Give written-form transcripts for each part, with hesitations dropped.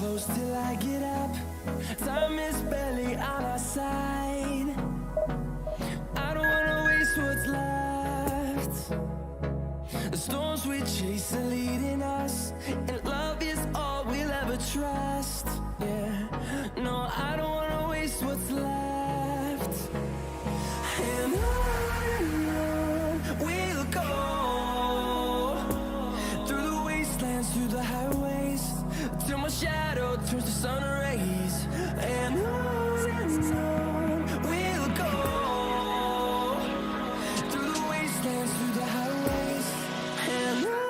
close till I get up. Time is barely on our side. I don't wanna waste what's left. The storms we chase are leading us, and love is all we'll ever trust. Yeah, no, I don't wanna waste what's left. And on we'll go, through the wastelands, through the highways, till my shadow turns to sun rays. And on we'll go, through the wastelands, through the highways, and on.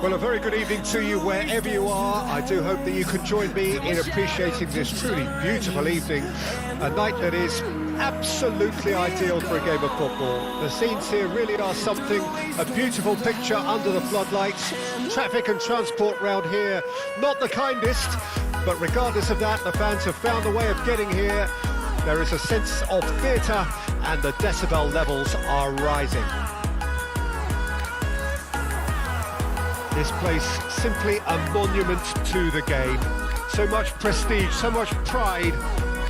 Well, a very good evening to you wherever you are. I do hope that you can join me in appreciating this truly beautiful evening, a night that is absolutely ideal for a game of football. The scenes here really are something, a beautiful picture under the floodlights. Traffic and transport round here, not the kindest, but regardless of that, the fans have found a way of getting here. There is a sense of theatre and the decibel levels are rising. This place, simply a monument to the game. So much prestige, so much pride,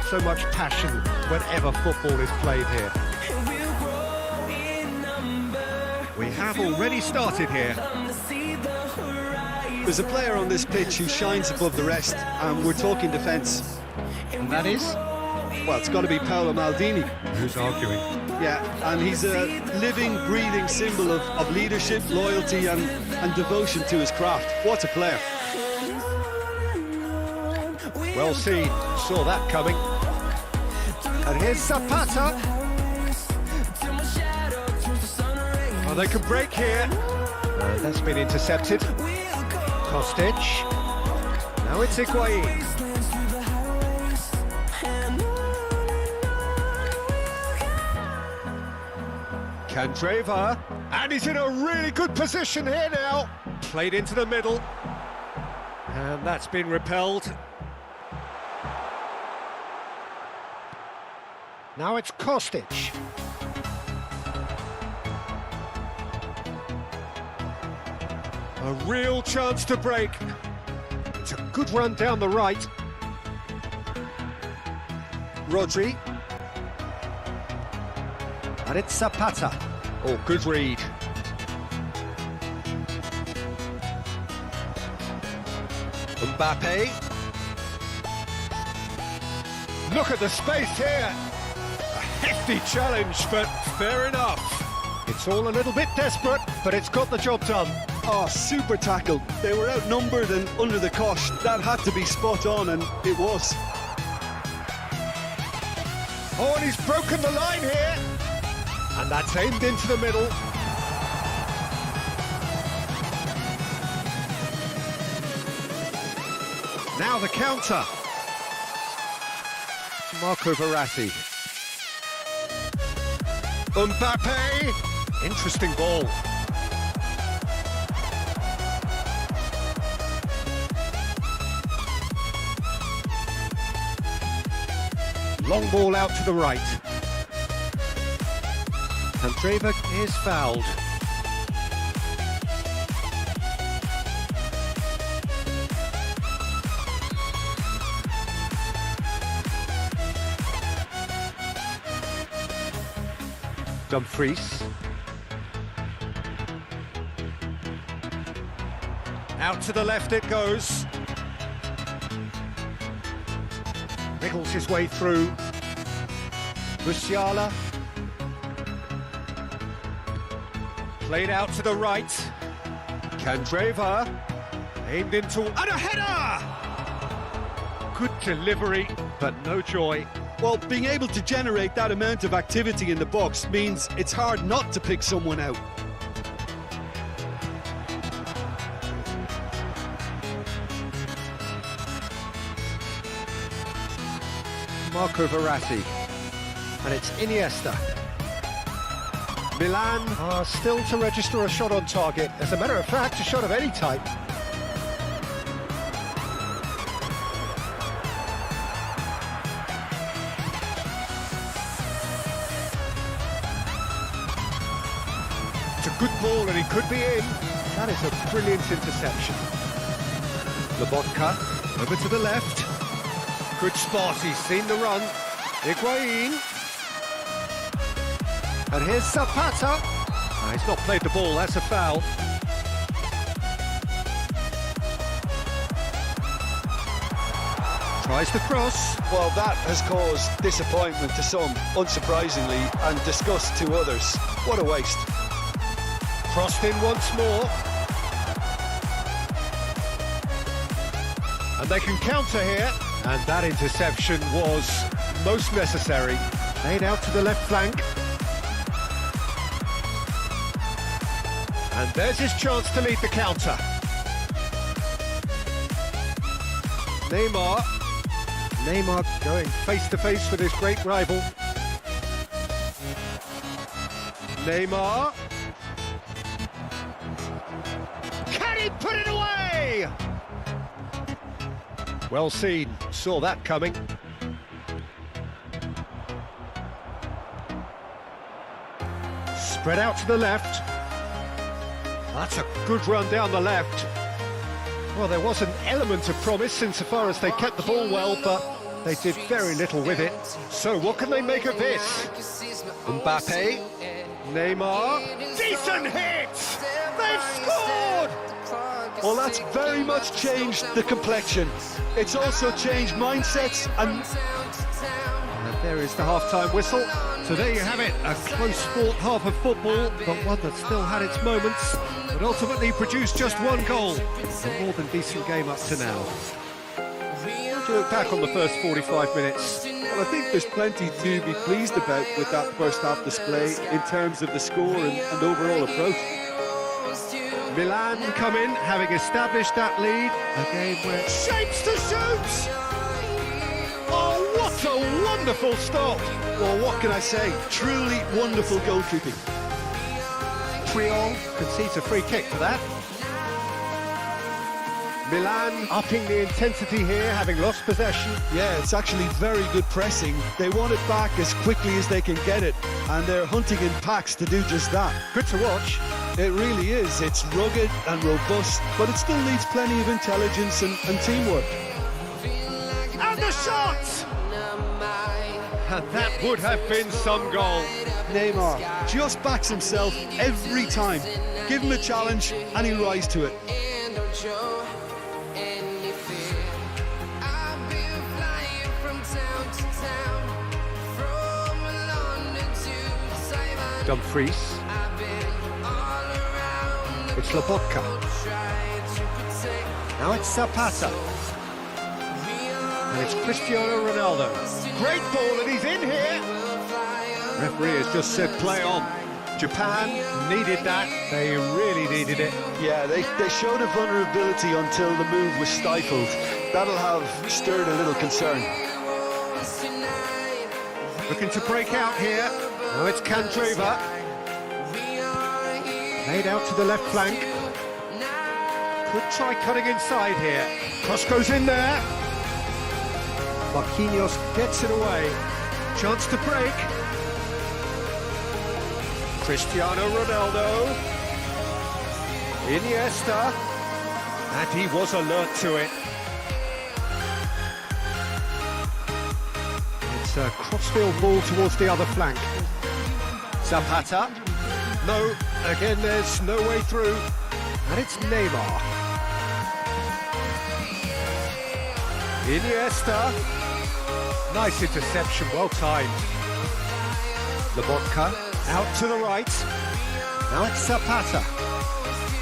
so much passion whenever football is played here. We have already started here. There's a player on this pitch who shines above the rest, and we're talking defence. And that is? Well, it's got to be Paolo Maldini. Who's arguing? Yeah, and he's a living, breathing symbol of leadership, loyalty and devotion to his craft. What a player. Well seen, saw that coming. And here's Zapata. Oh, they can break here. That's been intercepted. Kostic. Now it's Higuain. Candreva, and he's in a really good position here now. Played into the middle, and that's been repelled. Now it's Kostic. A real chance to break. It's a good run down the right. Rodri. And it's Zapata. Oh, good read. Mbappe. Look at the space here. A hefty challenge, but fair enough. It's all a little bit desperate, but it's got the job done. Oh, super tackle. They were outnumbered and under the cosh. That had to be spot on, and it was. Oh, and he's broken the line here. And that's aimed into the middle. Now the counter. Marco Verratti. Mbappe. Interesting ball. Long ball out to the right. Candreva is fouled. Dumfries. Out to the left it goes. Wriggles his way through. Musiala. Played out to the right. Candreva. Aimed into... And a header! Good delivery, but no joy. Well, being able to generate that amount of activity in the box means it's hard not to pick someone out. Marco Verratti. And it's Iniesta. Milan are still to register a shot on target. As a matter of fact, a shot of any type. It's a good ball and he could be in. That is a brilliant interception. Lobotka over to the left. Good spot, he's seen the run. Higuain. And here's Zapata. He's not played the ball, that's a foul. Tries the cross. Well, that has caused disappointment to some, unsurprisingly, and disgust to others. What a waste. Crossed in once more. And they can counter here. And that interception was most necessary. Laid out to the left flank. And there's his chance to lead the counter. Neymar going face-to-face with his great rival. Neymar. Can he put it away? Well seen, saw that coming. Spread out to the left. That's a good run down the left. Well, there was an element of promise insofar as they kept the ball well, but they did very little with it. So what can they make of this? Mbappe. Neymar. Decent hit! They've scored! Well, that's very much changed the complexion. It's also changed mindsets and there is the half-time whistle. So there you have it, a close-fought half of football, but one that still had its moments, but ultimately produced just one goal. A more than decent game up to now. How do you look back on the first 45 minutes? well, I think there's plenty to be pleased about with that first-half display in terms of the score and overall approach. Milan come in, having established that lead. A game where shapes to shoot! Oh, what a wonderful stop! Well, what can I say? Truly wonderful goalkeeping. Triol concedes a free kick for that. Milan upping the intensity here, having lost possession. Yeah, it's actually very good pressing. They want it back as quickly as they can get it, and they're hunting in packs to do just that. Good to watch. It really is. It's rugged and robust, but it still needs plenty of intelligence and teamwork. And the shot! And that would have been some goal. Neymar just backs himself every time. Give him a challenge and he'll rise to it. Dumfries. It's Lobotka. Now it's Zapata. And it's Cristiano Ronaldo. Great ball and he's in here. Referee has just said play on. Japan needed that. They really needed it. Yeah, they showed a vulnerability until the move was stifled. That'll have stirred a little concern. Looking to break out here. Now it's Candreva. Laid out to the left flank. Could try cutting inside here. Cross goes in there. Marquinhos gets it away. Chance to break. Cristiano Ronaldo. Iniesta. And he was alert to it. It's a crossfield ball towards the other flank. Zapata. No, again there's no way through. And it's Neymar. Iniesta. Nice interception, well timed. Lobotka, out to the right. Now it's Zapata.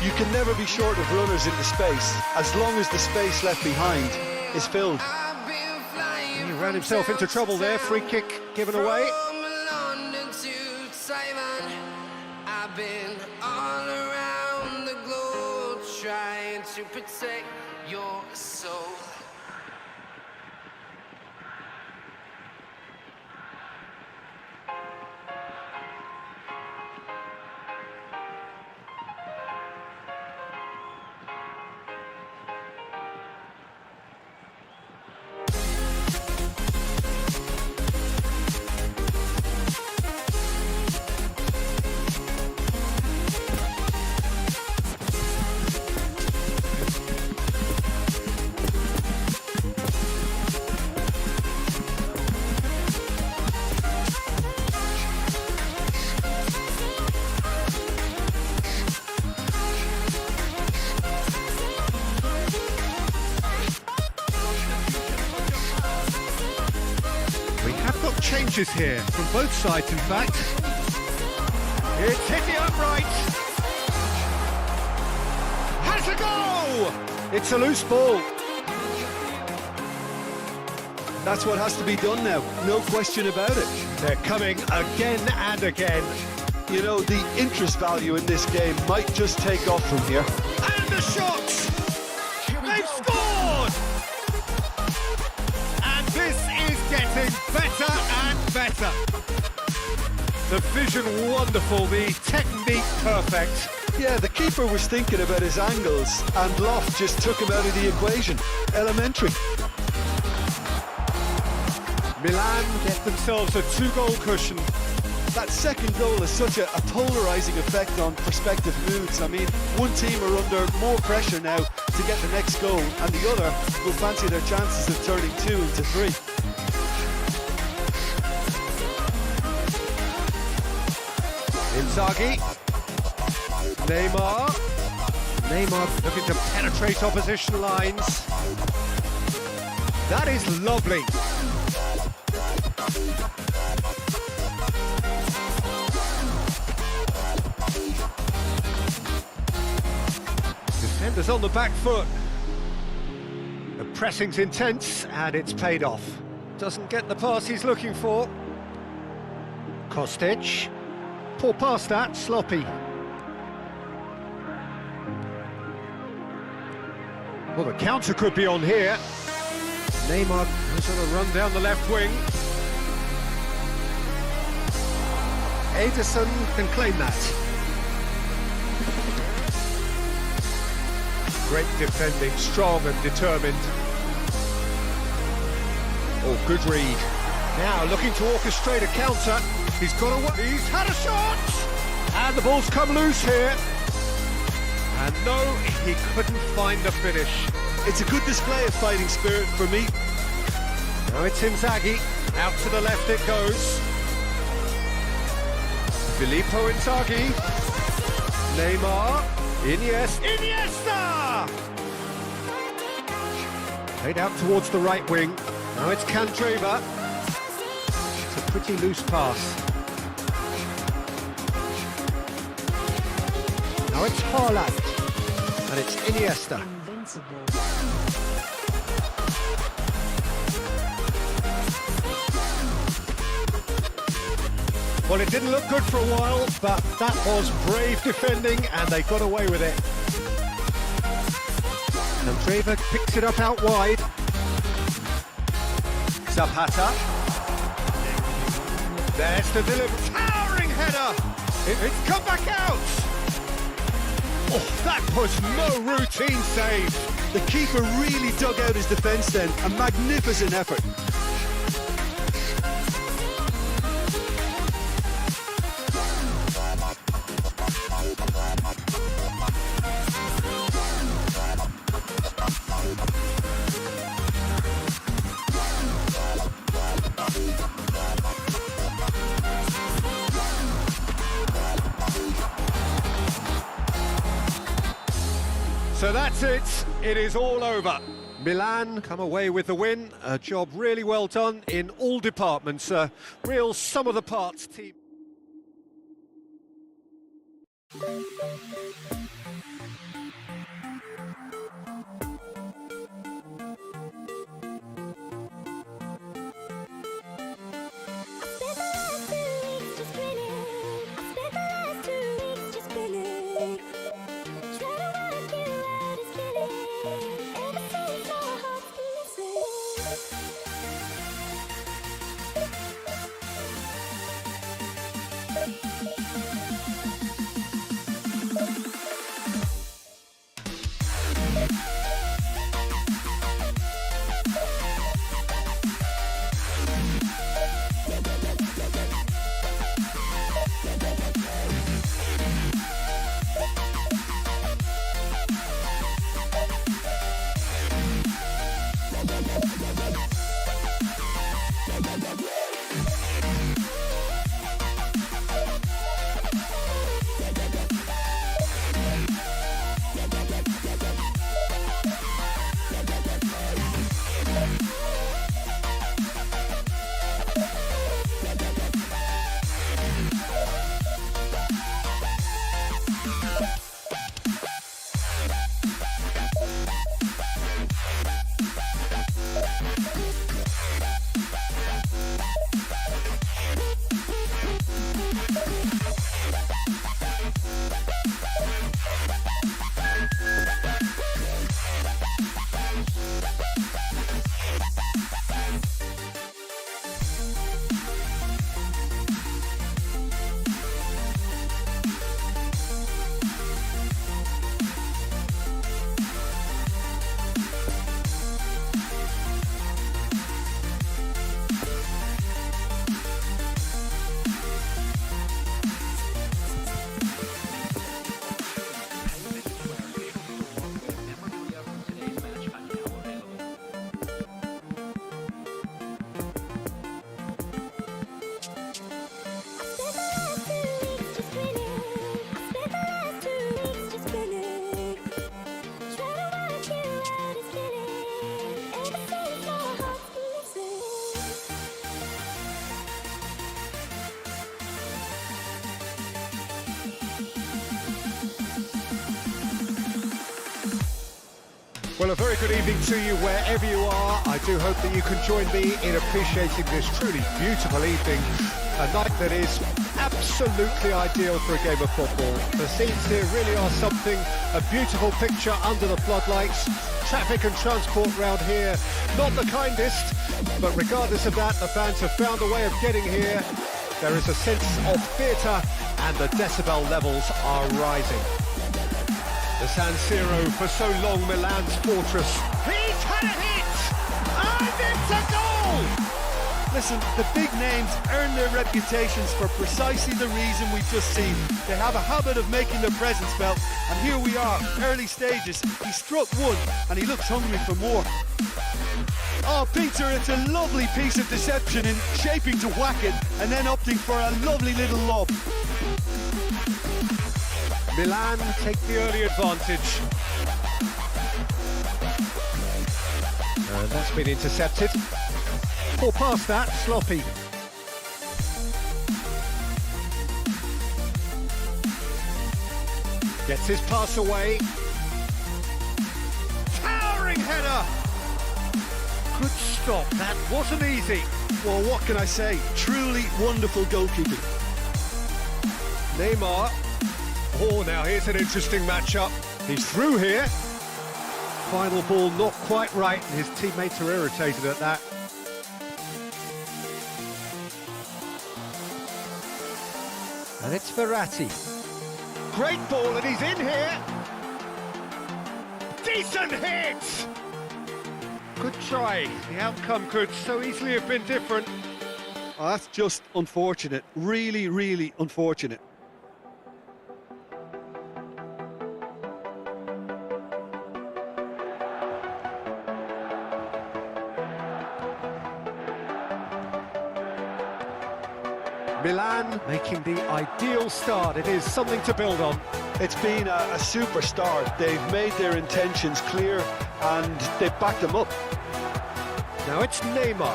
You can never be short of runners into space, as long as the space left behind is filled. He ran himself into trouble there, free kick given away. I've been all around the globe trying to protect your soul. Changes here from both sides, in fact. It's hit the upright. Has a go! It's a loose ball. That's what has to be done now, no question about it. They're coming again and again. You know, the interest value in this game might just take off from here. And the shot! They've scored! And this is getting better and better. The vision wonderful, the technique perfect. Yeah, the keeper was thinking about his angles, and Loft just took him out of the equation. Elementary. Milan get themselves a 2-goal cushion. That second goal has such a polarising effect on prospective moods. I mean, one team are under more pressure now to get the next goal, and the other will fancy their chances of turning 2 into 3. Inzaghi. Neymar looking to penetrate opposition lines. That is lovely. Defenders on the back foot. The pressing's intense and it's paid off. Doesn't get the pass he's looking for. Kostic. Poor pass that, sloppy. Well, the counter could be on here. Neymar goes on a run down the left wing. Ederson can claim that. Great defending, strong and determined. Oh, good read. Now looking to orchestrate a counter. He's got a... He's had a shot! And the ball's come loose here. And no, he couldn't find the finish. It's a good display of fighting spirit for me. Now it's Inzaghi. Out to the left it goes. Filippo Inzaghi. Neymar. Iniesta! Played out towards the right wing. Now it's Candreva. It's a pretty loose pass. Now it's Haaland. And it's Iniesta. Well, it didn't look good for a while, but that was brave defending and they got away with it. And Candreva picks it up out wide. Zapata. There's the delivery. Towering header! It's come back out! Oh, that was no routine save. The keeper really dug out his defence then. A magnificent effort. So that's it. It is all over. Milan come away with the win. A job really well done in all departments. A real sum of the parts team. Well, a very good evening to you wherever you are. I do hope that you can join me in appreciating this truly beautiful evening. A night that is absolutely ideal for a game of football. The scenes here really are something, a beautiful picture under the floodlights. Traffic and transport round here, not the kindest, but regardless of that, the fans have found a way of getting here. There is a sense of theatre and the decibel levels are rising. The San Siro, for so long Milan's fortress. He's had a hit! And it's a goal! Listen, the big names earn their reputations for precisely the reason we've just seen. They have a habit of making their presence felt, and here we are, early stages. He struck one, and he looks hungry for more. Oh, Peter, it's a lovely piece of deception in shaping to whack it, and then opting for a lovely little lob. Milan take the early advantage. And that's been intercepted. Or past that, sloppy. Gets his pass away. Towering header! Good stop, that wasn't easy. Well, what can I say? Truly wonderful goalkeeping. Neymar. Oh, now here's an interesting matchup. He's through here. Final ball not quite right, and his teammates are irritated at that. And it's Verratti. Great ball, and he's in here. Decent hit! Good try. The outcome could so easily have been different. Oh, that's just unfortunate. Really, really unfortunate. Milan making the ideal start. It is something to build on. It's been a super start. They've made their intentions clear and they've backed them up. Now it's Neymar.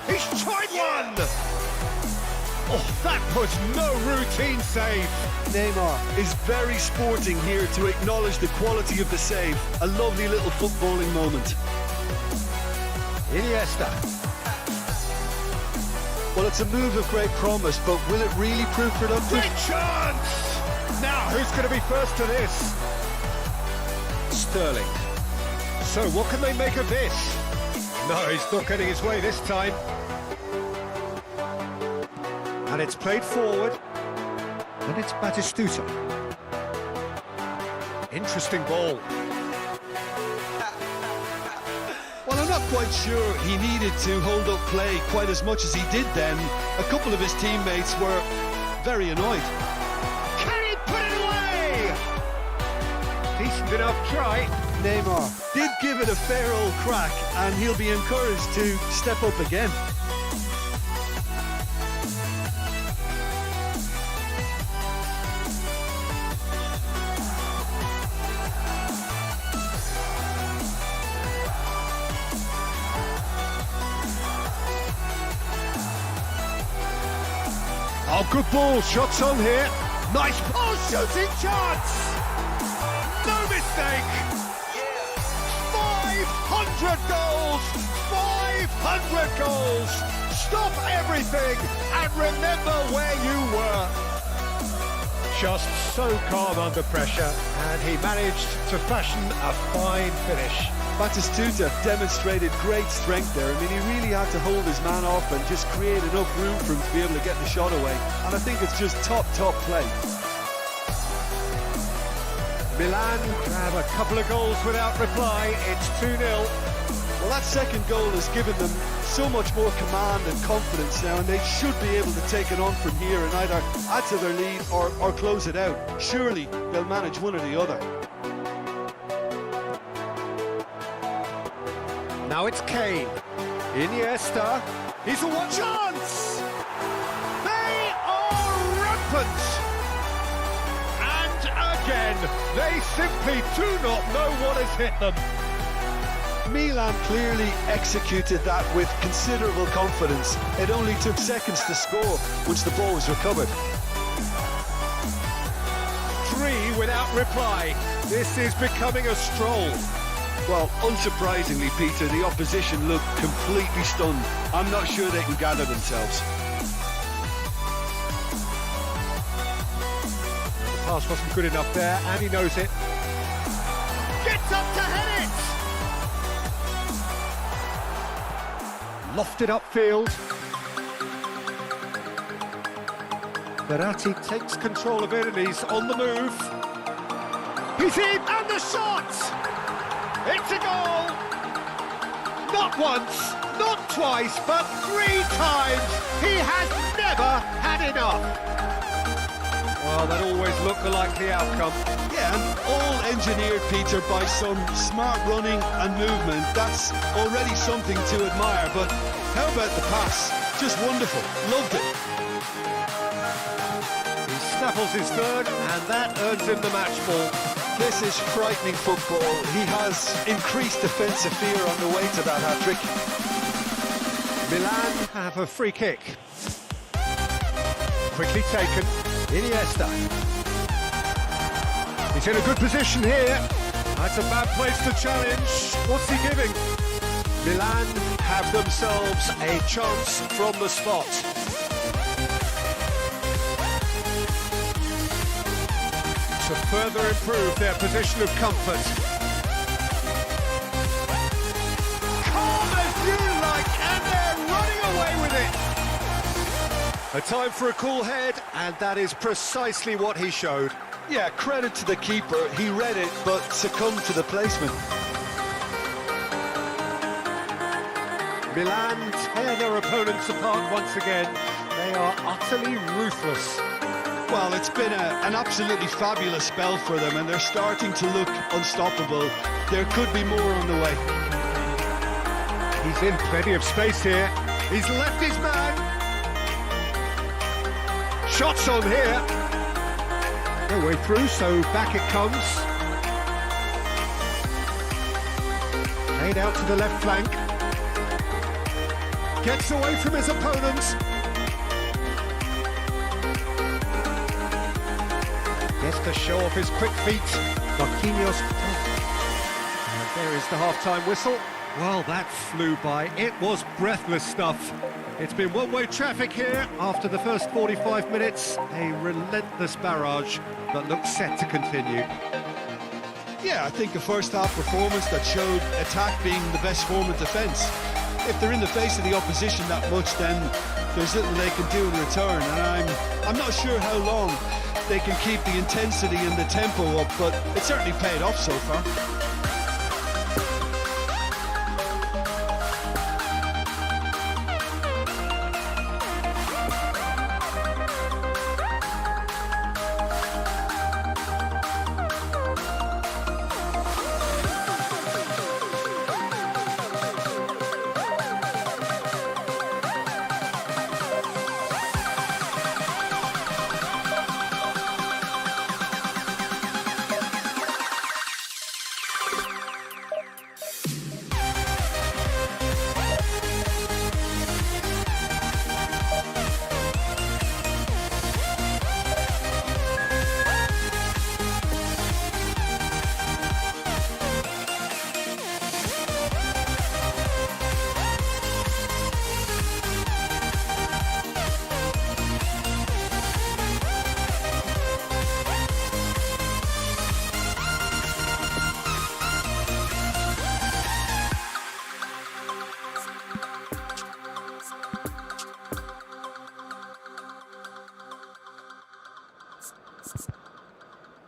He's tried one! Oh, that was no routine save. Neymar is very sporting here to acknowledge the quality of the save. A lovely little footballing moment. Iniesta. Well, it's a move of great promise, but will it really prove productive? Great chance! Now, who's going to be first to this? Sterling. So, what can they make of this? No, he's not getting his way this time. And it's played forward. And it's Batistuta. Interesting ball. Well, I'm not quite sure he needed to hold up play quite as much as he did then. A couple of his teammates were very annoyed. Can he put it away? Decent enough try. Neymar did give it a fair old crack, and he'll be encouraged to step up again. Oh, good ball. Shots on here. Nice. Oh, shooting chance. No mistake. 500 goals. 500 goals. Stop everything and remember where you were. Just so calm under pressure, and he managed to fashion a fine finish. Batistuta demonstrated great strength there. I mean, he really had to hold his man off and just create enough room for him to be able to get the shot away. And I think it's just top play. Milan grab a couple of goals without reply. It's 2-0. Well, that second goal has given them so much more command and confidence now, and they should be able to take it on from here and either add to their lead or close it out. Surely they'll manage one or the other. Now it's Kane. Iniesta. He's a one chance! They are rampant! And again, they simply do not know what has hit them. Milan clearly executed that with considerable confidence. It only took seconds to score once the ball was recovered. 3 without reply. This is becoming a stroll. Well, unsurprisingly, Peter, the opposition looked completely stunned. I'm not sure they can gather themselves. The pass wasn't good enough there, and he knows it. Gets up to head it! Lofted upfield. Verratti takes control of it, and he's on the move. He's in, and the shot! It's a goal! Not once, not twice, but 3 times! He has never had enough! Well, that always looked the likely outcome. Yeah, and all engineered, Peter, by some smart running and movement. That's already something to admire, but how about the pass? Just wonderful. Loved it. He snaffles his third, and that earns him the match ball. This is frightening football. He has increased defensive fear on the way to that hat-trick. Milan have a free kick. Quickly taken. Iniesta. He's in a good position here. That's a bad place to challenge. What's he giving? Milan have themselves a chance from the spot. To further improve their position of comfort. Calm as you like, and they're running away with it. A time for a cool head, and that is precisely what he showed. Yeah, credit to the keeper. He read it, but succumbed to the placement. Milan tear their opponents apart once again. They are utterly ruthless. Well, it's been an absolutely fabulous spell for them, and they're starting to look unstoppable. There could be more on the way. He's in plenty of space here. He's left his man. Shots on here. No way through, so back it comes. Laid out to the left flank. Gets away from his opponents. tries to show off his quick feet. Marquinhos. And there is the half-time whistle. Well, that flew by. It was breathless stuff. It's been one-way traffic here after the first 45 minutes. A relentless barrage that looks set to continue. Yeah, I think a first-half performance that showed attack being the best form of defence. If they're in the face of the opposition that much, then there's little they can do in return, and I'm not sure how long they can keep the intensity and the tempo up, but it certainly paid off so far.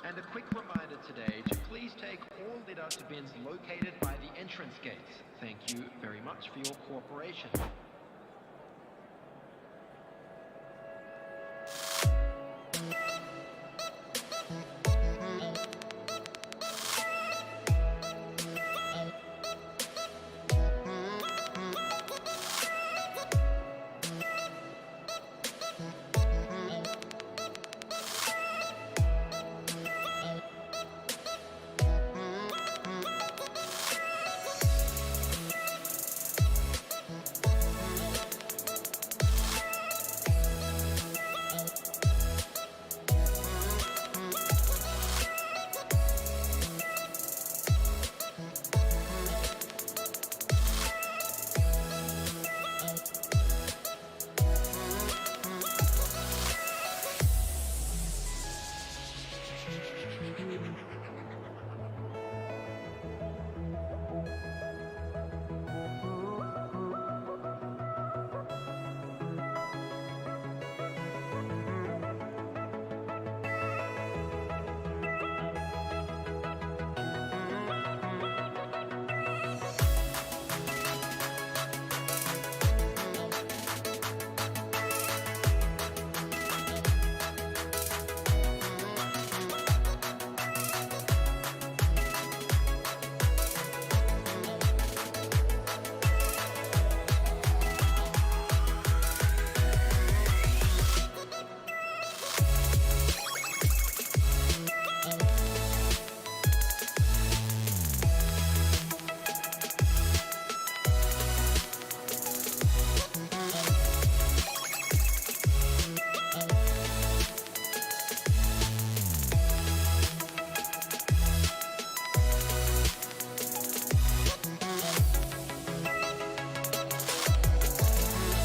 And a quick reminder today to please take all deductible bins located by the entrance gates. Thank you very much for your cooperation.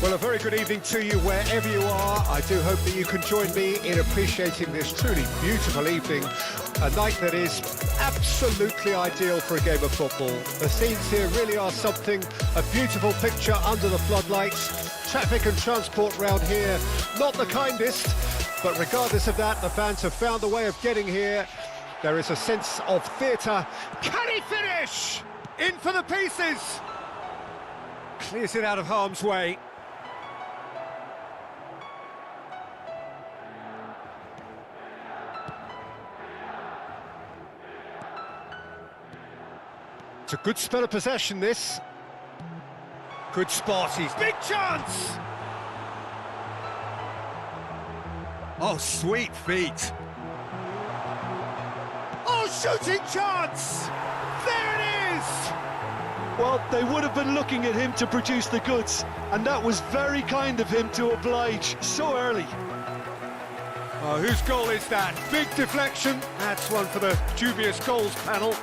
Well, a very good evening to you wherever you are. I do hope that you can join me in appreciating this truly beautiful evening, a night that is absolutely ideal for a game of football. The scenes here really are something, a beautiful picture under the floodlights. Traffic and transport round here, not the kindest, but regardless of that, the fans have found a way of getting here. There is a sense of theatre. Can he finish? In for the pieces! Clears it out of harm's way. It's a good spell of possession, this. Good spot, he's big chance! Oh, sweet feet. Oh, shooting chance! There it is! Well, they would have been looking at him to produce the goods, and that was very kind of him to oblige so early. Whose goal is that? Big deflection. That's one for the dubious goals panel.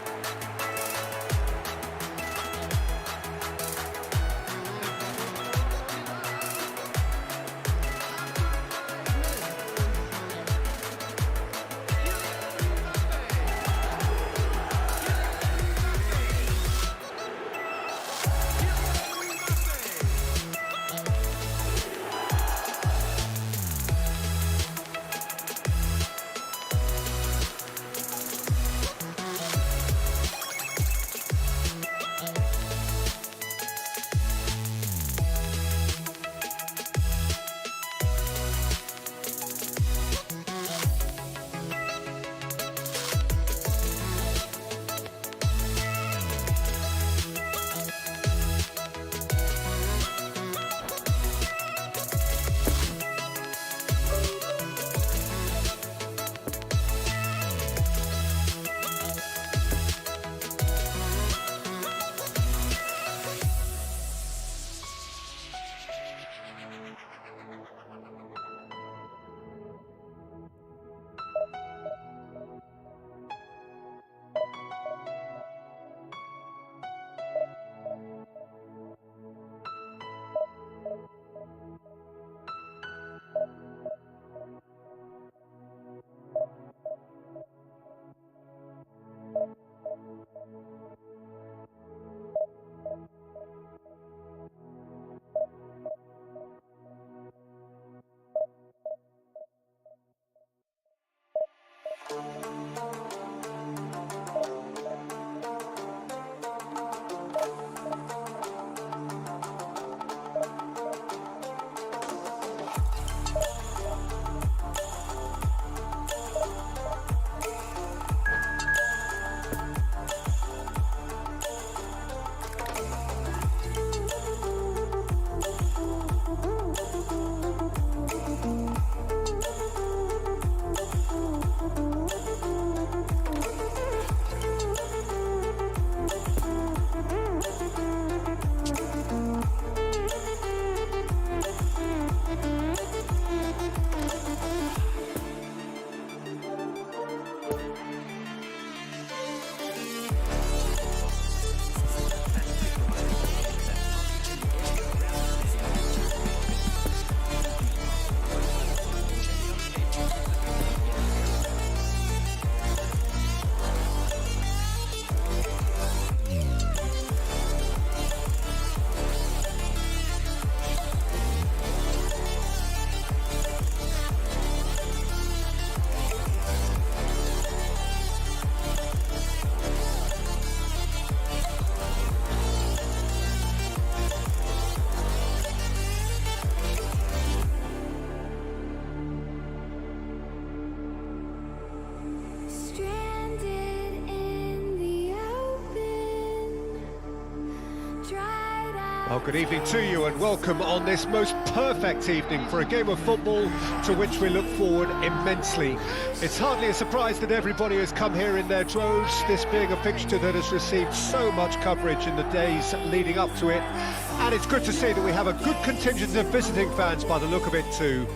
Well, good evening to you and welcome on this most perfect evening for a game of football to which we look forward immensely. It's hardly a surprise that everybody has come here in their droves, this being a fixture that has received so much coverage in the days leading up to it. And it's good to see that we have a good contingent of visiting fans by the look of it too.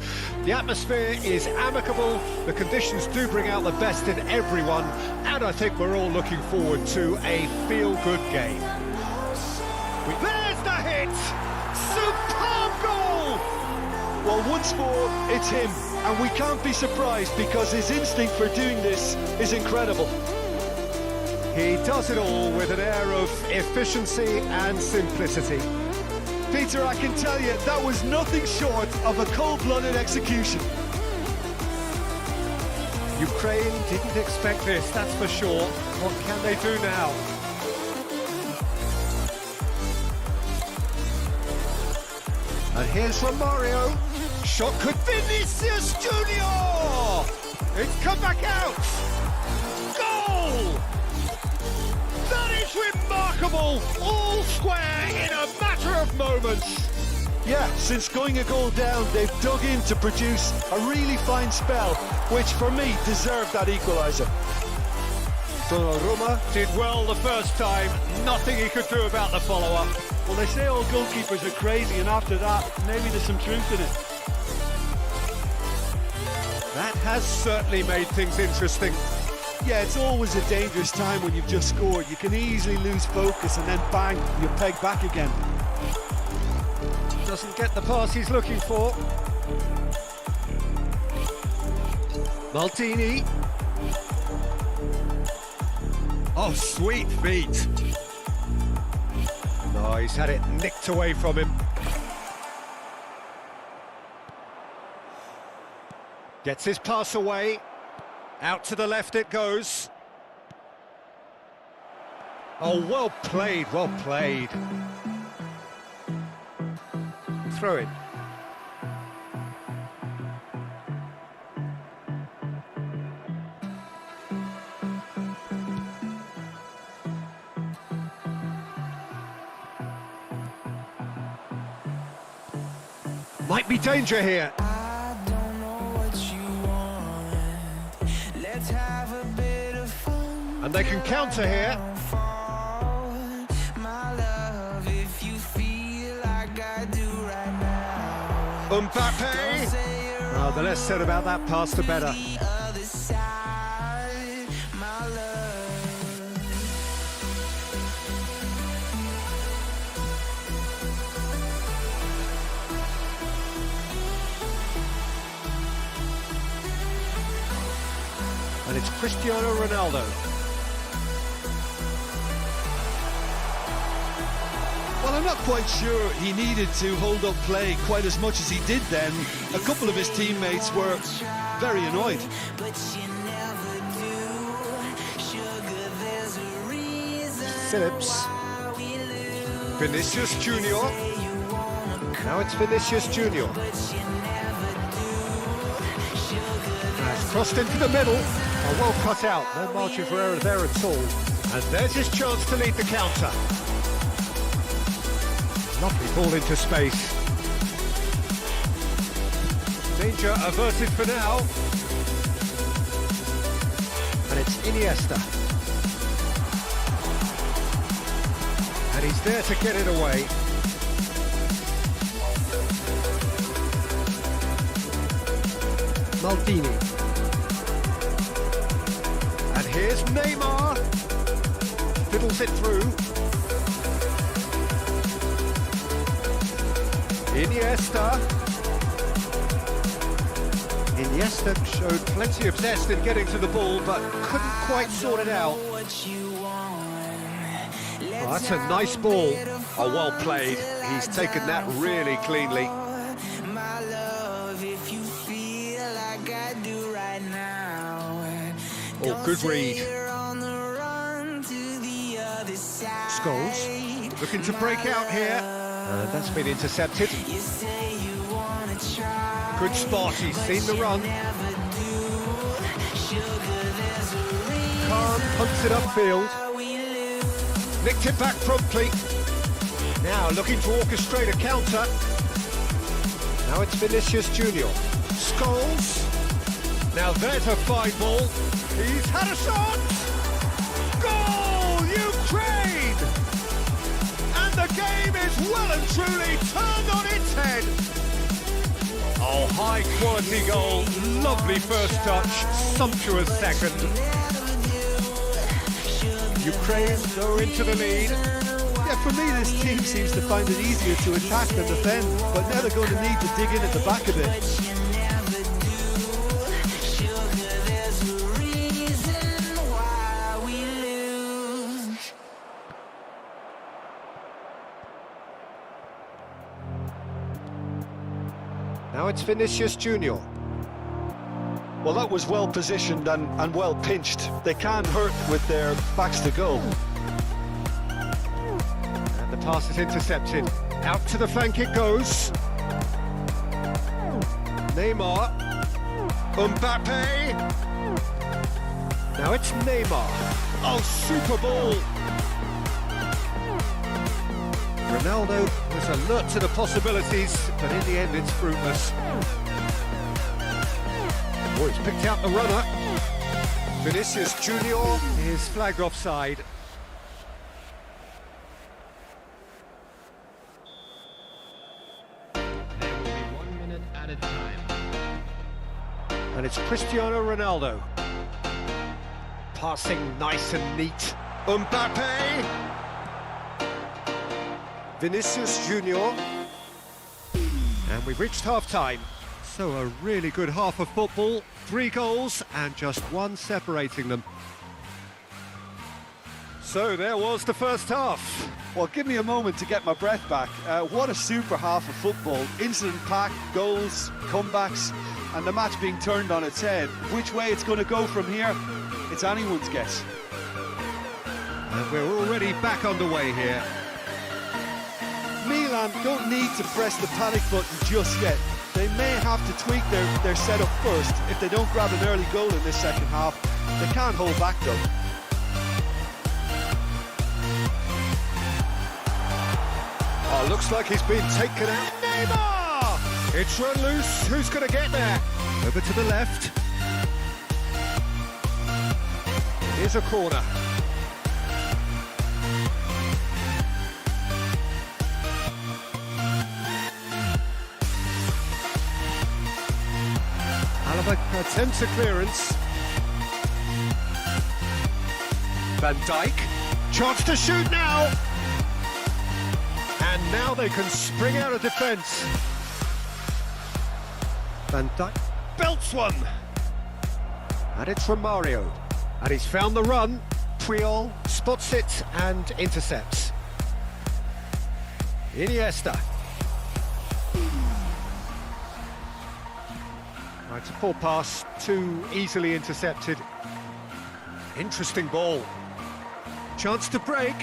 The atmosphere is amicable, the conditions do bring out the best in everyone, and I think we're all looking forward to a feel-good game. There's the hit! Superb goal! Well, once more, it's him, and we can't be surprised because his instinct for doing this is incredible. He does it all with an air of efficiency and simplicity. Peter, I can tell you, that was nothing short of a cold-blooded execution. Ukraine didn't expect this, that's for sure. What can they do now? And here's from Mario. Shot could Vinicius Junior! It's come back out! Goal! That is remarkable! All square in a matter of moments. Yeah, since going a goal down, they've dug in to produce a really fine spell, which for me deserved that equaliser. Donnarumma did well the first time, nothing he could do about the follow-up. Well, they say all goalkeepers are crazy, and after that, maybe there's some truth in it. That has certainly made things interesting. Yeah, it's always a dangerous time when you've just scored. You can easily lose focus and then bang, you're pegged back again. Doesn't get the pass he's looking for. Maldini. Oh, sweet feet. Oh, he's had it nicked away from him. Gets his pass away. Out to the left it goes. Oh, well played, well played. Throw it. Might be danger here. I don't know what you want. Let's have a bit of fun. And they can counter here. My love, if you feel like I do right now. Mbappe. Oh, the less said about that pass, the better. The other side, my love. And it's Cristiano Ronaldo. Well, I'm not quite sure he needed to hold up play quite as much as he did then. A couple of his teammates were very annoyed. But you never do. Sugar, there's a reason Phillips. why we lose. Vinicius Junior. You wanna Now it's Vinicius Junior. but you never do. Sugar, Has crossed into the middle. Oh, well cut out. No margin for error there at all. And there's his chance to lead the counter. Lovely ball into space. Danger averted for now. And it's Iniesta. And he's there to get it away. Maldini. And here's Neymar. Fiddles it through. Iniesta. Iniesta showed plenty of zest in getting to the ball, but couldn't quite sort it out. what you want. Oh, that's a nice ball. Oh, well played. He's taken that really cleanly. My love, if you feel like I do right now. Oh, good read. You're on the run to the other side. Scholes looking to break out here. And that's been intercepted. You say you wanna try. Good spot, he's seen the run. Never do. Sugar, there's a reason Khan punts it upfield. why we lose. Nicked it back promptly. Now looking to orchestrate a counter. Now it's Vinicius Junior. Scholes. Now there's a fine ball. He's had a shot. Goal, Ukraine! And the game is well and truly turned on its head. Oh, high quality goal. Lovely first touch. Sumptuous second. Ukraine go into the lead. Yeah, for me, this team seems to find it easier to attack than defend, but now they're going to need to dig in at the back a bit. But you never do. Sugar, there's a reason why we lose. Now it's Vinicius Junior. Well, that was well positioned and well pinched. They can hurt with their backs to goal. And the pass is intercepted. Out to the flank it goes. Neymar. Mbappe. Now it's Neymar. Oh, super ball. Ronaldo was alert to the possibilities, but in the end it's fruitless. Oh, he's picked out the runner. Vinicius Junior is flagged offside. There will be 1 minute at a time. And it's Cristiano Ronaldo. Passing nice and neat. Mbappe! Vinicius Junior. And we've reached half-time. So a really good half of football. 3 goals and just 1 separating them. So there was the first half. Well, give me a moment to get my breath back. What a super half of football. Incident-packed, goals, comebacks, and the match being turned on its head. Which way it's going to go from here, it's anyone's guess. And we're already back underway here. Milan don't need to press the panic button just yet. They may have to tweak their setup first. If they don't grab an early goal in this second half, they can't hold back though. Oh, looks like he's been taken out. Neymar! It's run loose. Who's going to get there? Over to the left. Here's a corner. Alaba attempts a clearance. Van Dijk. Chance to shoot now. And now they can spring out of defence. Van Dijk belts one. And it's Romario. And he's found the run. Puyol spots it and intercepts. Iniesta. Right, a poor pass, too easily intercepted. Interesting ball. Chance to break.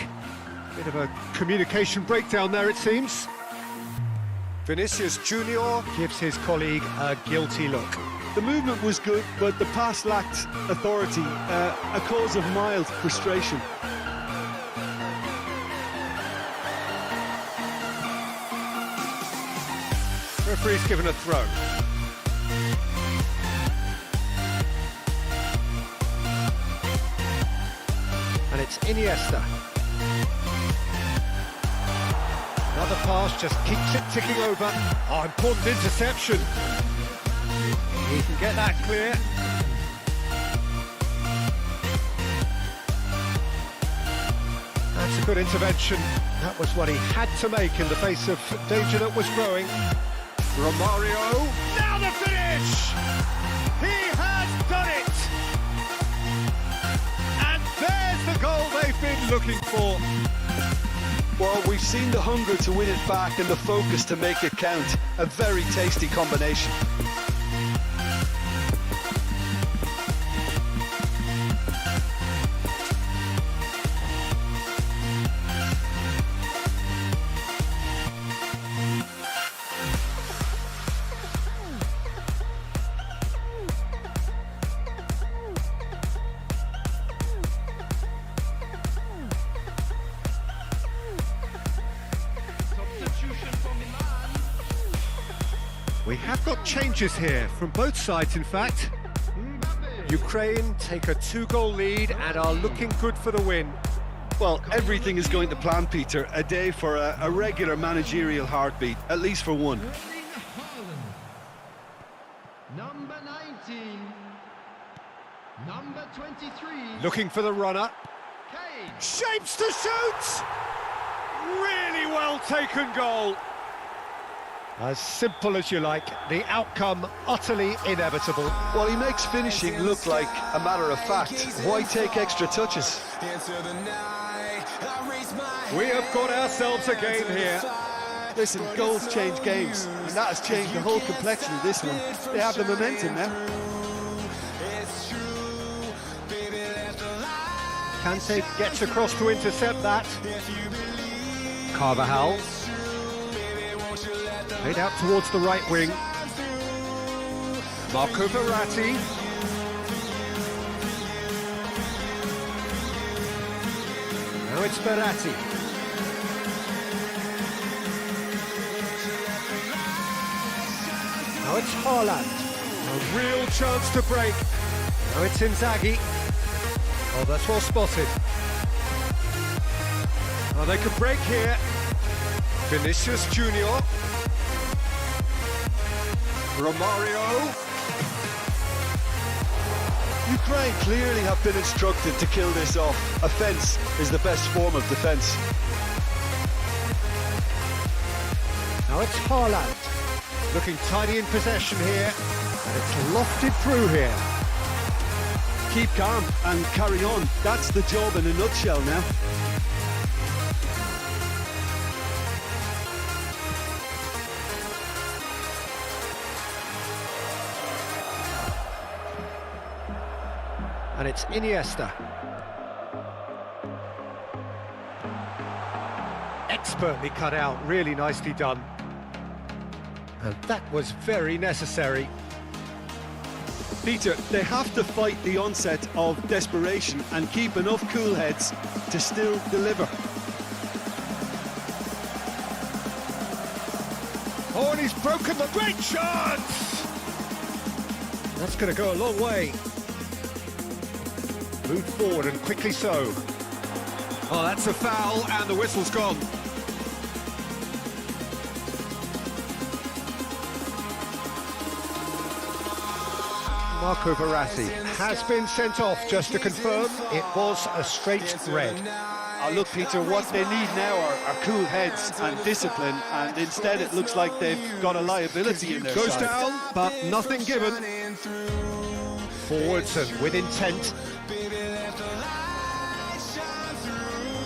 Bit of a communication breakdown there, it seems. Vinicius Junior gives his colleague a guilty look. The movement was good, but the pass lacked authority, a cause of mild frustration. Referee's given a throw. And it's Iniesta. Another pass just keeps it ticking over. Oh, important interception. He can get that clear. That's a good intervention. That was what he had to make in the face of danger that was growing. Romario. Now the finish! He has done it! And there's the goal they've been looking for. Well, we've seen the hunger to win it back and the focus to make it count. A very tasty combination. We have got changes here from both sides, in fact. Ukraine take a 2-goal lead and are looking good for the win. Well, everything is going to plan, Peter. A day for a regular managerial heartbeat, at least for one. Number 19. Number 23. Looking for the runner. Kane. Shapes to shoot! Really well taken goal. As simple as you like, the outcome utterly inevitable. Well, he makes finishing look like a matter of fact. Why take extra touches? We have got ourselves a game here. Listen, goals change games, and that has changed the whole complexion of this one. They have the momentum now. Kante gets across to intercept that. Carvajal. Played out towards the right wing. Marco Verratti. Now it's Verratti. Now it's Haaland. A real chance to break. Now it's Inzaghi. Oh, that's well spotted. Oh, they could break here. Vinicius Junior. Romario. Ukraine clearly have been instructed to kill this off. Offence is the best form of defence. Now it's Haaland, looking tidy in possession here, and it's lofted through here. Keep calm and carry on. That's the job in a nutshell now. And it's Iniesta. Expertly cut out, really nicely done. And that was very necessary. Peter, they have to fight the onset of desperation and keep enough cool heads to still deliver. Oh, and he's broken the great chance! That's going to go a long way. Move forward, and quickly so. Oh, that's a foul, and the whistle's gone. Marco Verratti has been sent off, just to confirm. It was a straight red. Look, Peter, what they need now are cool heads and discipline, and instead it looks like they've got a liability in their Goes side. down, but nothing given. Forwards and with intent.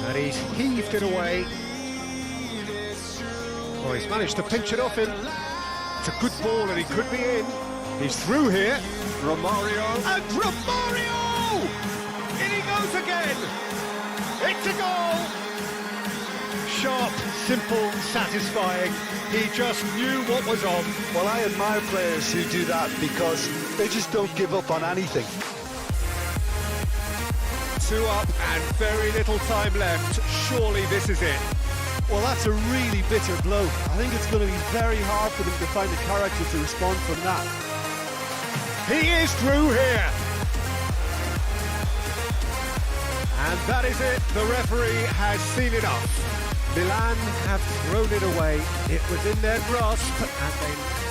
And he's heaved it away. Oh, he's managed to pinch it off him. It's a good ball and he could be in. He's through here. Romario. And Romario! In he goes again. It's a goal. Sharp, simple, satisfying. He just knew what was on. Well, I admire players who do that because they just don't give up on anything. 2 up and very little time left. Surely this is it. Well, that's a really bitter blow. I think it's going to be very hard for them to find the character to respond from that. He is through here. And that is it. The referee has seen enough. Milan have thrown it away. It was in their grasp and they...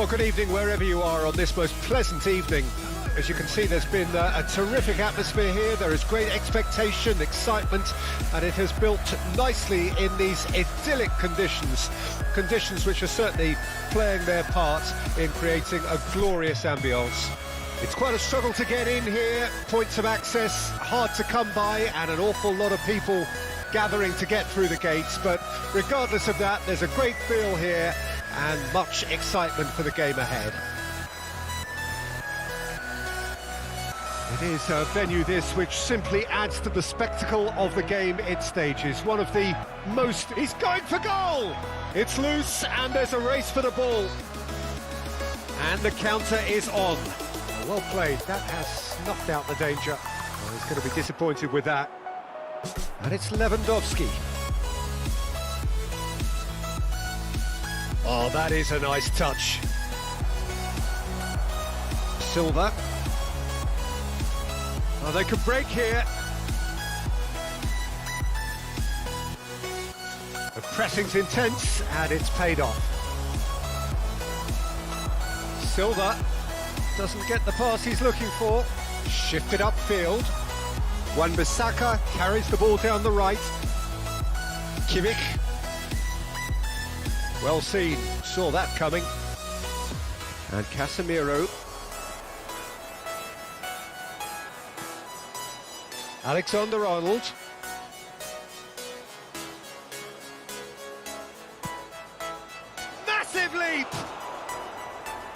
Well, good evening wherever you are on this most pleasant evening. As you can see, there's been a terrific atmosphere here. There is great expectation, excitement, and it has built nicely in these idyllic conditions. Conditions which are certainly playing their part in creating a glorious ambience. It's quite a struggle to get in here, points of access hard to come by, and an awful lot of people gathering to get through the gates. But regardless of that, there's a great feel here and much excitement for the game ahead. It is a venue this which simply adds to the spectacle of the game it stages. One of the most... He's going for goal! It's loose and there's a race for the ball. And the counter is on. Well played, that has snuffed out the danger. Well, he's going to be disappointed with that. And it's Lewandowski. Oh, that is a nice touch. Silva. Oh, they could break here. The pressing's intense, and it's paid off. Silva doesn't get the pass he's looking for. Shifted upfield. Wan-Bissaka carries the ball down the right. Kimmich. Well seen, saw that coming. And Casemiro. Alexander-Arnold. Massive leap!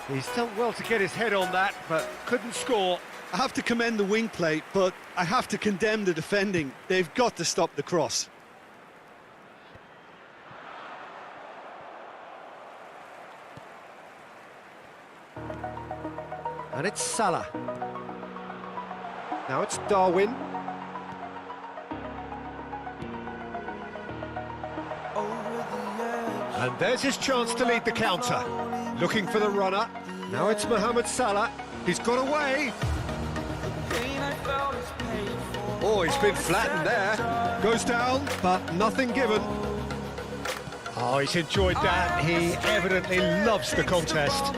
He's done well to get his head on that, but couldn't score. I have to commend the wing play, but I have to condemn the defending. They've got to stop the cross. And it's Salah. Now it's Darwin. And there's his chance to lead the counter. Looking for the runner. Now it's Mohamed Salah. He's got away. Oh, he's been flattened there. Goes down, but nothing given. Oh, he's enjoyed that. He evidently loves the contest.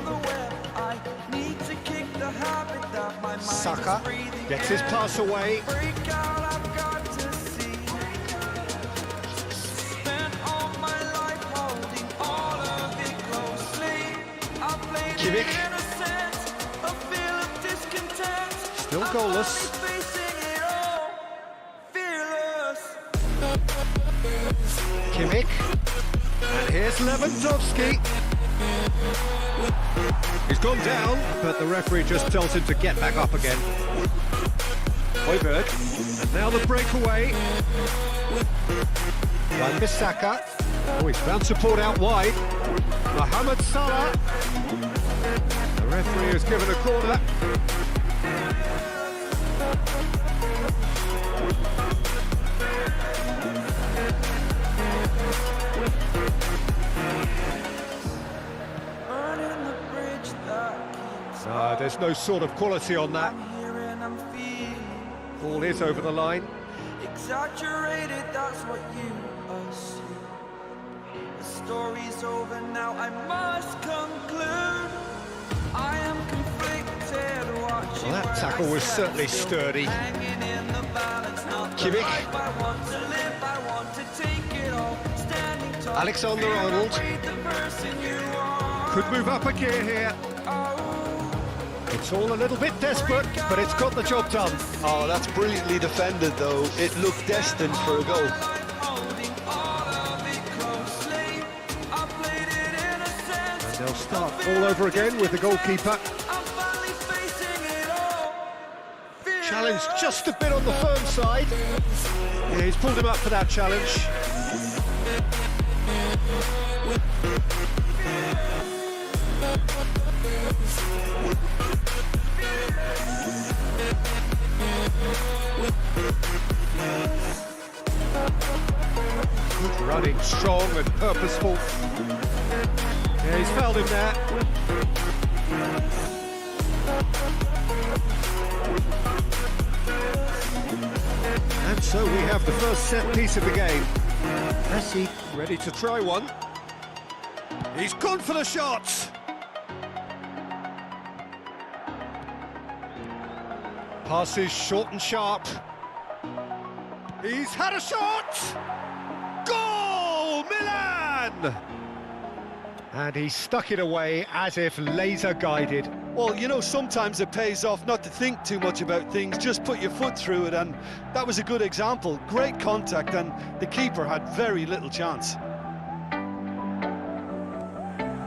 Saka gets his pass away. Kimmich. Still goalless. Kimmich. And here's Lewandowski. He's gone down, but the referee just tells him to get back up again. Højbjerg. And now the breakaway. Wan-Bissaka. Oh, he's found support out wide. Mohamed Salah. The referee has given a corner. There's no sort of quality on that. Ball is over the line. Exaggerated, that's what you assume. The story's over now, I must conclude. I am conflicted watching. Well, that tackle was certainly sturdy. Kimmich. Alexander-Arnold. Could move up a gear here. It's all a little bit desperate, but it's got the job done. Oh, that's brilliantly defended, though. It looked destined for a goal. And they'll start all over again with the goalkeeper. Challenge just a bit on the firm side. Yeah, he's pulled him up for that challenge. Good running, strong and purposeful. Yeah, he's fouled him there. And so we have the first set piece of the game. Messi ready to try one. He's gone for the shots. Passes short and sharp. He's had a shot! Goal! Milan! And he stuck it away as if laser guided. Well, you know, sometimes it pays off not to think too much about things, just put your foot through it, and that was a good example. Great contact, and the keeper had very little chance.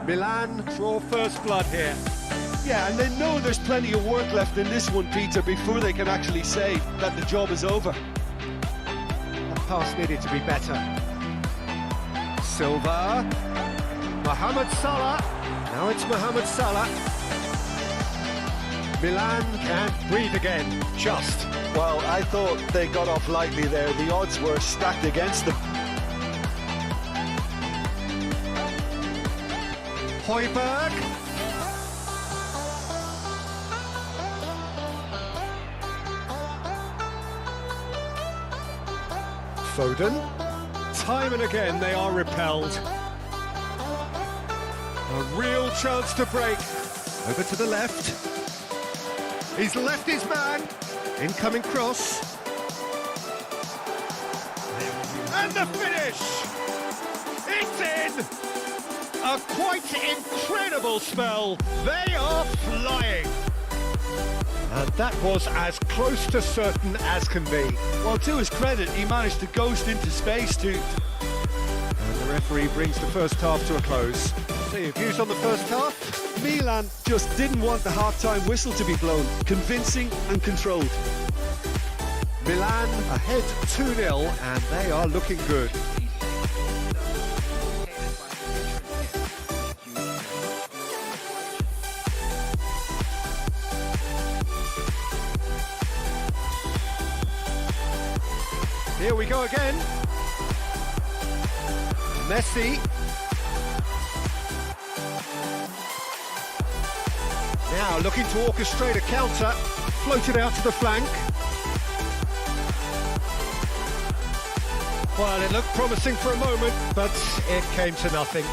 Milan draw first blood here. Yeah, and they know there's plenty of work left in this one, Peter, before they can actually say that the job is over. That pass needed to be better. Silva. Mohamed Salah. Now it's Mohamed Salah. Milan can't breathe again, just. Well, I thought they got off lightly there. The odds were stacked against them. Højbjerg. Foden. Time and again they are repelled. A real chance to break. Over to the left. He's left his man. Incoming cross. And the finish! It's in! A quite incredible spell. They are flying. And that was as close to certain as can be. Well, to his credit, he managed to ghost into space too. And the referee brings the first half to a close. So your views on the first half? Milan just didn't want the half-time whistle to be blown. Convincing and controlled. Milan ahead 2-0 and they are looking good. Here we go again. Messi. Now looking to orchestrate a counter. Floated out to the flank. Well, it looked promising for a moment, but it came to nothing.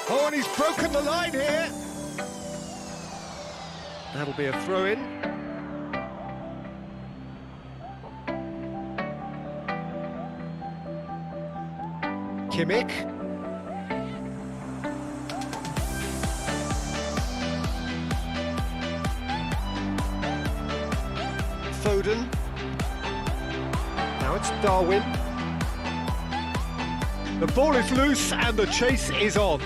Oh, and he's broken the line here. That'll be a throw-in. Kimmich. Foden. Now it's Darwin. The ball is loose and the chase is on.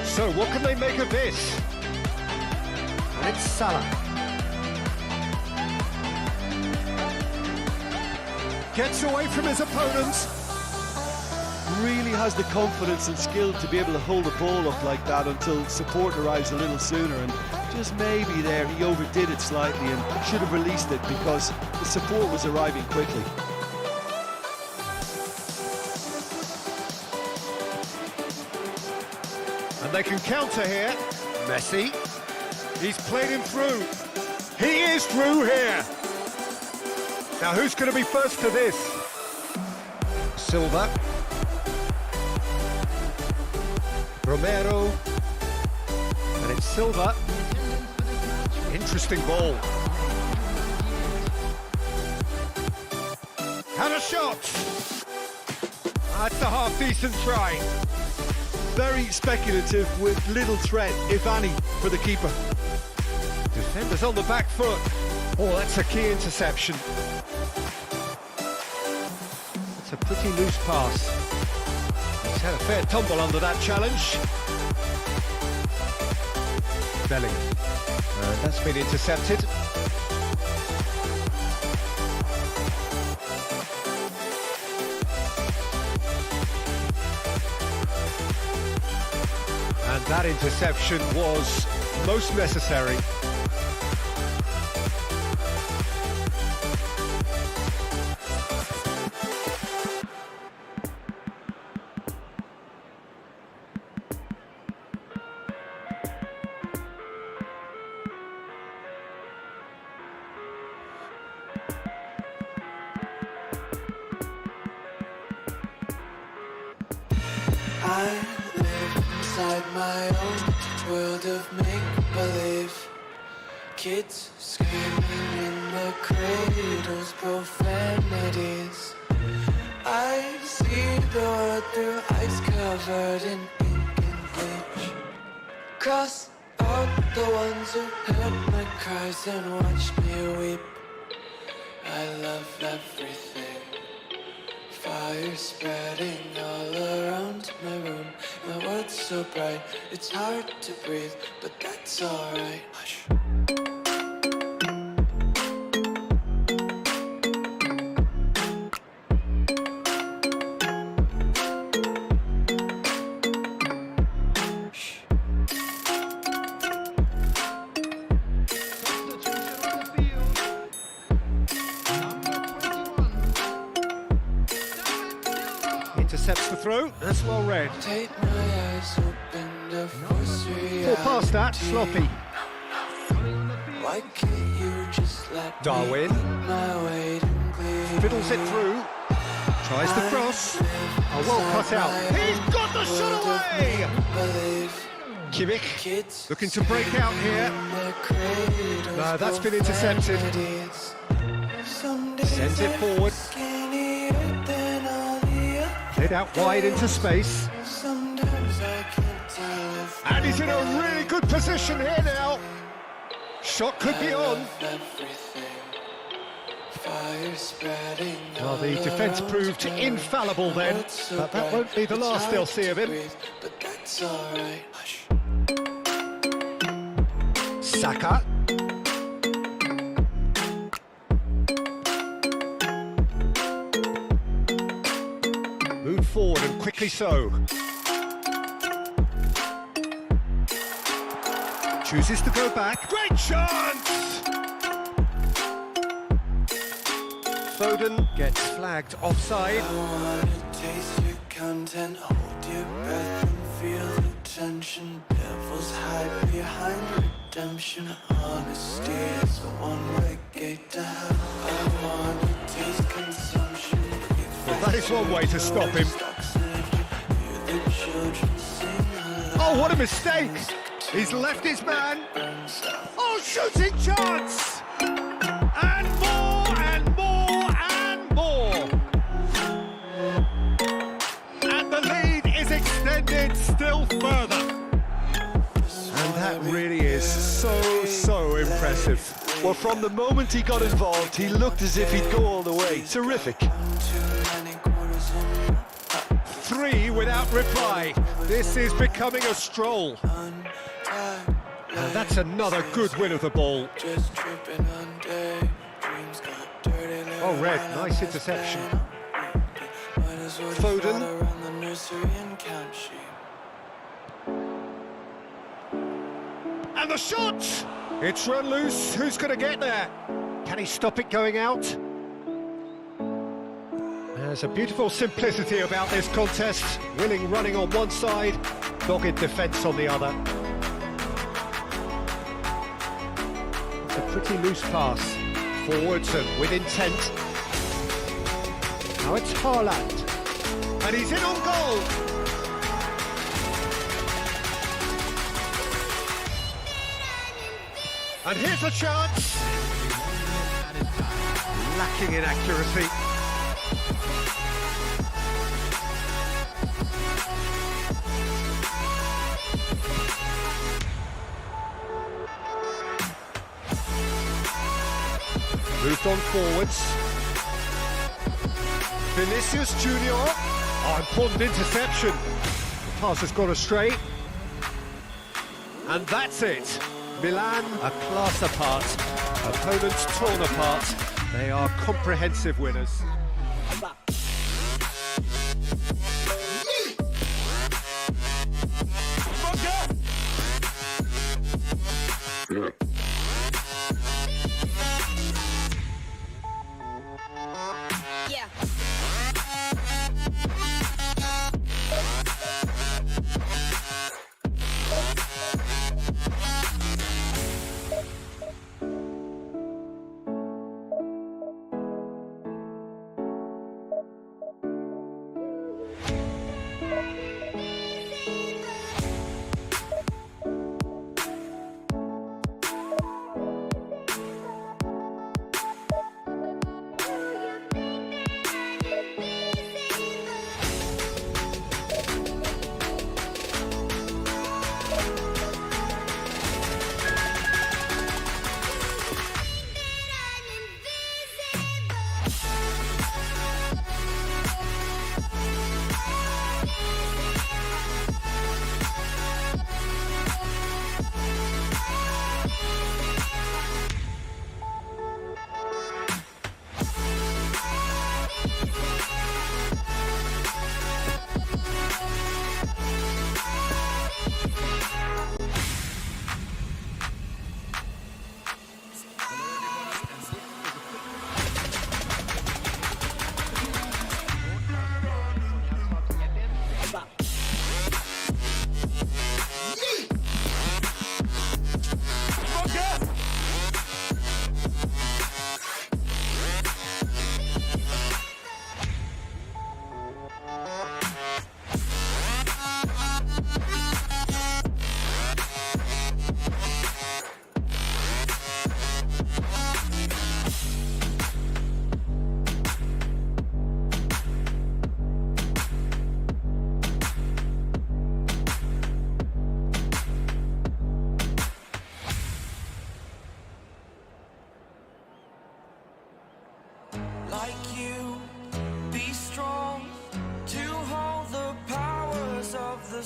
So what can they make of this? And it's Salah. Gets away from his opponents. Really has the confidence and skill to be able to hold the ball up like that until support arrives a little sooner, and just maybe there he overdid it slightly and should have released it because the support was arriving quickly. And they can counter here. Messi. He's played him through. He is through here. Now who's going to be first to this? Silva. Romero. And it's Silva. Interesting ball. Had a shot. That's a half-decent try. Very speculative with little threat, if any, for the keeper. Defenders on the back foot. Oh, that's a key interception. It's a pretty loose pass. He's had a fair tumble under that challenge. Bellingham. And that's been intercepted. And that interception was most necessary. I live inside my own world of make-believe. Kids screaming in the cradles, profanities. I see the world through ice covered in ink and bleach. Cross out the ones who heard my cries and watched me weep. I love everything. Fire spreading all around my room. My world's so bright, it's hard to breathe, but that's alright. Hush. Intercepts the throw, that's well read. Take my eyes open to force Ball past that, sloppy. Why can't you just let Darwin me eat my weight in glee? fiddles it through, tries the cross. Oh, well cut out. He's got the shot away! Kimmich looking to break out here. No, that's been intercepted. Sends it forward. Head out wide into space. And he's in a really good position here now. Shot could be on. Well, the defence proved infallible then, but that won't be the last they'll see of him. Saka. Move forward and quickly so. Chooses to go back. Great chance! Foden gets flagged offside. I wanna taste your content, hold your breath and feel the tension. Devils hide behind redemption. Honesty is a one-way gate to hell. I wanna taste consumption. Well, that is one way to stop him. Oh, what a mistake! He's left his man. Oh, shooting chance! And more, and more, and more! And the lead is extended still further. And that really is so impressive. Well, from the moment he got involved, he looked as if he'd go all the way. Terrific. 3 without reply. This is becoming a stroll. And that's another good win of the ball. Oh, Red, nice interception. Foden. And the shot! It's run loose. Who's going to get there? Can he stop it going out? There's a beautiful simplicity about this contest. Willing running on one side, dogged defence on the other. It's a pretty loose pass. Forwards and with intent. Now it's Haaland. And he's in on goal! And here's a chance! Lacking in accuracy. Moved on forwards. Vinicius Junior. Oh, important interception. The pass has gone astray. And that's it. Milan, a class apart. Opponents torn apart. They are comprehensive winners.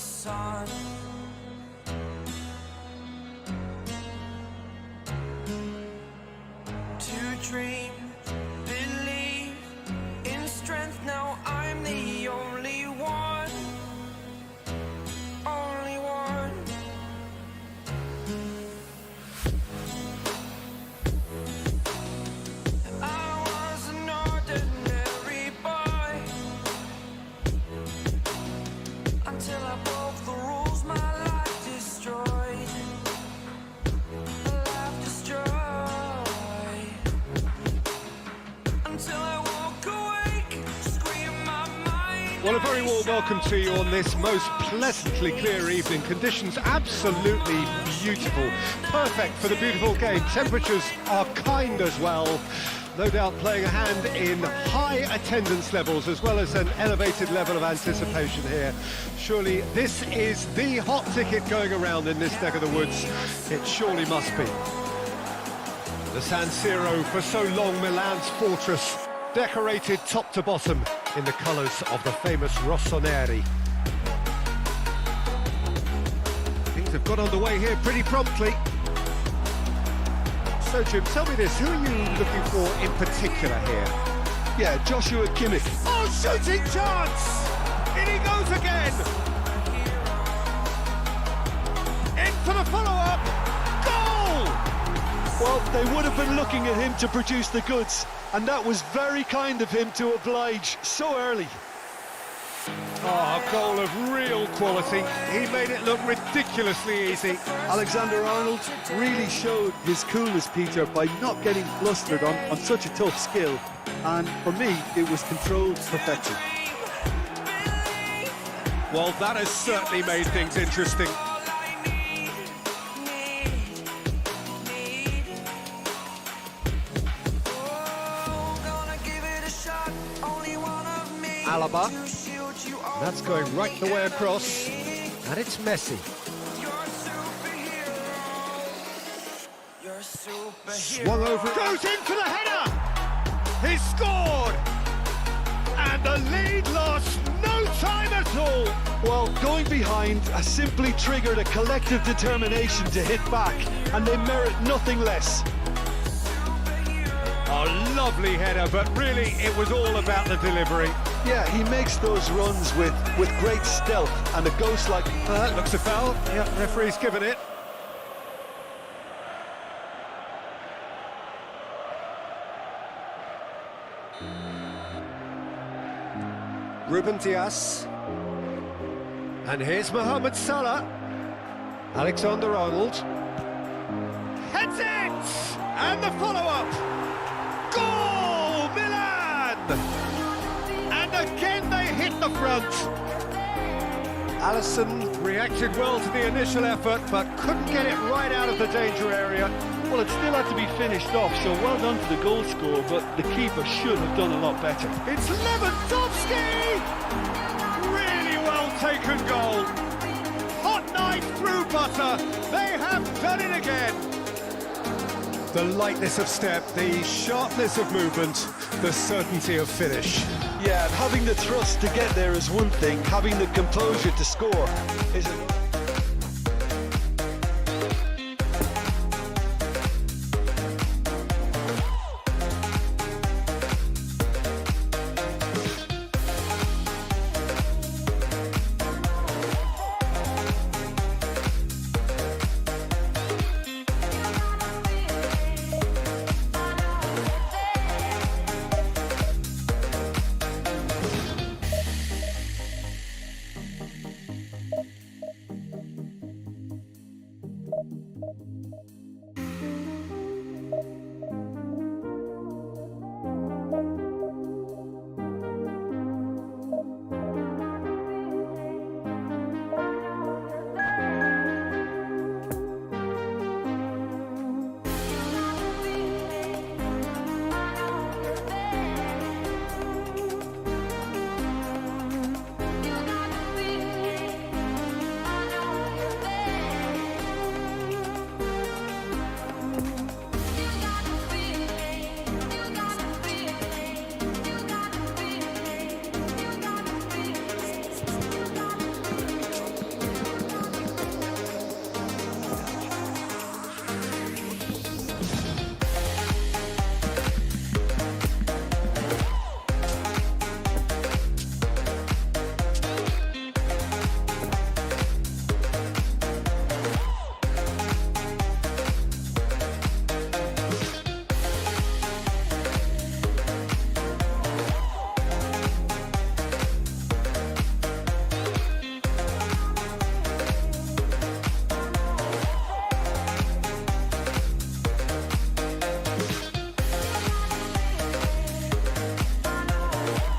sun. To dream, believe in strength. Now I'm the only one, only one. I was an ordinary boy until I broke the rules. My life destroyed, life destroyed. Until I walk awake, scream my mind. Well, a very warm welcome to you on this most pleasantly clear evening. Conditions absolutely beautiful. Perfect for the beautiful game. Temperatures are kind as well. No doubt playing a hand in high attendance levels as well as an elevated level of anticipation here. Surely this is the hot ticket going around in this neck of the woods. It surely must be. The San Siro, for so long Milan's fortress, decorated top to bottom in the colours of the famous rossoneri. Things have got underway here pretty promptly. So Jim, tell me this, who are you looking for in particular here? Yeah, Joshua Kimmich. Oh, shooting chance! In he goes again! In for the follow-up! Goal! Well, they would have been looking at him to produce the goods, and that was very kind of him to oblige so early. Oh, a goal of real quality. He made it look ridiculously easy. Alexander-Arnold really showed his coolness, Peter, by not getting flustered on such a tough skill. And for me, it was controlled perfection. Well, that has certainly made things interesting. Alaba. That's going right the way across. And it's Messi. Swung over. Goes in for the header! He scored! And the lead lost no time at all! Well, going behind has simply triggered a collective determination to hit back, and they merit nothing less. A lovely header, but really it was all about the delivery. Yeah, he makes those runs with great stealth and a ghost-like... That looks a foul. Yeah, referee's given it. Ruben Dias. And here's Mohamed Salah. Alexander-Arnold. Heads it! And the follow-up. Goal! Milan! And again they hit the front. Alisson reacted well to the initial effort, but couldn't get it right out of the danger area. Well, it still had to be finished off, so well done to the goal scorer, but the keeper should have done a lot better. It's Lewandowski! Really well taken goal. Hot knife through butter. They have done it again. The lightness of step, the sharpness of movement, the certainty of finish. Yeah, having the thrust to get there is one thing, having the composure to score is another.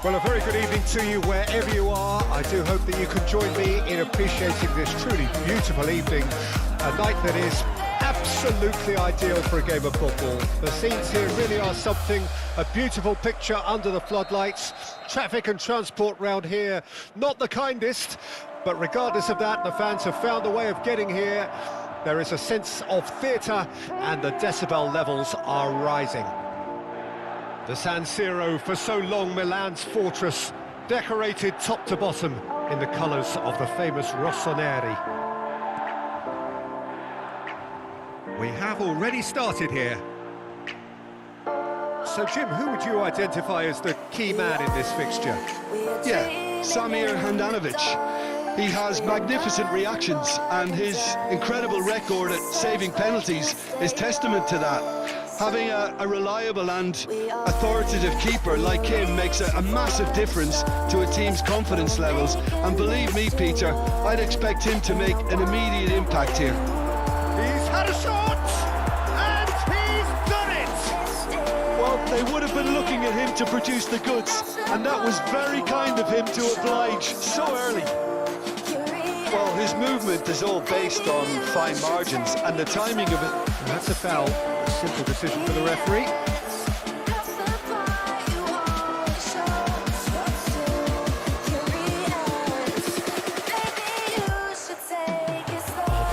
Well, a very good evening to you wherever you are. I do hope that you can join me in appreciating this truly beautiful evening, a night that is absolutely ideal for a game of football. The scenes here really are something, a beautiful picture under the floodlights. Traffic and transport round here, not the kindest, but regardless of that, the fans have found a way of getting here. There is a sense of theatre and the decibel levels are rising. The San Siro, for so long Milan's fortress, decorated top to bottom in the colours of the famous Rossoneri. We have already started here. So Jim, who would you identify as the key man in this fixture? Yeah, Samir Handanovic. He has magnificent reactions and his incredible record at saving penalties is testament to that. Having a reliable and authoritative keeper like him makes a massive difference to a team's confidence levels. And believe me, Peter, I'd expect him to make an immediate impact here. He's had a shot, and he's done it! Well, they would have been looking at him to produce the goods, and that was very kind of him to oblige so early. Well, his movement is all based on fine margins, and the timing of it... And that's a foul. A simple decision for the referee.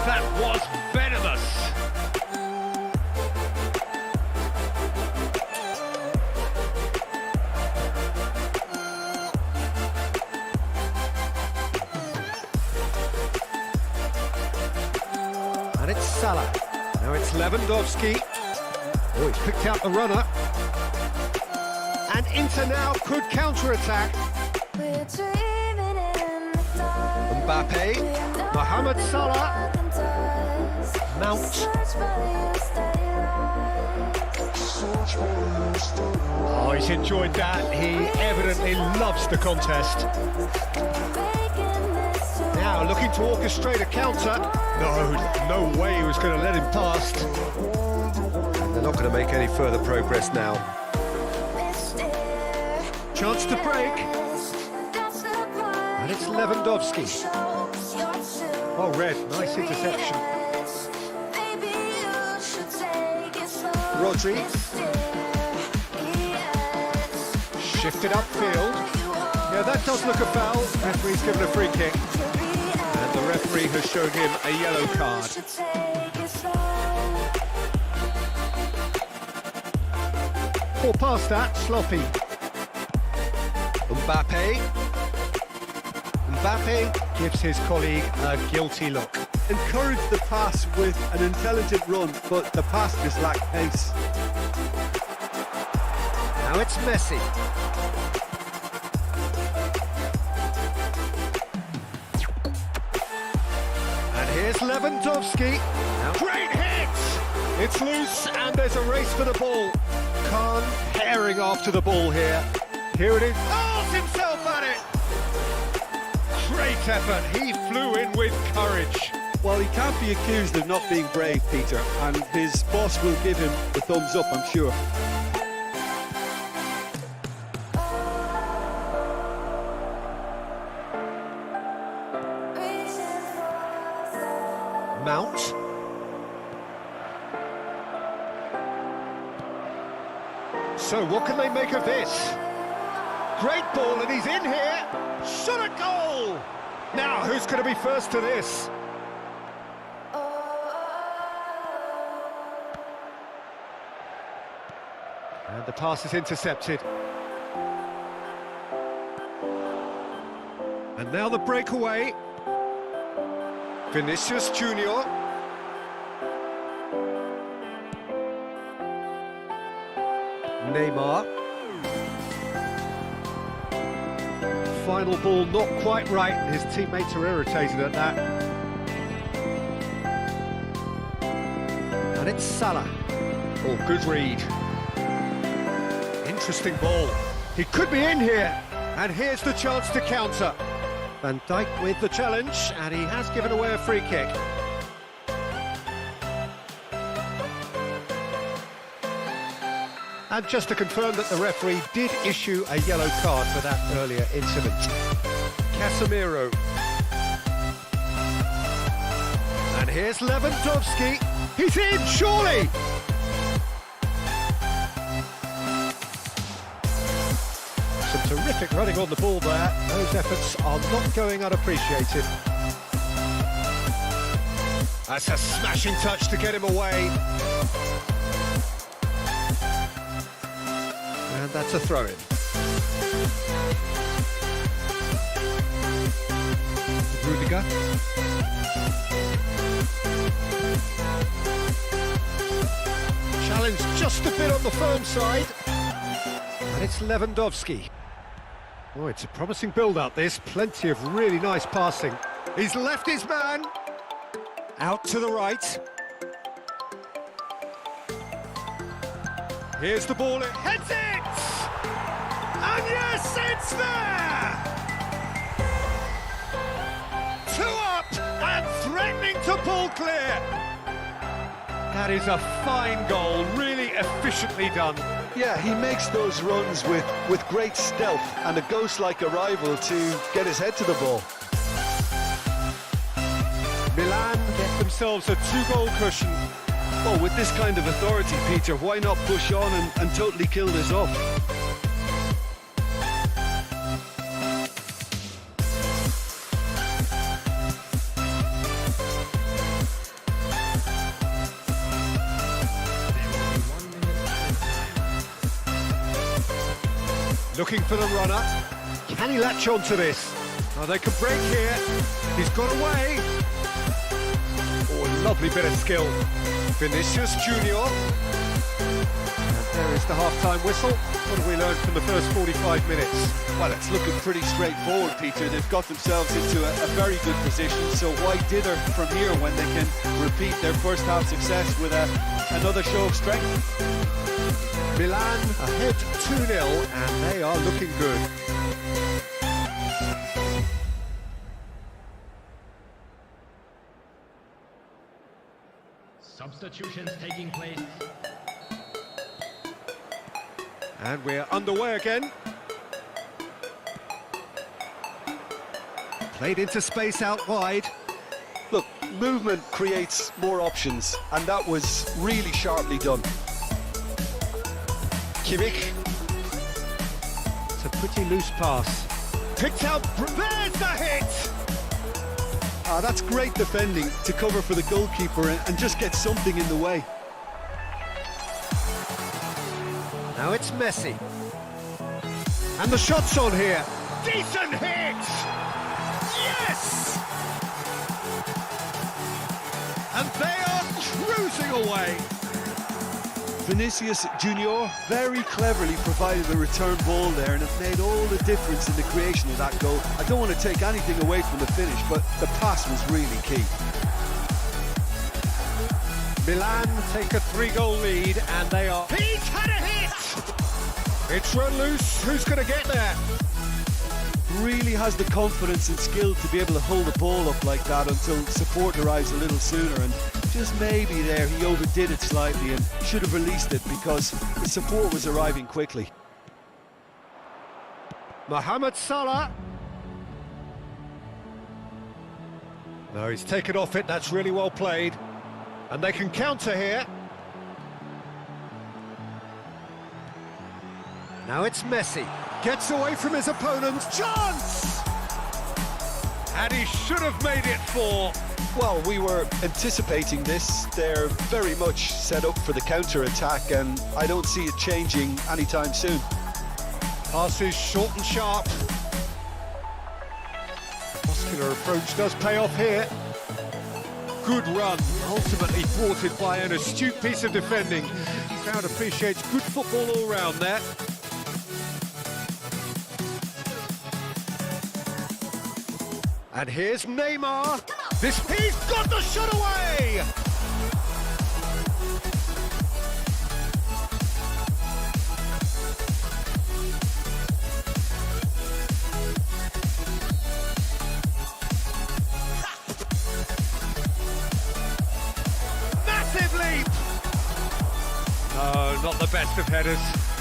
That was venomous. And it's Salah. Now it's Lewandowski. Oh, he's picked out the runner. And Inter now could counter-attack. Mbappe, Mohamed Salah, Mount. Oh, he's enjoyed that. He evidently loves the contest. Now looking to orchestrate a counter. No way he was going to let him past. They're not going to make any further progress now. Chance to break. And it's Lewandowski. Oh, Red, nice interception. Rodri. Shifted upfield. Yeah, that does look a foul. Referee's given a free kick. And the referee has shown him a yellow card. Or past that, sloppy. Mbappe gives his colleague a guilty look. Encouraged the pass with an intelligent run, but the pass just lacked pace. Now it's Messi. And here's Lewandowski. Now, great hit! It's loose and there's a race for the ball. Khan herring after the ball here. Here it is. Hurls himself at it! Great effort. He flew in with courage. Well, he can't be accused of not being brave, Peter, and his boss will give him the thumbs up, I'm sure. Mount. So what can they make of this? Great ball and he's in here. Shot a goal! Now who's going to be first to this? And the pass is intercepted. And now the breakaway. Vinicius Junior. Neymar. Final ball not quite right. His teammates are irritated at that. And it's Salah. Oh, good read. Interesting ball. He could be in here. And here's the chance to counter. Van Dijk with the challenge, and he has given away a free kick. And just to confirm that the referee did issue a yellow card for that earlier incident. Casemiro. And here's Lewandowski. He's in, surely! Some terrific running on the ball there. Those efforts are not going unappreciated. That's a smashing touch to get him away. And that's a throw-in. Rudiger. Challenge just a bit on the firm side. And it's Lewandowski. Oh, it's a promising build-up, this. Plenty of really nice passing. He's left his man. Out to the right. Here's the ball, it heads it! And yes, it's there! 2 up and threatening to pull clear. That is a fine goal, really efficiently done. Yeah, he makes those runs with great stealth and a ghost-like arrival to get his head to the ball. Milan get themselves a 2-goal cushion. Well, with this kind of authority, Peter, why not push on and totally kill this off? Looking for the runner. Can he latch on to this? Oh, they can break here. He's got away. Oh, lovely bit of skill. Vinicius Junior. And there is the half-time whistle. What have we learned from the first 45 minutes? Well, it's looking pretty straightforward, Peter. They've got themselves into a very good position, so why dither from here when they can repeat their first half success with another show of strength? Milan ahead 2-0, and they are looking good. Substitutions taking place. And we're underway again. Played into space out wide. Look, movement creates more options, and that was really sharply done. Kimmich. It's a pretty loose pass. Picked out, there's the hit! Ah, that's great defending to cover for the goalkeeper and just get something in the way. Now it's Messi. And the shot's on here. Decent hit! Yes! And they are cruising away. Vinicius Junior very cleverly provided a return ball there, and it made all the difference in the creation of that goal. I don't want to take anything away from the finish, but the pass was really key. Milan take a 3-goal lead, and they are... He's had a hit! It's run loose. Who's going to get there? Really has the confidence and skill to be able to hold the ball up like that until support arrives a little sooner, and just maybe there he overdid it slightly and should have released it because the support was arriving quickly. Mohamed Salah. No, he's taken off it. That's really well played. And they can counter here. Now it's Messi. Gets away from his opponent. Chance! And he should have made it 4. Well, we were anticipating this. They're very much set up for the counter-attack, and I don't see it changing anytime soon. Passes short and sharp. Muscular approach does pay off here. Good run, ultimately thwarted by an astute piece of defending. The crowd appreciates good football all round there. And here's Neymar. He's got the shot away! Massive leap! No, not the best of headers.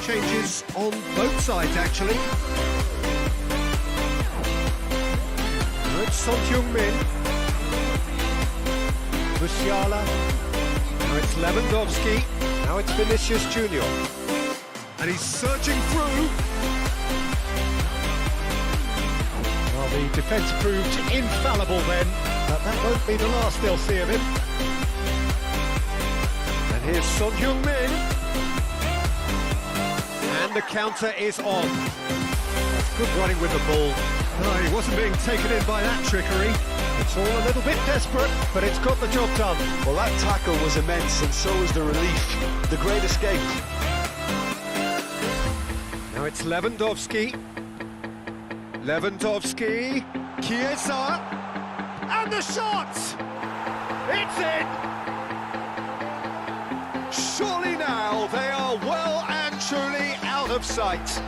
Changes on both sides, actually. Now it's Son Heung-min. Musiala. Now it's Lewandowski. Now it's Vinicius Junior. And he's surging through. Well, the defence proved infallible then, but that won't be the last they'll see of him. And here's Son Heung-min. And the counter is on. That's good running with the ball. No, he wasn't being taken in by that trickery. It's all a little bit desperate, but it's got the job done. Well, that tackle was immense, and so was the relief. The great escape. Now it's Lewandowski. Lewandowski. Chiesa. And the shot! It's in! Surely now they are well and truly out of sight.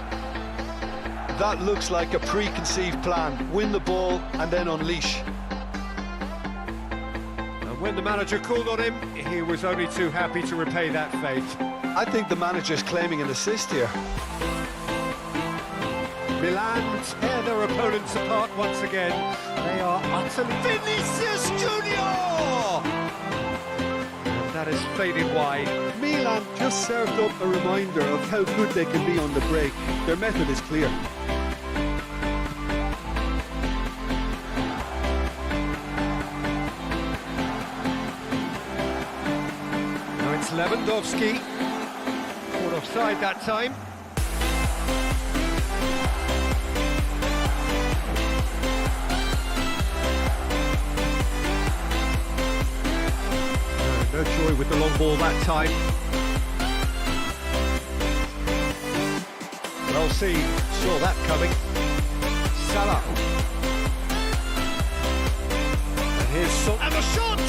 That looks like a preconceived plan. Win the ball and then unleash. And when the manager called on him, he was only too happy to repay that faith. I think the manager's claiming an assist here. Milan tear their opponents apart once again. They are utterly... Vinicius Junior! And that has faded wide. Milan just served up a reminder of how good they can be on the break. Their method is clear. Now it's Lewandowski. Caught offside that time. No joy with the long ball that time. Well seen, saw that coming. Salah. And here's Son. And the shot!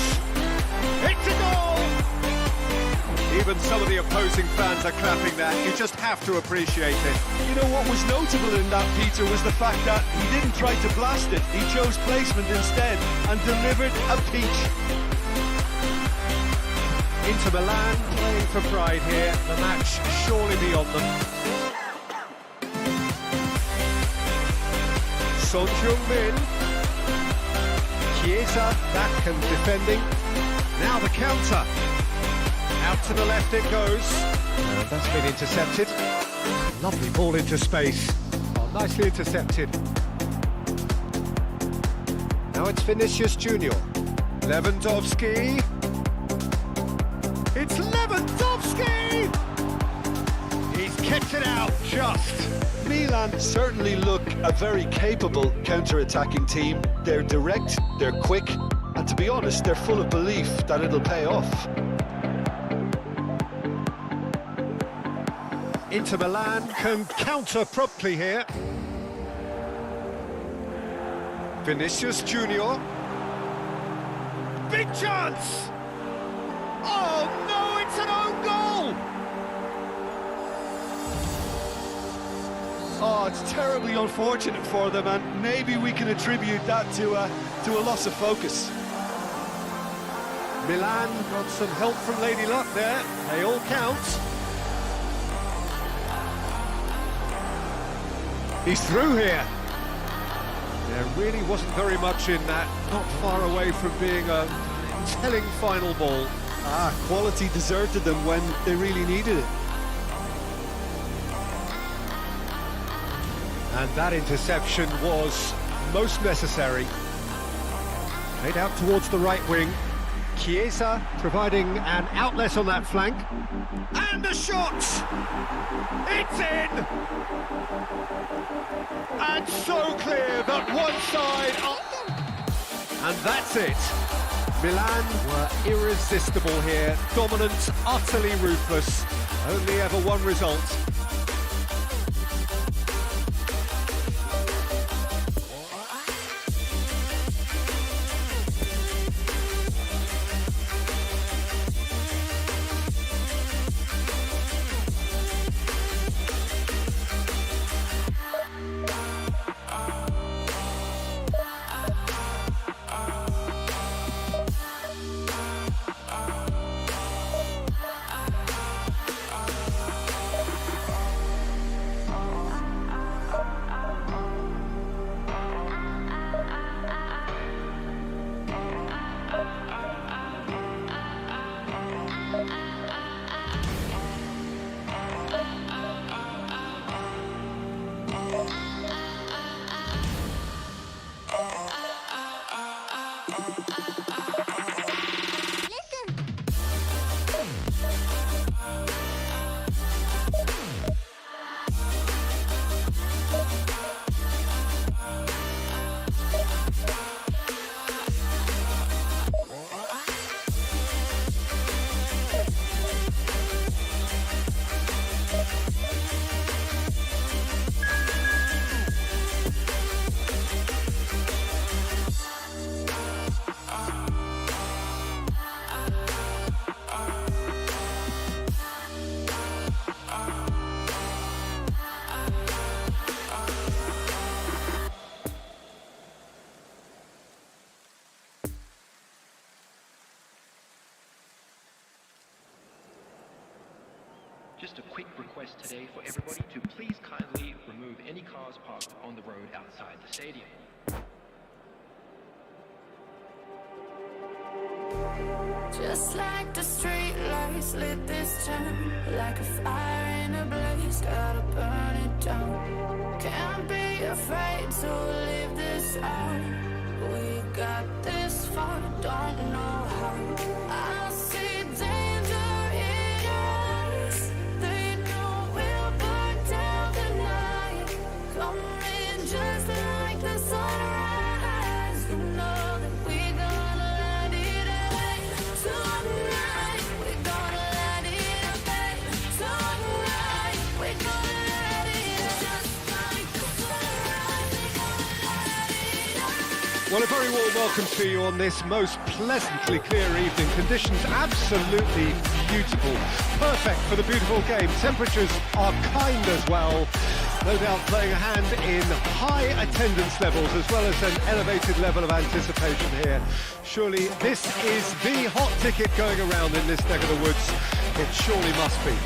It's a goal! Even some of the opposing fans are clapping that. You just have to appreciate it. You know what was notable in that, Peter, was the fact that he didn't try to blast it. He chose placement instead and delivered a peach. Inter Milan playing for pride here. The match surely beyond them. Son Heung-min. Chiesa back and defending. Now the counter. Out to the left it goes. And that's been intercepted. Lovely ball into space. Oh, nicely intercepted. Now it's Vinicius Junior. Lewandowski. It's Lewandowski! He's kept it out, just. Milan certainly look a very capable counter-attacking team. They're direct, they're quick, and to be honest, they're full of belief that it'll pay off. Inter Milan can counter promptly here. Vinicius Junior. Big chance! Oh no, it's an own goal! Oh, it's terribly unfortunate for them, and maybe we can attribute that to a loss of focus. Milan got some help from Lady Luck there. They all count. He's through here. There really wasn't very much in that. Not far away from being a telling final ball. Quality deserted them when they really needed it. And that interception was most necessary. Played out towards the right wing. Chiesa providing an outlet on that flank. And the shot! It's in! And so clear that one side... And that's it. Milan were irresistible here. Dominant, utterly ruthless. Only ever one result. Just a quick request today for everybody to please kindly remove any cars parked on the road outside the stadium. Just like the street lights lit this town, like a fire in a blaze, gotta burn it down. Can't be afraid to leave this out. We got this far, don't know how. I see danger in your eyes. They know we'll burn down the night. Coming just like the sunrise. You know that we're gonna let it out. Tonight, we're gonna let it out. Tonight, we're gonna let it out. Just like the sunrise, we're gonna let it out. Well, a very warm welcome to you on this most pleasantly clear evening. Conditions absolutely beautiful. Perfect for the beautiful game. Temperatures are kind as well. No doubt playing a hand in high attendance levels as well as an elevated level of anticipation here. Surely this is the hot ticket going around in this neck of the woods. It surely must be.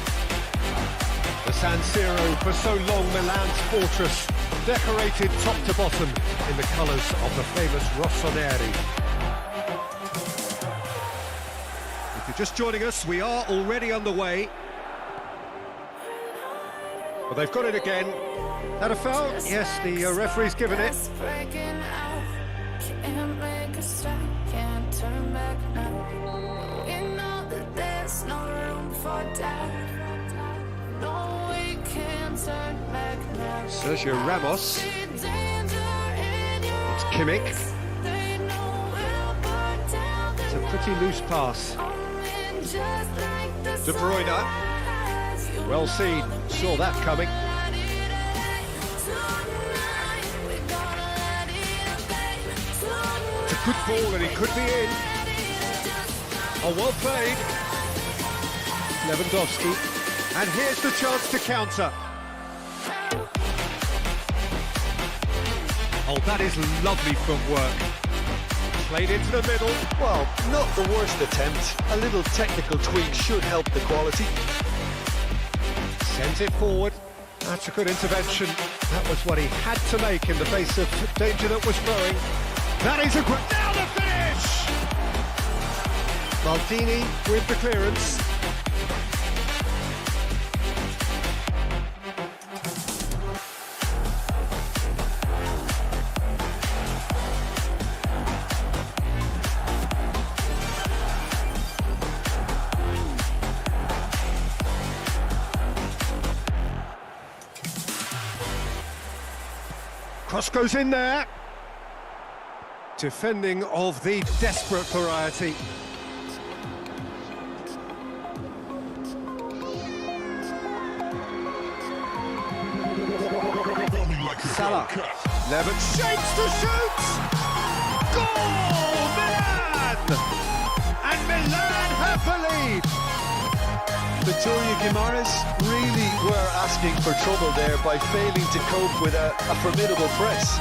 The San Siro, for so long Milan's fortress, decorated top to bottom in the colours of the famous Rossoneri. If you're just joining us, we are already underway. Well, they've got it again. Is that a foul? Yes, the referee's given it. Breaking out, can't make a stop, can't turn back now. We know that there's no room for doubt. No, we can't turn back now. Sergio Ramos. It's It's Kimmich. It's a pretty loose pass. De Bruyne. Well seen, saw that coming. It's a good ball and it could be in. Oh, well played. Lewandowski. And here's the chance to counter. Oh, that is lovely footwork. Played into the middle. Well, not the worst attempt. A little technical tweak should help the quality. Sent it forward. That's a good intervention. That was what he had to make in the face of danger that was growing. That is a great... Now the finish! Maldini with the clearance. Cross goes in there. Defending of the desperate variety. Salah. Levin shapes to shoot. Goal! Milan! And Milan have the lead. Victoria Guimaraes really were asking for trouble there by failing to cope with a formidable press.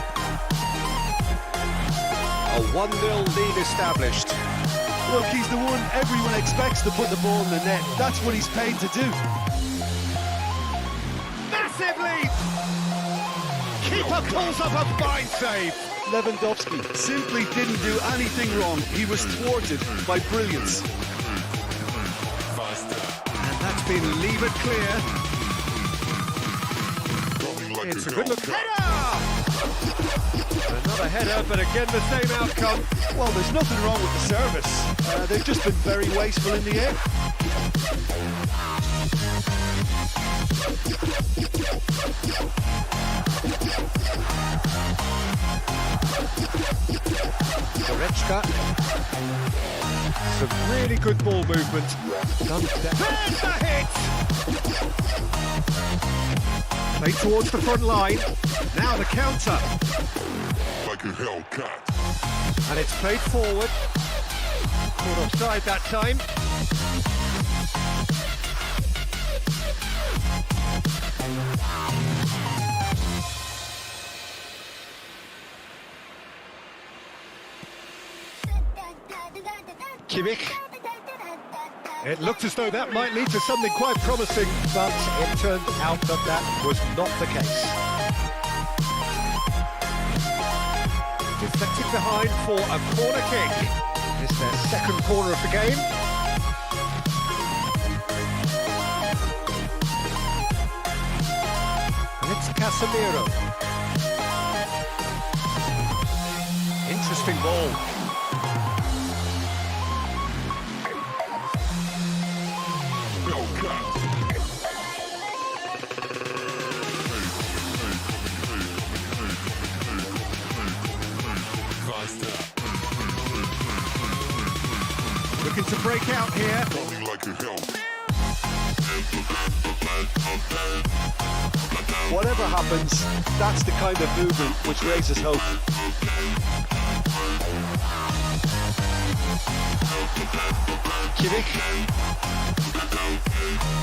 A 1-0 lead established. Look, he's the one everyone expects to put the ball in the net. That's what he's paid to do. Massive lead! Keeper pulls up a fine save. Lewandowski simply didn't do anything wrong. He was thwarted by brilliance. been levered clear. It's a good look. Header! Another header, but again the same outcome. Well, there's nothing wrong with the service. They've just been very wasteful in the air. Goretzka. Some really good ball movement. There's the hit! Play towards the front line. Now the counter. Like a Hellcat. And it's played forward. Caught offside that time. Kimmich. It looked as though that might lead to something quite promising, but it turned out that that was not the case. Deflected behind for a corner kick. It's their second corner of the game. And it's Casemiro. Interesting ball. Looking to break out here. Whatever happens, that's the kind of movement which raises hope. Kimmich.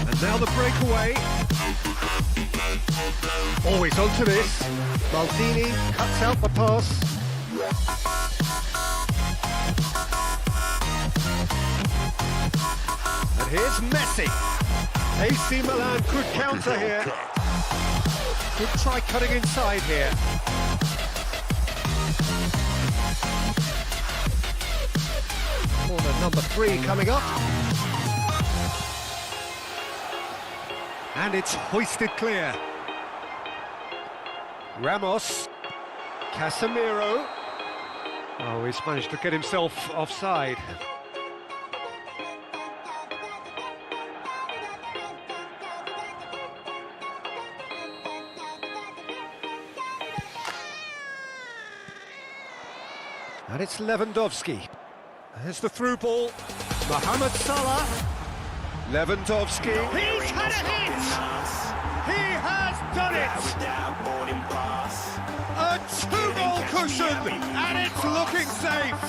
And now the breakaway. Always onto this. Maldini cuts out the pass. And here's Messi. AC Milan could counter here. Could try cutting inside here. Corner number 3 coming up. And it's hoisted clear. Ramos. Casemiro. Oh, he's managed to get himself offside. And it's Lewandowski. There's the through ball. Mohamed Salah. Lewandowski. He's had a hit! He has done it! A 2-goal cushion, and it's looking safe.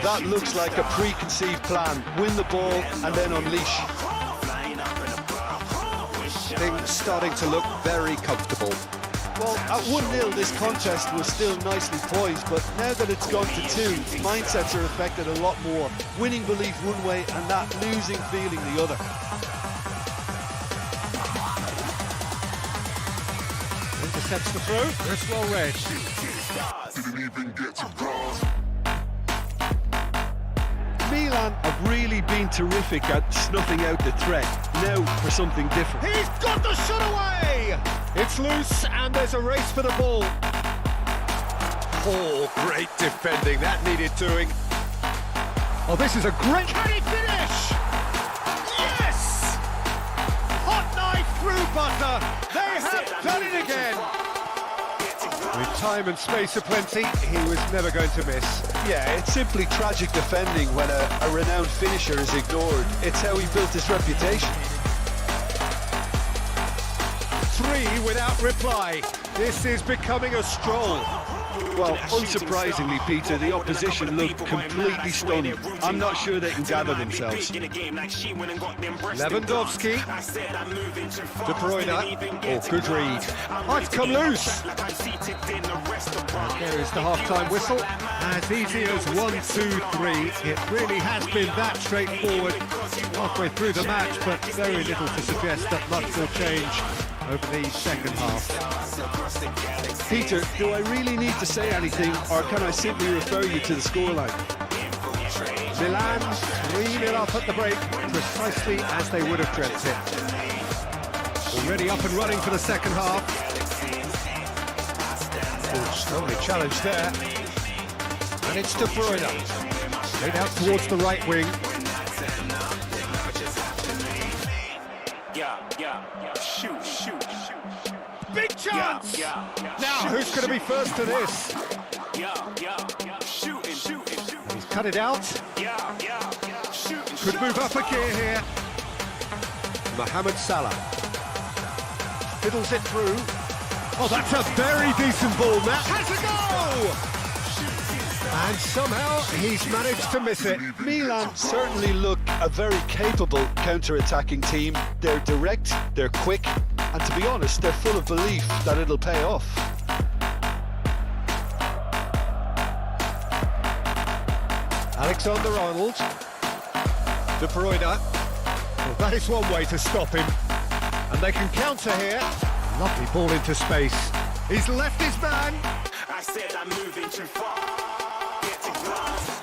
That looks like a preconceived plan. Win the ball and then unleash. Things starting to look very comfortable. Well, at 1-0 this contest was still nicely poised, but now that it's gone to 2, mindsets are affected a lot more. Winning belief one way and that losing feeling the other. Intercepts the throw, it's well read. Didn't even get to cross. Milan have really been terrific at snuffing out the threat. Now for something different. He's got the shot away! It's loose and there's a race for the ball. Oh, great defending, that needed doing. Oh, this is a great... Can he finish? Yes! Hot knife through butter. They have done it again. With time and space aplenty, he was never going to miss. Yeah, it's simply tragic defending when a renowned finisher is ignored. It's how he built his reputation. 3 without reply. This is becoming a stroll. Well, unsurprisingly, Peter, the opposition looked completely stunned. I'm not sure they can gather themselves. Lewandowski. De Bruyne. Oh, good read. Oh, it's come loose. There is the half-time whistle. As easy as 1, 2, 3. It really has been that straightforward. Halfway through the match, but very little to suggest that much will change over the second half. Peter, do I really need to say anything, or can I simply refer you to the scoreline? Milan 3-0 up at the break, precisely as they would have dreamt it. Already up and running for the second half. Oh, strongly challenged there. And it's De Bruyne. Played out towards the right wing. Shoot. Big chance! Now, who's going to be first to this? And he's cut it out. Could move up a gear here. Mohamed Salah. Fiddles it through. Oh, that's a very decent ball. That has a go! And somehow he's managed to miss it. Milan certainly look a very capable counter-attacking team. They're direct, they're quick, and to be honest, they're full of belief that it'll pay off. Alexander-Arnold. De Bruyne. Well, that is one way to stop him. And they can counter here. Lovely ball into space. He's left his man. I said I'm moving too far. Get to glass.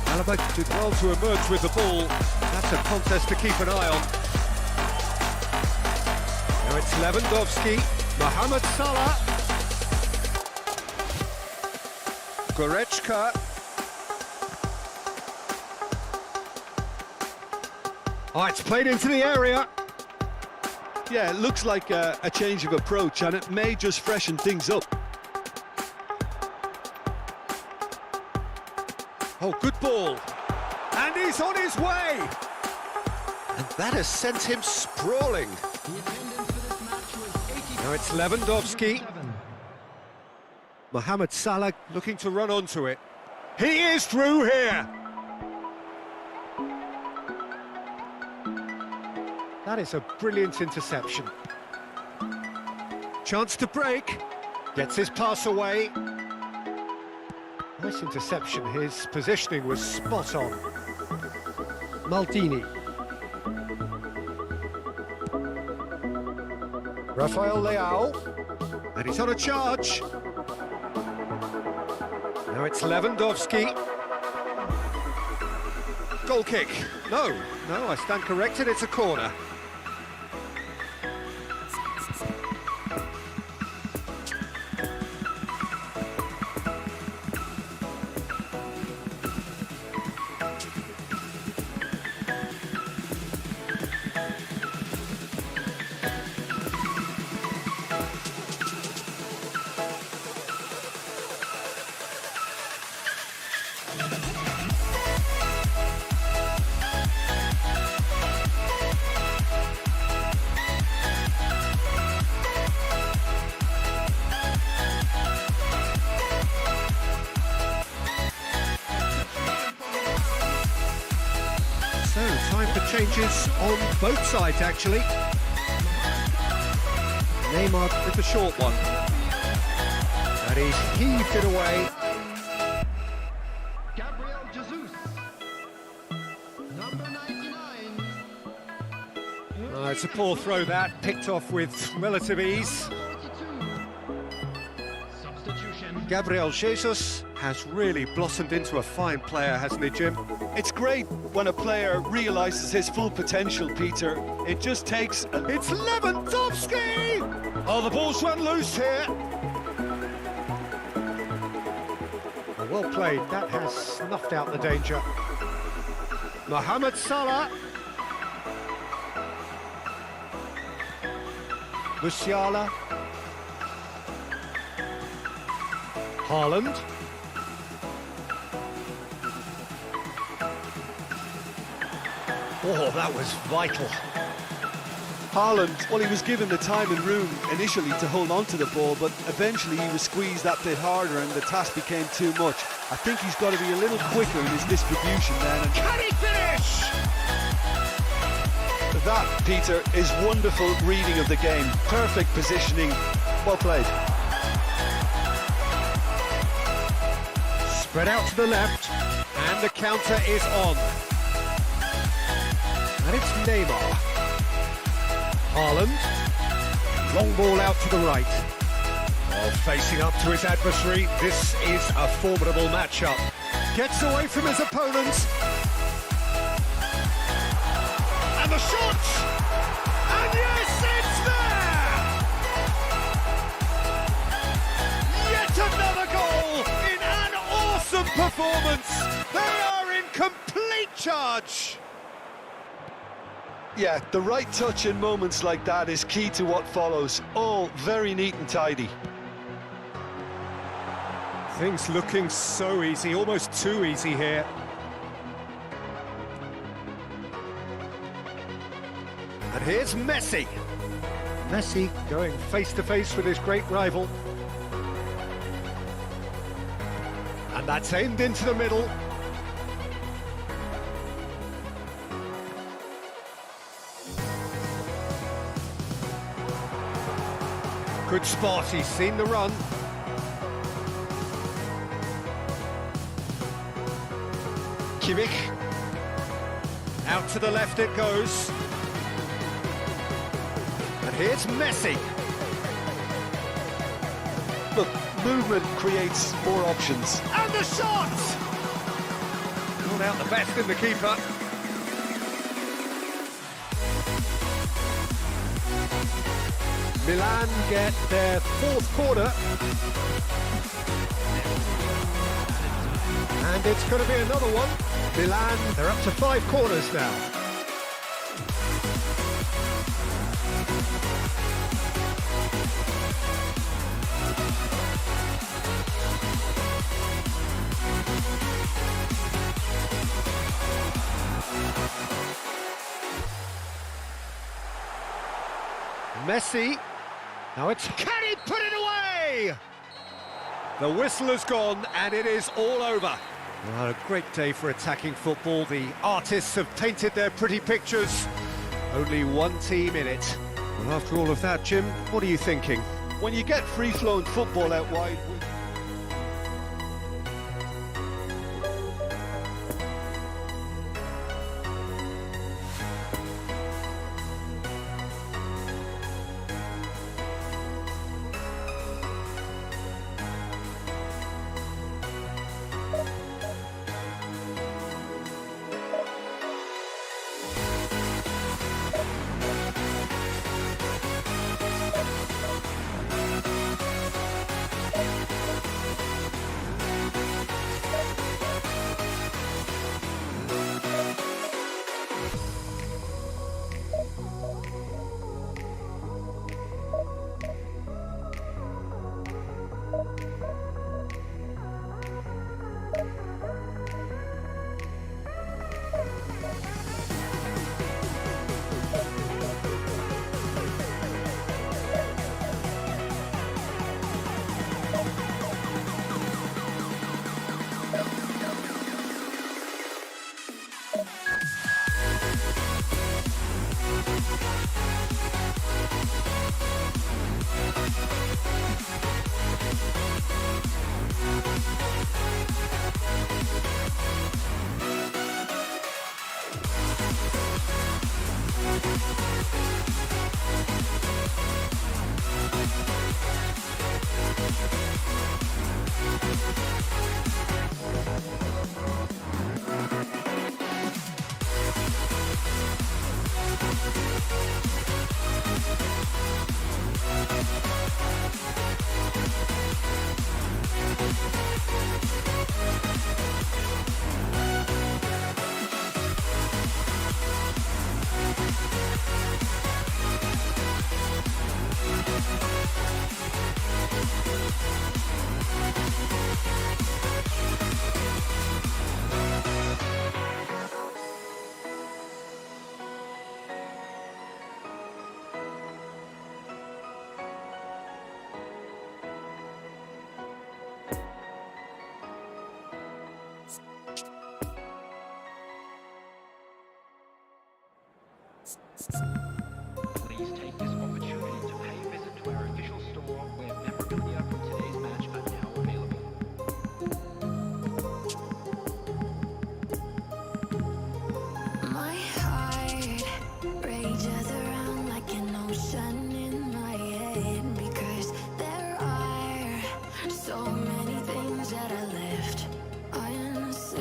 Alaba did well to emerge with the ball. That's a contest to keep an eye on. Now it's Lewandowski. Mohamed Salah. Goretzka. Oh, it's played into the area. Yeah, it looks like a change of approach, and it may just freshen things up. Oh, good ball. And he's on his way. And that has sent him sprawling. Now it's Lewandowski. Mohamed Salah looking to run onto it. He is through here. That is a brilliant interception. Chance to break. Gets his pass away. Nice interception. His positioning was spot on. Maldini. Rafael Leao. And he's on a charge. Now it's Lewandowski. Goal kick. No, I stand corrected. It's a corner. So, time for changes on both sides, actually. Neymar with the short one. And he's heaved it away. Gabriel Jesus. Number 99. It's a poor throw that, picked off with relative ease. 42. Substitution. Gabriel Jesus has really blossomed into a fine player, hasn't he, Jim? It's great when a player realises his full potential, Peter. It just takes a... It's Lewandowski! Oh, the ball's run loose here. Well played, that has snuffed out the danger. Mohamed Salah. Musiala. Haaland. Oh, that was vital. Haaland, well, he was given the time and room initially to hold on to the ball, but eventually he was squeezed that bit harder and the task became too much. I think he's got to be a little quicker in his distribution then. And Can he finish? that, Peter, is wonderful reading of the game. Perfect positioning. Well played. Spread out to the left, and the counter is on. And it's Neymar. Haaland. Long ball out to the right. Oh, facing up to his adversary. This is a formidable matchup. Gets away from his opponent. And the shot! And yes, it's there! Yet another goal in an awesome performance. They are in complete charge. Yeah, the right touch in moments like that is key to what follows. All very neat and tidy. Things looking so easy, almost too easy here. And here's Messi. Messi going face-to-face with his great rival. And that's aimed into the middle. Good spot, he's seen the run. Kimmich. Out to the left it goes. And here's Messi. Look, movement creates more options. And the shot! Not out the best in the keeper. Milan get their fourth corner. And it's going to be another one. Milan, they're up to 5 corners now. Messi. Now it's... Can he put it away? The whistle has gone and it is all over. Well, a great day for attacking football. The artists have painted their pretty pictures. Only one team in it. Well, after all of that, Jim, what are you thinking? When you get free-flowing football out wide... Please take this opportunity to pay a visit to our official store where memorabilia from today's match are now available. My heart rages around like an ocean in my head because there are so many things that I left unsaid.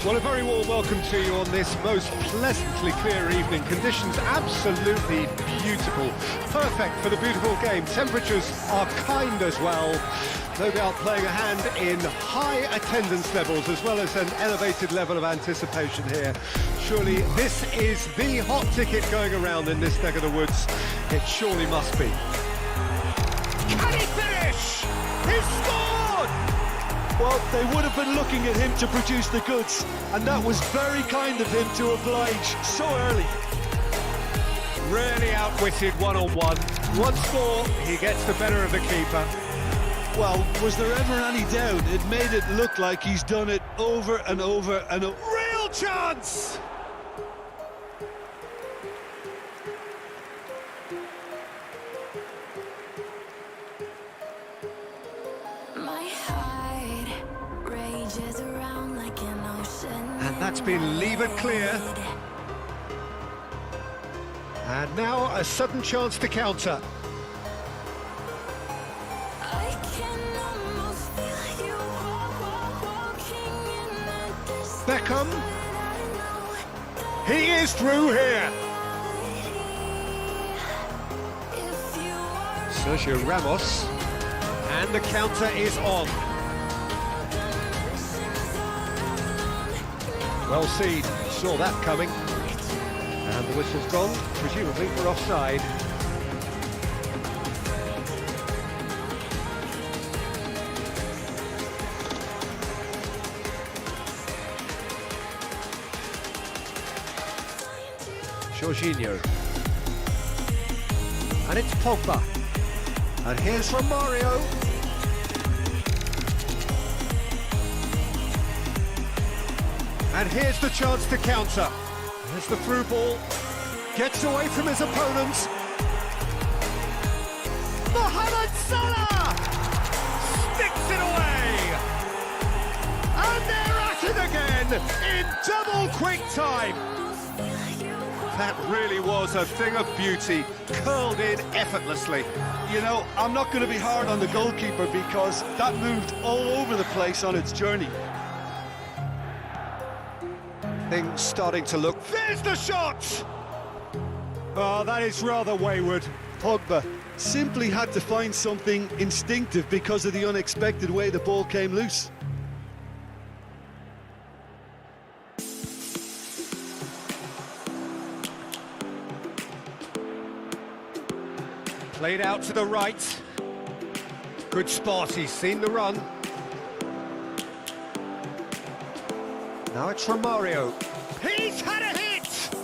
Well, a very warm welcome to you on this most pleasantly clear evening. Conditions absolutely beautiful. Perfect for the beautiful game. Temperatures are kind as well. No doubt playing a hand in high attendance levels as well as an elevated level of anticipation here. Surely this is the hot ticket going around in this neck of the woods. It surely must be. Can he finish? He scored! Well, they would have been looking at him to produce the goods, and that was very kind of him to oblige so early. Really outwitted one-on-one. Once more, he gets the better of the keeper. Well, was there ever any doubt? It made it look like he's done it over and over and over. Real chance! My heart rages around like an ocean. And that's been levered clear. And now a sudden chance to counter. I can almost feel you walking in the distance. Beckham. He is through here. If you are Sergio Ramos. And the counter is on. Well seen, saw that coming. And the whistle's gone, presumably for offside. Jorginho. And it's Pogba. And here's Romario. And here's the chance to counter. There's the through ball. Gets away from his opponents. Mohamed Salah! Sticks it away! And they're at it again in double quick time. That really was a thing of beauty, curled in effortlessly. You know, I'm not going to be hard on the goalkeeper because that moved all over the place on its journey. Things starting to look... There's the shot! Oh, that is rather wayward. Pogba simply had to find something instinctive because of the unexpected way the ball came loose. Played out to the right. Good spot, he's seen the run. Now it's Romario. He's had a hit!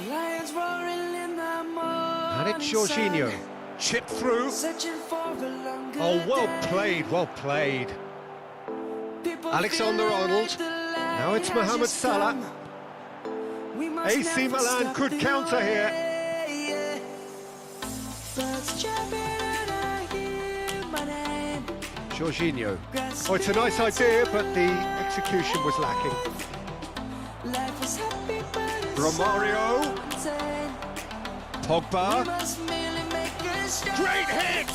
Lions roaring in the morning And it's Jorginho. sun, Chip through. searching for a longer Oh, well day. played, well played. People Alexander-Arnold. feel like the Now it's light Mohamed has Salah. come. We must AC never Milan stop could the counter here. way, yeah. Birds chirping and I hear my name. Jorginho. Oh, it's a nice idea, but the execution was lacking. Life is happy, but it's Romario. so insane. We Pogba. must merely make a start. Great hit!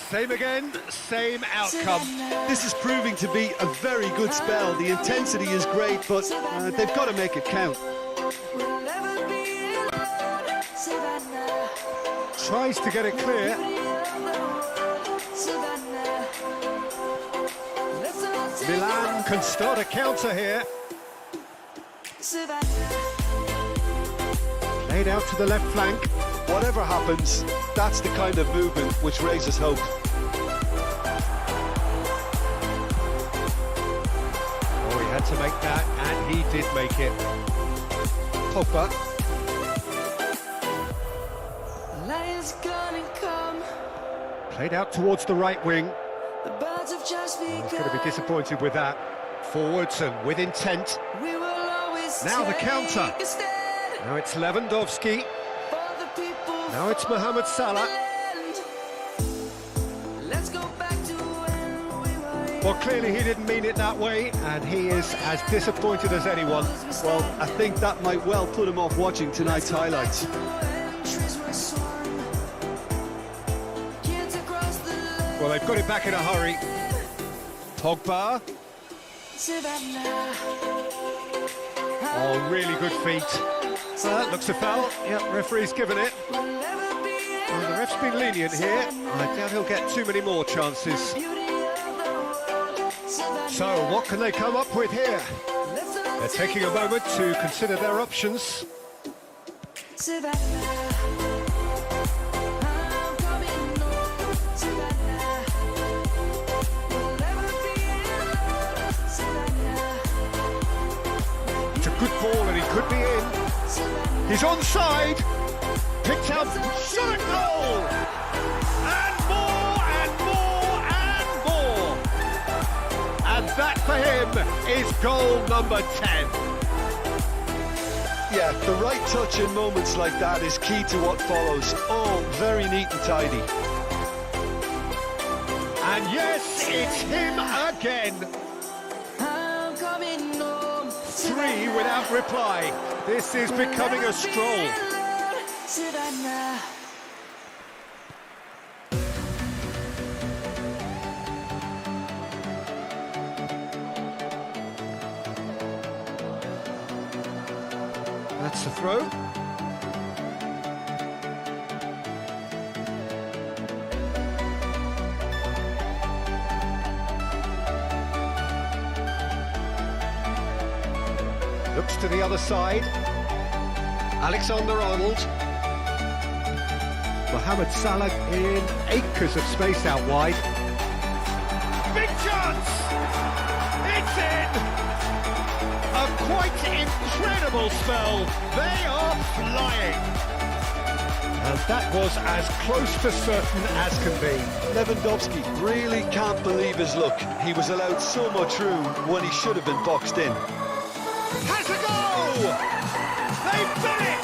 Same again, same outcome. This is proving to be a very good spell. The intensity is great, but they've got to make it count. We'll never be alone. Savannah. Tries to get it clear. Savannah. Let's all take Milan can start a counter here. Savannah. Played out to the left flank. Whatever happens, that's the kind of movement which raises hope. Oh, he had to make that, and he did make it. Pogba. Lions gonna come. Played out towards the right wing. The birds have just begun. He's going to be disappointed with that. Forwards and with intent. We will always Now the counter. take a stand Now it's Lewandowski. for the people. Now it's Mohamed Salah. Let's go back to when we were Well, clearly he didn't mean it that way, and he is as disappointed as anyone. Well, I think that might well put him off watching tonight's highlights. Well, they've got it back in a hurry. Pogba. Oh, really good feet. Looks a foul. Yep, referee's given it. Well, the ref's been lenient here. I doubt he'll get too many more chances. So, what can they come up with here? They're taking a moment to consider their options. It's a good ball and he could be in. He's onside. Picked up, shot at goal! And more, and more, and more! And that for him is goal number 10. Yeah, the right touch in moments like that is key to what follows. Oh, very neat and tidy. And yes, it's him again. 3 without reply. This is becoming a stroll. That's the throw. Looks to the other side. Alexander-Arnold. Mohamed Salah in acres of space out wide. Big chance! It's in! A quite incredible spell. They are flying. And that was as close to certain as can be. Lewandowski really can't believe his luck. He was allowed so much room when he should have been boxed in. Has a go! They've done it!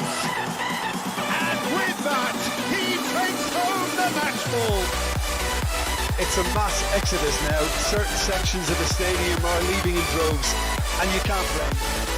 And with that, he takes home the match ball. It's a mass exodus now. Certain sections of the stadium are leaving in droves, and you can't blame them.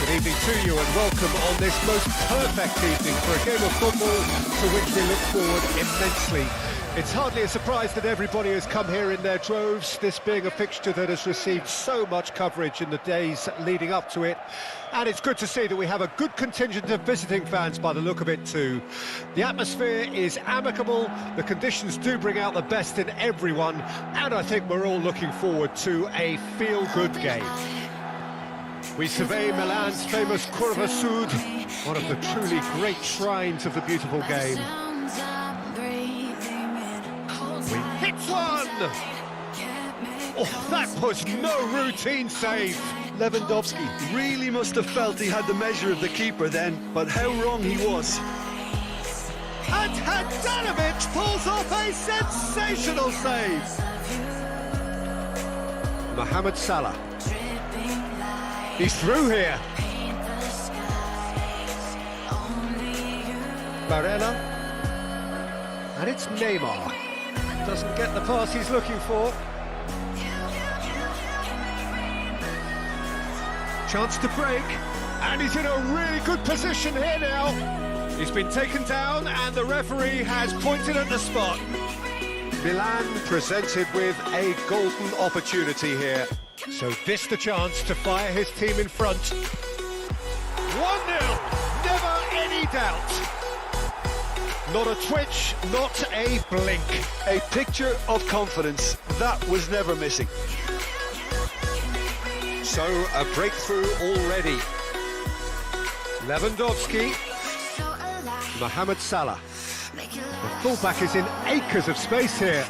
Good evening to you and welcome on this most perfect evening for a game of football to which we look forward immensely. It's hardly a surprise that everybody has come here in their droves, this being a fixture that has received so much coverage in the days leading up to it. And it's good to see that we have a good contingent of visiting fans by the look of it too. The atmosphere is amicable, the conditions do bring out the best in everyone, and I think we're all looking forward to a feel-good game. We survey Milan's famous Curva Sud, one of the truly great shrines of the beautiful game. We hit one! Oh, that was no routine save. Lewandowski really must have felt he had the measure of the keeper then, but how wrong he was. And Handanovic pulls off a sensational save. Mohamed Salah. He's through here. Barella. And it's Neymar. Doesn't get the pass he's looking for. Chance to break. And he's in a really good position here now. He's been taken down and the referee has pointed at the spot. Milan presented with a golden opportunity here. So this the chance to fire his team in front. 1-0, never any doubt. Not a twitch, not a blink. A picture of confidence that was never missing. So a breakthrough already. Lewandowski, Mohamed Salah. The fullback is in acres of space here.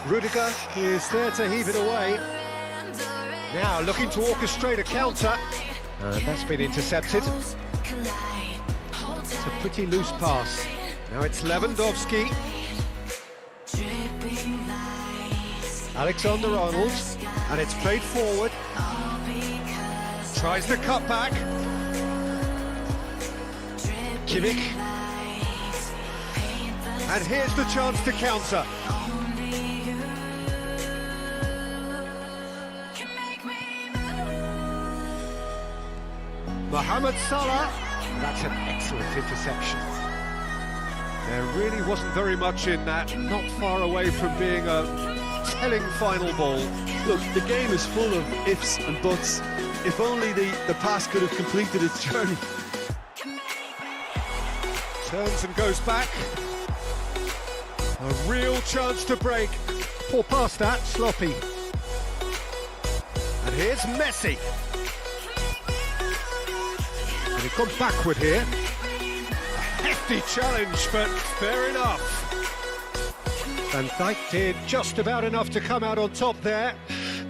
Rudiger is there to heave it away. Now looking to orchestrate a counter. That's been intercepted. It's a pretty loose pass. Now it's Lewandowski. Alexander-Arnold. And it's played forward. Tries the cut back. Kimmich. And here's the chance to counter. Mohamed Salah. That's an excellent interception. There really wasn't very much in that, not far away from being a telling final ball. Look, the game is full of ifs and buts. If only the pass could have completed its journey. Turns and goes back. A real chance to break. Poor pass that, sloppy. And here's Messi. And he's gone backward here. A hefty challenge, but fair enough. Van Dijk did just about enough to come out on top there.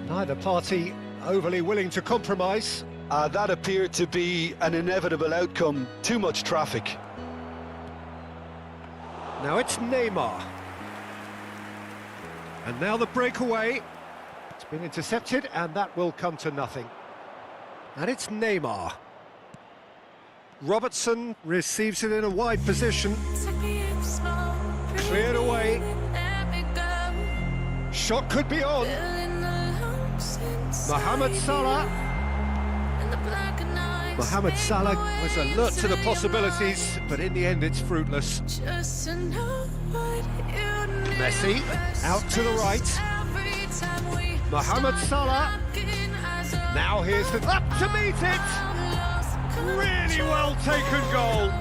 Neither party overly willing to compromise. That appeared to be an inevitable outcome. Too much traffic. Now it's Neymar. And now the breakaway. It's been intercepted and that will come to nothing. And it's Neymar. Robertson receives it in a wide position. Cleared away. Shot could be on. Mohamed Salah. Mohamed Salah was alert to the possibilities, but in the end it's fruitless. Messi, out to the right. Mohamed Salah. Now here's the... up to meet it! Really well taken goal.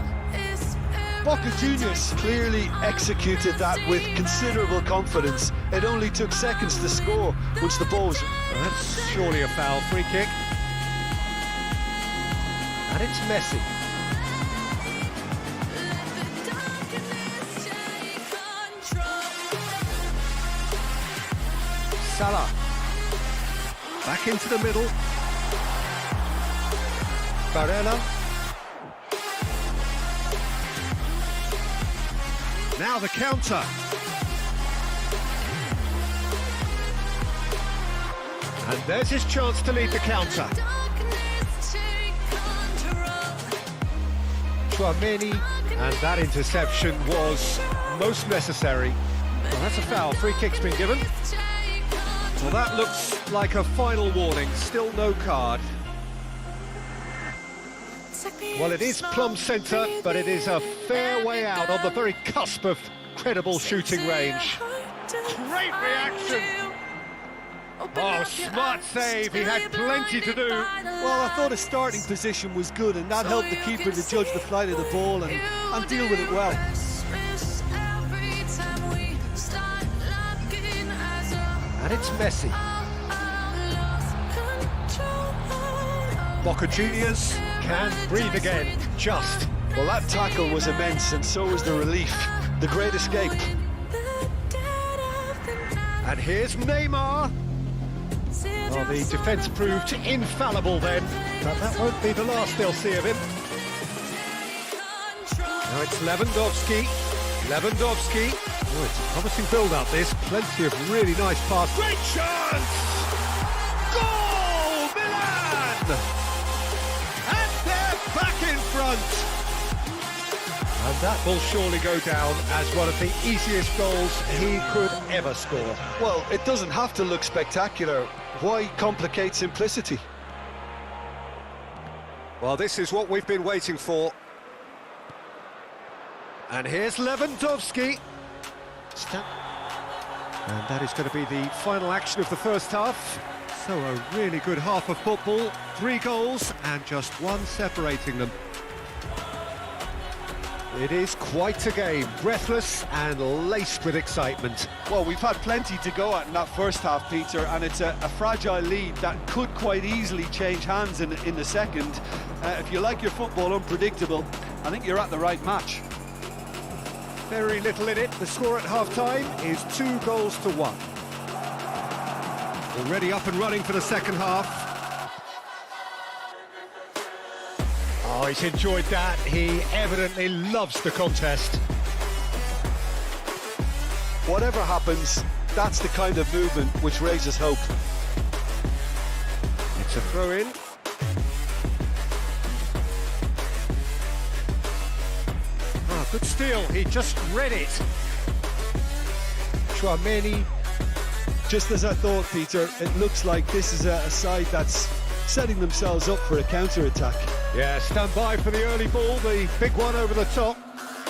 Boca Juniors clearly executed that with considerable confidence. It only took seconds to score once the ball was... Well, that's surely a foul. Free kick. And it's Messi. Salah. Back into the middle. Barella. Now the counter. And there's his chance to lead the counter. Chouameni, and that interception was most necessary. Well, that's a foul. Free kick's been given. Well, that looks like a final warning. Still no card. Well, it is plumb centre, but it is a fair way out on the very cusp of credible shooting range. Great reaction! Oh, smart save. He had plenty to do. Well, I thought his starting position was good, and that helped the keeper to judge the flight of the ball and deal with it well. And it's Messi. Boca Juniors can breathe again, just. Well, that tackle was immense, and so was the relief. The great escape. And here's Neymar. Well, the defence proved infallible then, but that won't be the last they'll see of him. Now it's Lewandowski. Lewandowski. Oh, it's a promising build-up, this. Plenty of really nice pass. Great chance! Goal! Milan! And they're back in front! And that will surely go down as one of the easiest goals he could ever score. Well, it doesn't have to look spectacular. Why complicate simplicity? Well, this is what we've been waiting for. And here's Lewandowski. And that is going to be the final action of the first half. So a really good half of football. 3 goals and just 1 separating them. It is quite a game, breathless and laced with excitement. Well, we've had plenty to go at in that first half, Peter, and it's a fragile lead that could quite easily change hands in the second. If you like your football unpredictable, I think you're at the right match. Very little in it. The score at half-time is 2 goals to 1. Already up and running for the second half. Oh, he's enjoyed that. He evidently loves the contest. Whatever happens, that's the kind of movement which raises hope. It's a throw-in. Ah, good steal. He just read it. Chouameni. Just as I thought, Peter, it looks like this is a side that's setting themselves up for a counter-attack. Yeah, stand by for the early ball, the big one over the top.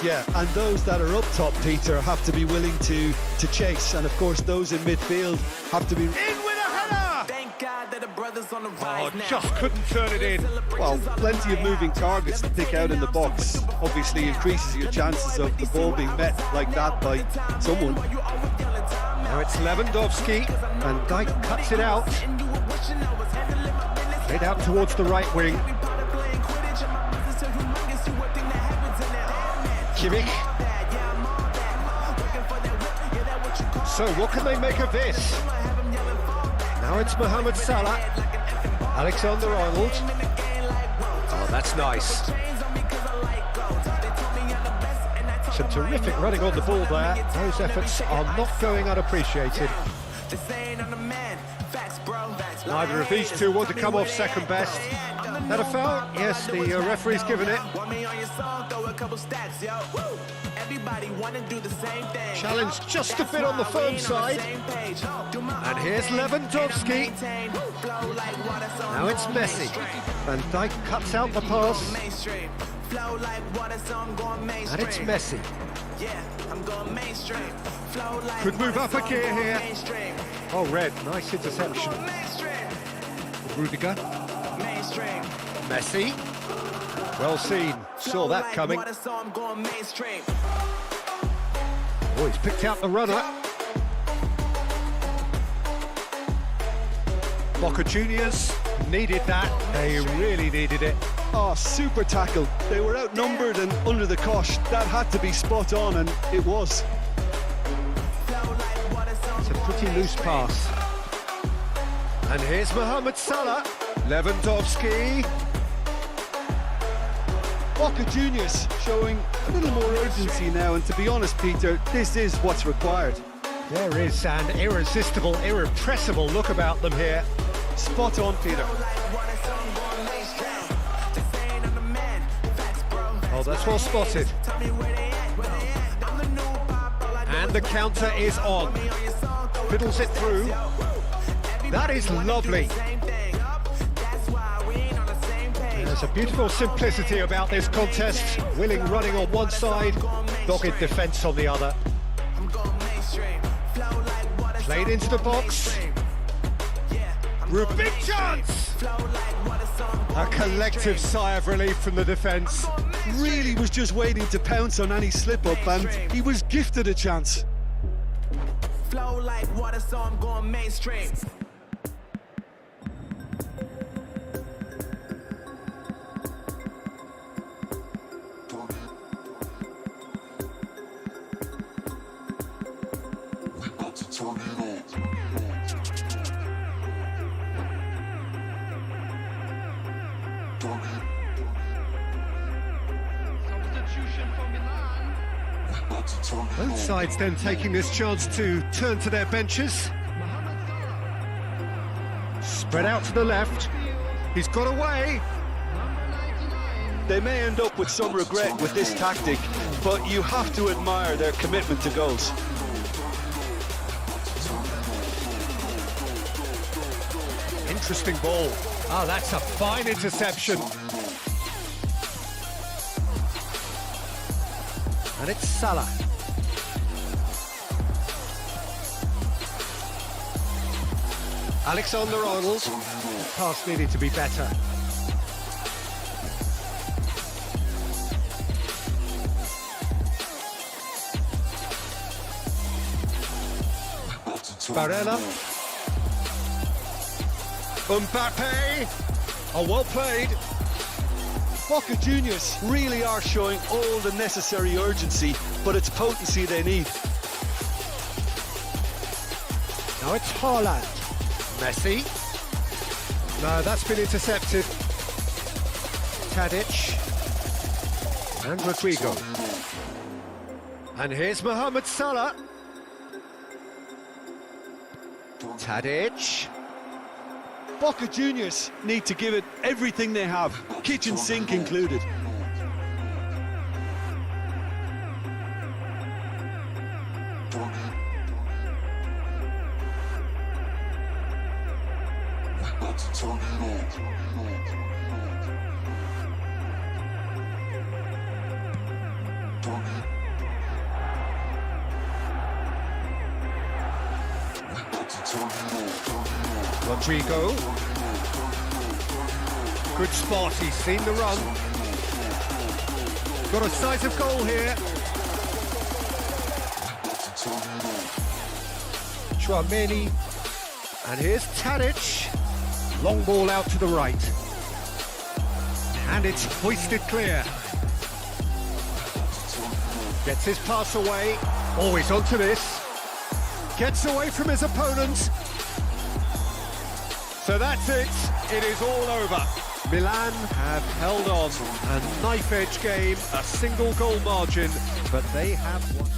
Yeah, and those that are up top, Peter, have to be willing to chase, and of course those in midfield have to be... In with a header! Thank God that the brothers on the Oh, rise now. just couldn't turn it in. Well, plenty of moving targets to pick out in the box. Obviously increases your chances of the ball being met like that by someone. Now it's Lewandowski, and Dijk cuts it out. Played out towards the right wing. Kimmich. So what can they make of this? Now it's Mohamed Salah. Alexander-Arnold. Oh, that's nice. Some terrific running on the ball there. Those efforts are not going unappreciated. Neither of these two want to come off second best. That a foul? Yes, the referee's given it. Challenge just a bit on the firm side. And here's Lewandowski. Now it's Messi. Van Dijk cuts out the pass. And it's Messi. Could move up a gear here. Oh, red. Nice interception. Rudiger. Messi. Well seen. Saw that coming. Oh, he's picked out the runner. Boca Juniors needed that. They really needed it. Oh, super tackle. They were outnumbered and under the cosh. That had to be spot on, and it was. It's a pretty loose pass. And here's Mohamed Salah. Lewandowski. Boca Juniors showing a little more urgency now, and to be honest, Peter, this is what's required. There is an irresistible, irrepressible look about them here. Spot on, Peter. Oh, that's well spotted. And the counter is on. Fiddles it through. That is lovely. There's a beautiful simplicity about this contest. Willing running on one side, dogged defence on the other. Played into the box. Big chance! A collective sigh of relief from the defence. Really was just waiting to pounce on any slip-up, and he was gifted a chance. Flow like water, so I'm going mainstream. Substitution from the Both sides then taking this chance to turn to their benches. Spread out to the left. He's got away. They may end up with some regret with this tactic, but you have to admire their commitment to goals. Interesting ball. Oh, that's a fine interception. And it's Salah. Alexander-Arnold. Pass needed to be better. Barella. Mbappe. Oh, well played. Boca Juniors really are showing all the necessary urgency, but it's potency they need. Now it's Haaland. Messi. No, that's been intercepted. Tadic. And Rodrigo. And here's Mohamed Salah. Tadic. Boca Juniors need to give it everything they have, kitchen sink included. Rodrigo. Good spot, he's seen the run. Got a size of goal here. Chouameni. And here's Tadic. Long ball out to the right. And it's hoisted clear. Gets his pass away. Always onto this. Gets away from his opponent. So that's it. It is all over. Milan have held on. A knife-edge game, a single goal margin, but they have won.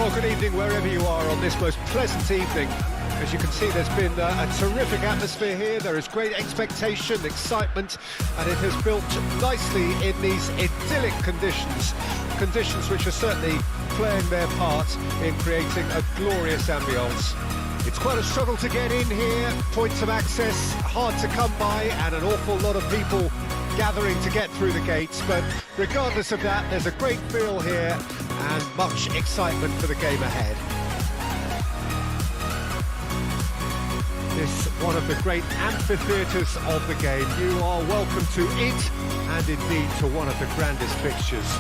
Well, good evening wherever you are on this most pleasant evening. As you can see, there's been a terrific atmosphere here. There is great expectation, excitement, and it has built nicely in these idyllic conditions. Conditions which are certainly playing their part in creating a glorious ambience. It's quite a struggle to get in here, points of access hard to come by, and an awful lot of people gathering to get through the gates, but regardless of that, there's a great feel here and much excitement for the game ahead. This one of the great amphitheatres of the game. You are welcome to it, and indeed to one of the grandest fixtures.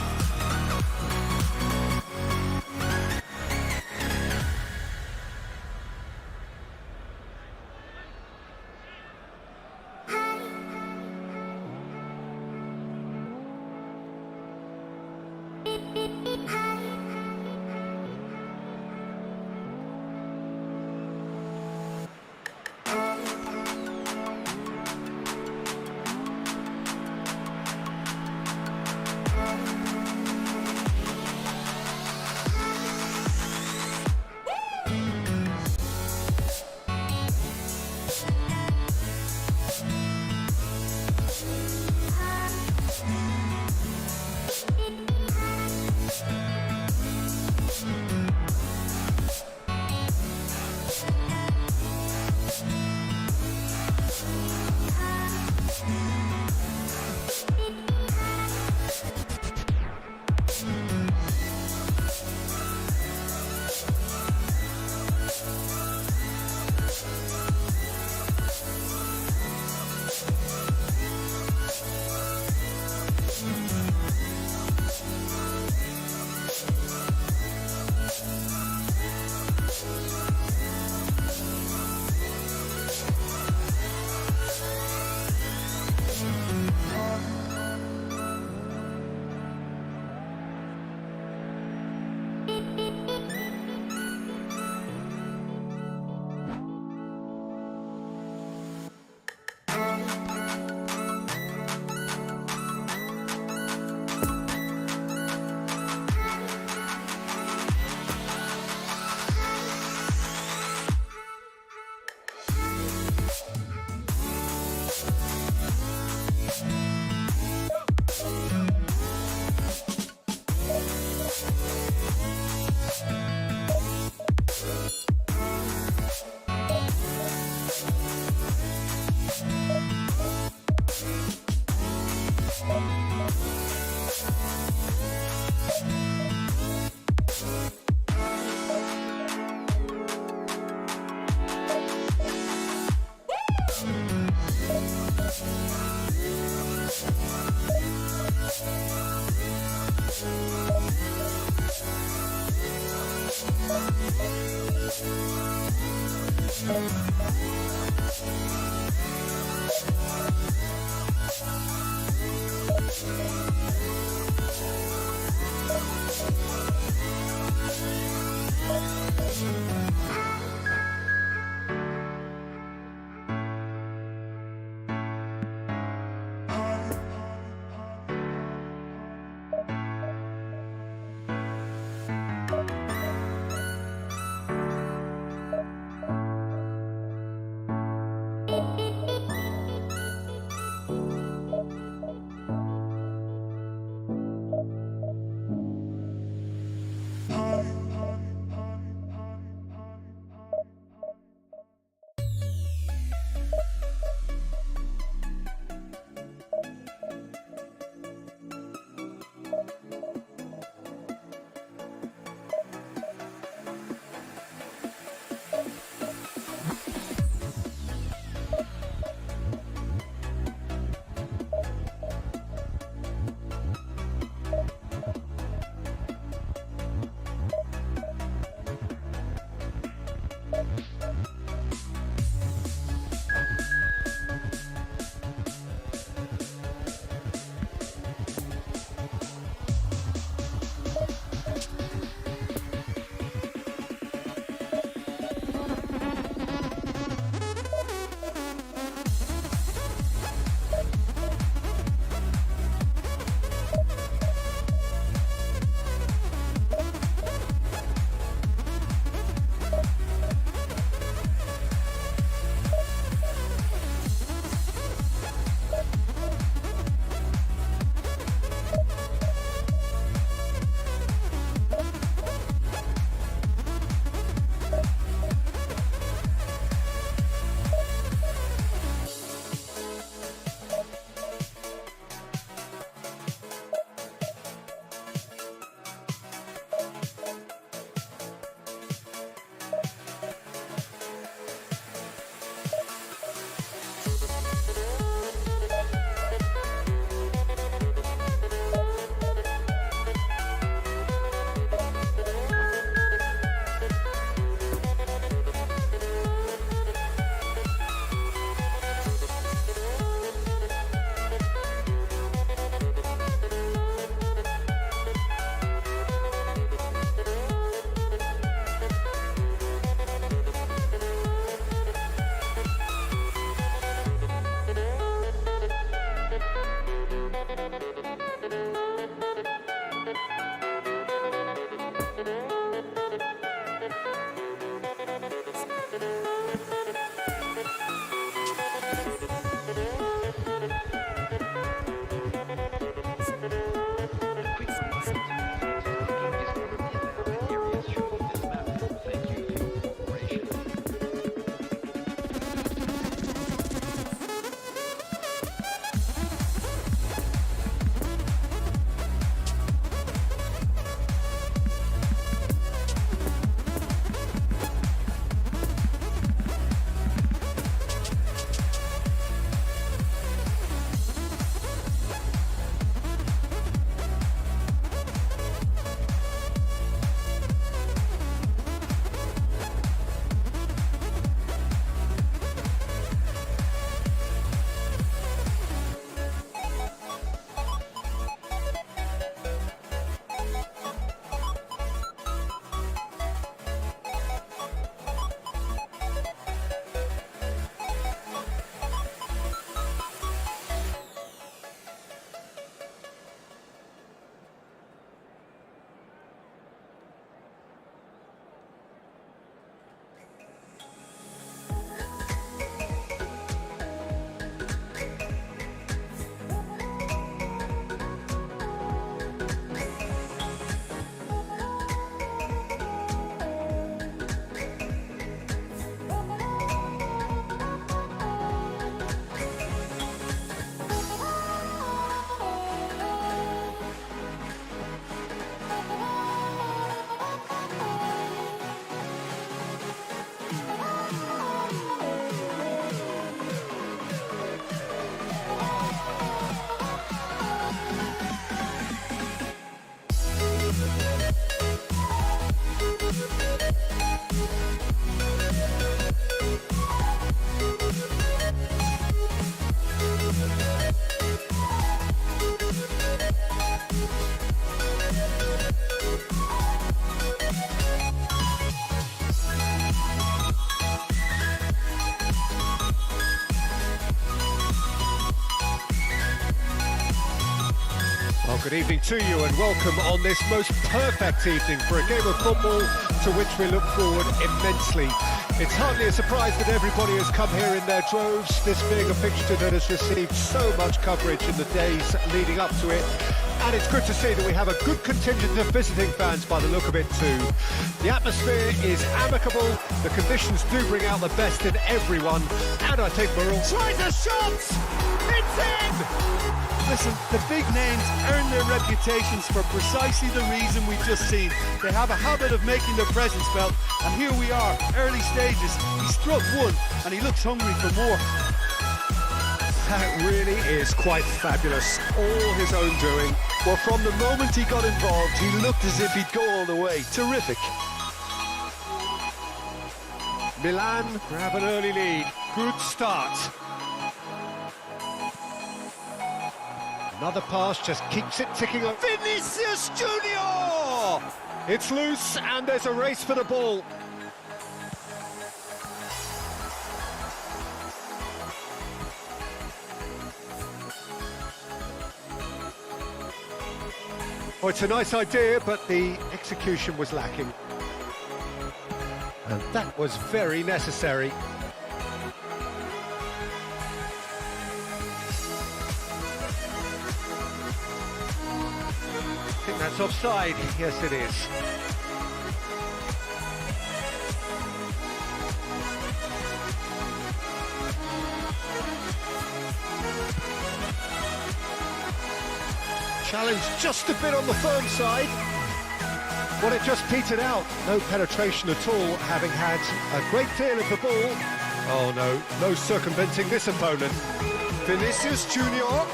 Good evening to you and welcome on this most perfect evening for a game of football to which we look forward immensely. It's hardly a surprise that everybody has come here in their droves, this being a fixture that has received so much coverage in the days leading up to it. And it's good to see that we have a good contingent of visiting fans by the look of it too. The atmosphere is amicable, the conditions do bring out the best in everyone, and I think we're all... Tries a shot! It's in! Listen, the big names earn their reputations for precisely the reason we've just seen. They have a habit of making their presence felt, and here we are, early stages. He struck one, and he looks hungry for more. That really is quite fabulous, all his own doing. Well, from the moment he got involved, he looked as if he'd go all the way. Terrific. Milan grab an early lead, good start. Another pass just keeps it ticking on. Vinicius Junior! It's loose and there's a race for the ball. Oh, it's a nice idea, but the execution was lacking. And that was very necessary. I think that's offside. Yes, it is. Challenge just a bit on the firm side. Well, it just petered out. No penetration at all, having had a great deal of the ball. Oh no, no circumventing this opponent. Vinicius Junior,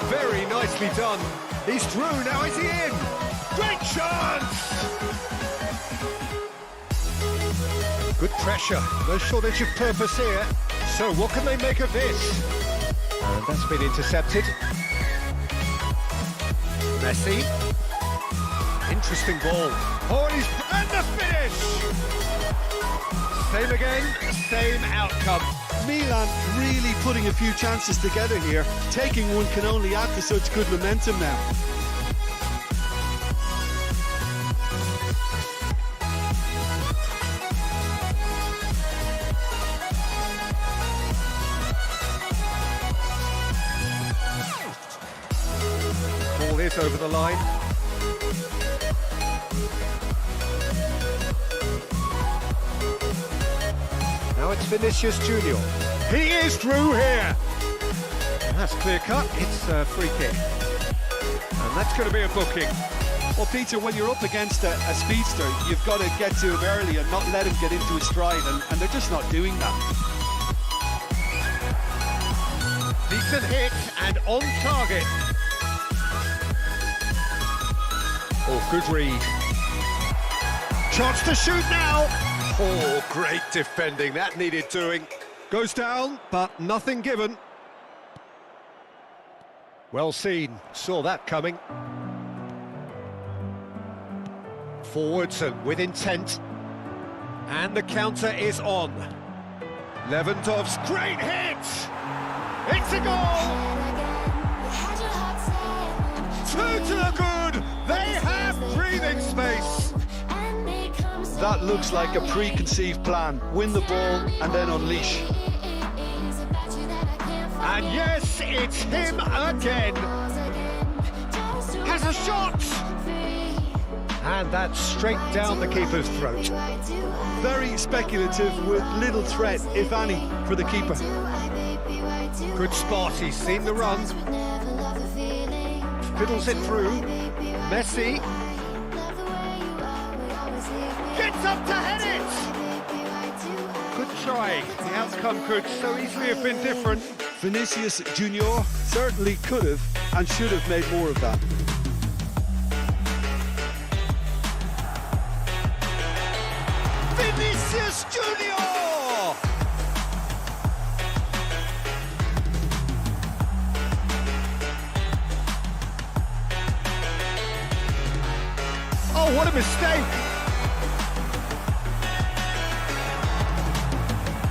very nicely done. He's through, now is he in? Great chance! Good pressure, no shortage of purpose here. So what can they make of this? And that's been intercepted. Messi. Interesting ball. Oh, and the finish! Same again, same outcome. Milan really putting a few chances together here. Taking one can only add to such good momentum now. Ball is over the line. Now it's Vinicius Junior. He is through here. And that's clear cut. It's a free kick. And that's going to be a booking. Well, Peter, when you're up against a speedster, you've got to get to him early and not let him get into his stride, and they're just not doing that. Decent hit and on target. Oh, good read. Chance to shoot now. Oh, great defending. That needed doing. Goes down, but nothing given. Well seen. Saw that coming. Forwards and with intent. And the counter is on. Lewandowski's great hit. It's a goal. Two to the good. They have breathing space. That looks like a preconceived plan. Win the ball and then unleash. And yes, it's him again. Has a shot. And that's straight down the keeper's throat. Very speculative with little threat, if any, for the keeper. Good spot, he's seen the run. Fiddles it through. Messi. Gets up to head it! Good try. The outcome could so easily have been different. Vinicius Junior certainly could have and should have made more of that. Vinicius Junior! Oh, what a mistake!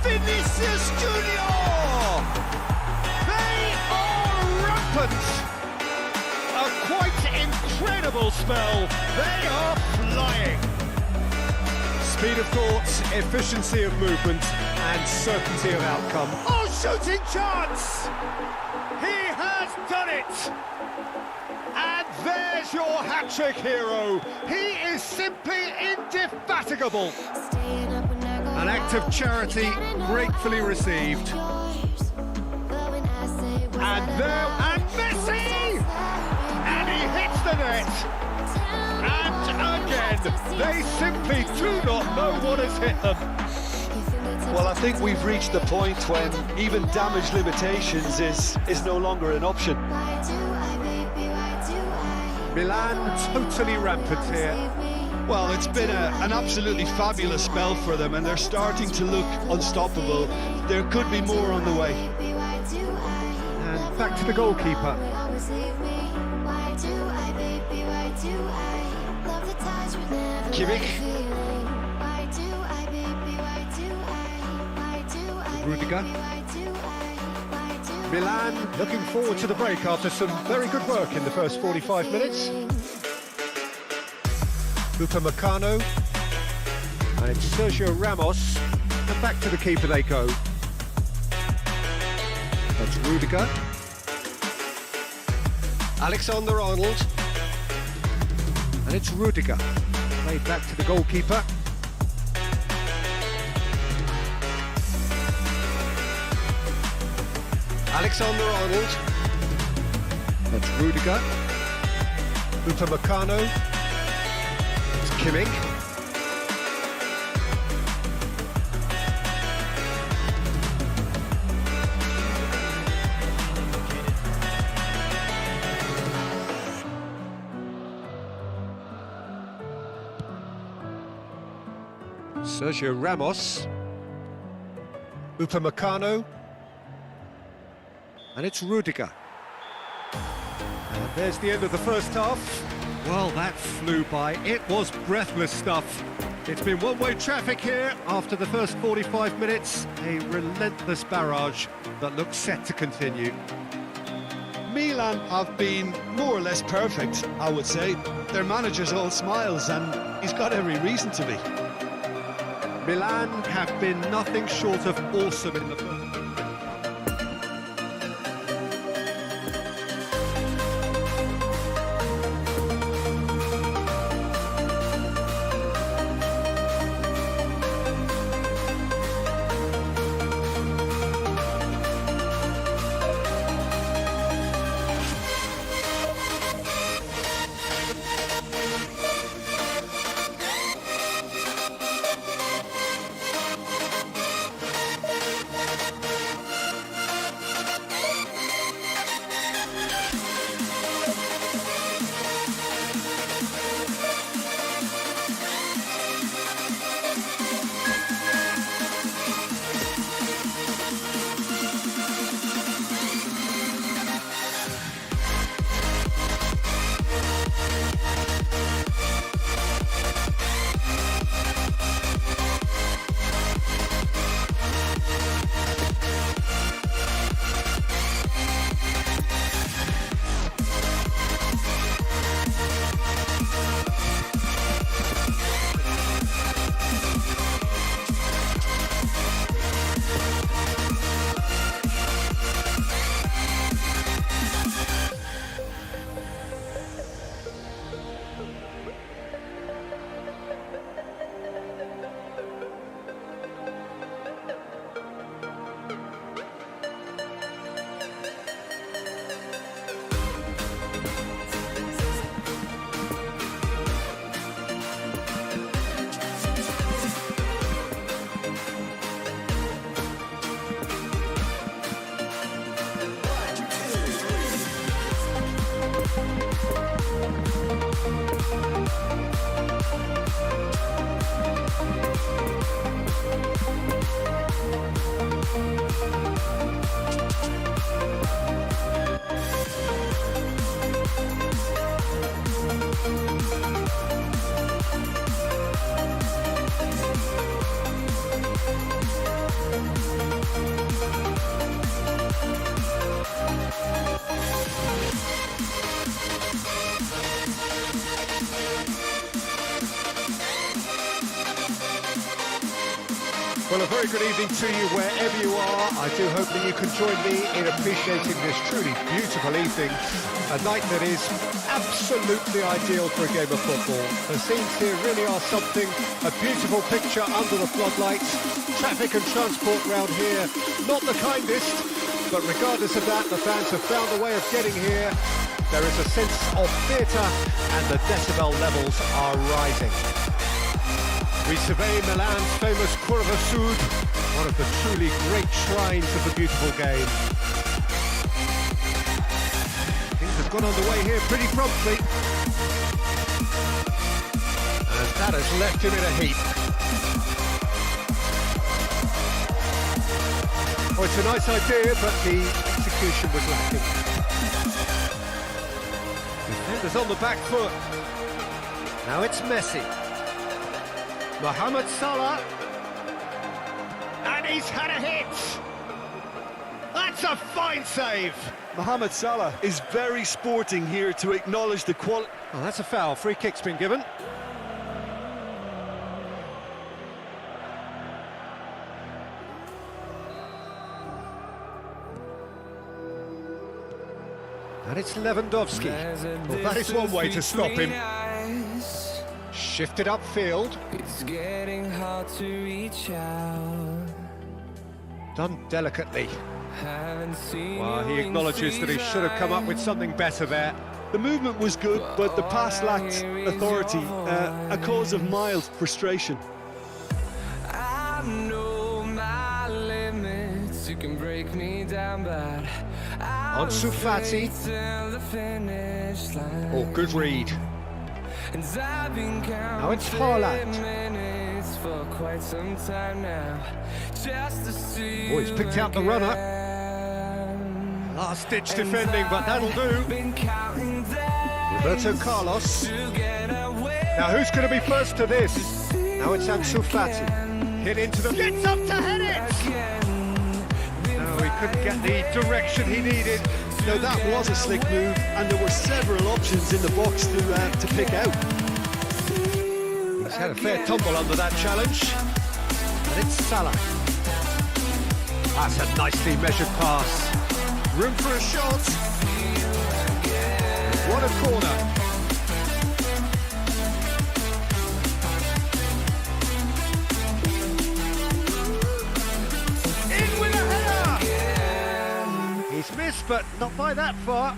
Vinicius Junior! They are rampant! A quite incredible spell. They are flying. Speed of thought, efficiency of movement, and certainty of outcome. Oh, shooting chance! He has done it! And there's your hat-trick hero. He is simply indefatigable. An act of charity gratefully received. And there, and Messi! And he hits the net. And again, they simply do not know what has hit them. Well, I think we've reached the point when even damage limitations is no longer an option. Milan totally rampant here. Well, it's been an absolutely fabulous spell for them, and they're starting to look unstoppable. There could be more on the way. And back to the goalkeeper. Kimmich. Rudiger. Milan looking forward to the break after some very good work in the first 45 minutes. Upamecano. And it's Sergio Ramos. And back to the keeper they go. That's Rudiger. Alexander-Arnold. And it's Rudiger. Played back to the goalkeeper. Alexander-Arnold. That's Rudiger. Upamecano. It's Kimmich. Sergio Ramos. Upamecano. And it's Rudiger. And there's the end of the first half. Well, that flew by. It was breathless stuff. It's been one-way traffic here after the first 45 minutes. A relentless barrage that looks set to continue. Milan have been more or less perfect, I would say. Their manager's all smiles, and he's got every reason to be. Milan have been nothing short of awesome in the first. Well, a very good evening to you wherever you are. I do hope that you can join me in appreciating this truly beautiful evening, a night that is absolutely ideal for a game of football. The scenes here really are something, a beautiful picture under the floodlights. Traffic and transport round here, not the kindest, but regardless of that, the fans have found a way of getting here. There is a sense of theatre and the decibel levels are rising. We survey Milan's famous Curva Sud, one of the truly great shrines of the beautiful game. Things have gone underway here pretty promptly. And that has left him in a heap. Oh, it's a nice idea, but the execution was lacking. Defenders on the back foot. Now it's Messi. Mohamed Salah, and he's had a hit. That's a fine save. Mohamed Salah is very sporting here to acknowledge the quality. Oh, that's a foul. Free kick's been given. And it's Lewandowski. Well, that is one way to stop him. Shifted upfield. It's getting hard to reach out. Done delicately. Haven't seen Well, he acknowledges that he should have come up with something better there. The movement was good, but the pass lacked authority, a cause of mild frustration. I know my limits. You can break me down, but Ansu Fati. till the finish line. Oh, good read. And I've been Now it's counting Haaland. minutes for quite some time now, just to see Oh, he's picked you out the runner. again. Last-ditch defending, but that'll do. Been counting days Roberto Carlos. to get away. Now who's going to be first to this? Now it's Ansu Fati. Hit into the... Gets up to head it! No, he couldn't get the direction he needed. No, that was a slick move, and there were several options in the box to pick out. He's had a fair tumble under that challenge. And it's Salah. That's a nicely measured pass. Room for a shot. What a corner. In with a header. He's missed, but not by that far.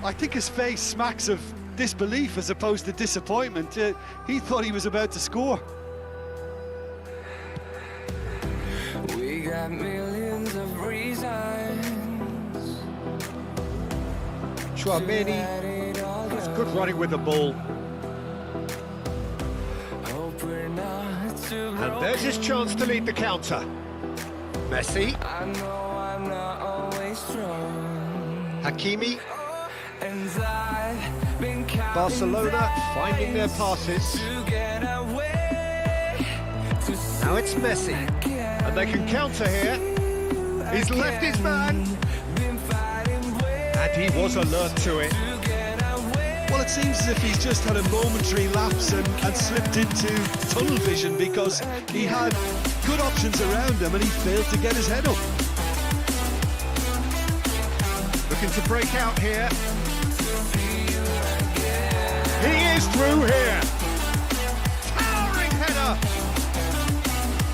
I think his face smacks of disbelief as opposed to disappointment. He thought he was about to score. We got millions of reasons. Chouameni. It's good running with the ball. And there's his chance to lead the counter. Messi. I know I'm not always strong. Hakimi. And I've been counting Barcelona finding their passes. to get away. Now it's Messi. And they can counter here. He's left his man. And he was alert to it. Well, it seems as if he's just had a momentary lapse and slipped into tunnel vision, because he had good options around him and he failed to get his head up. Looking to break out here. He is through here. Towering header.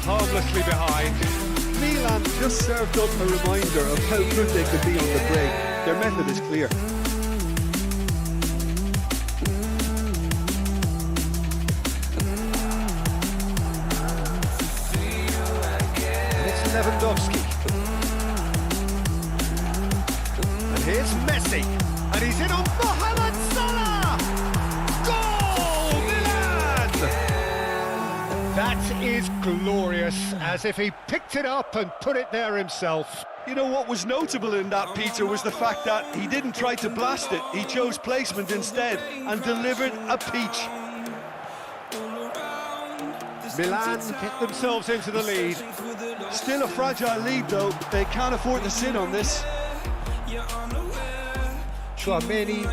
Harmlessly behind. Milan just served up a reminder of how good they could be on the break. Their method is clear. And it's Lewandowski. And here's Messi. And he's in on Mohamed Salah. Goal, Milan! That is glorious, as if he picked it up and put it there himself. You know, what was notable in that, Peter, was the fact that he didn't try to blast it. He chose placement instead and delivered a peach. Milan get themselves into the lead. Still a fragile lead, though. They can't afford to sit on this. Chouameni,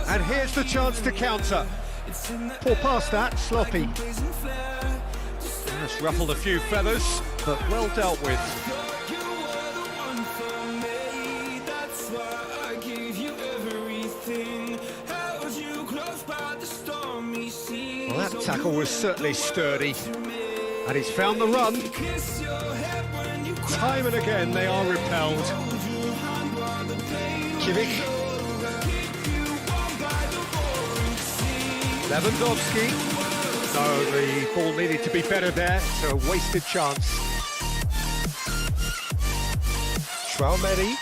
and here's the chance to counter. Poor pass that, sloppy. That's Ruffled a few feathers, but well dealt with. Well, that tackle was certainly sturdy, and he's found the run. Time and again they are repelled. Kimmich. Lewandowski. No, the ball needed to be better there. It's a wasted chance. Traumedi.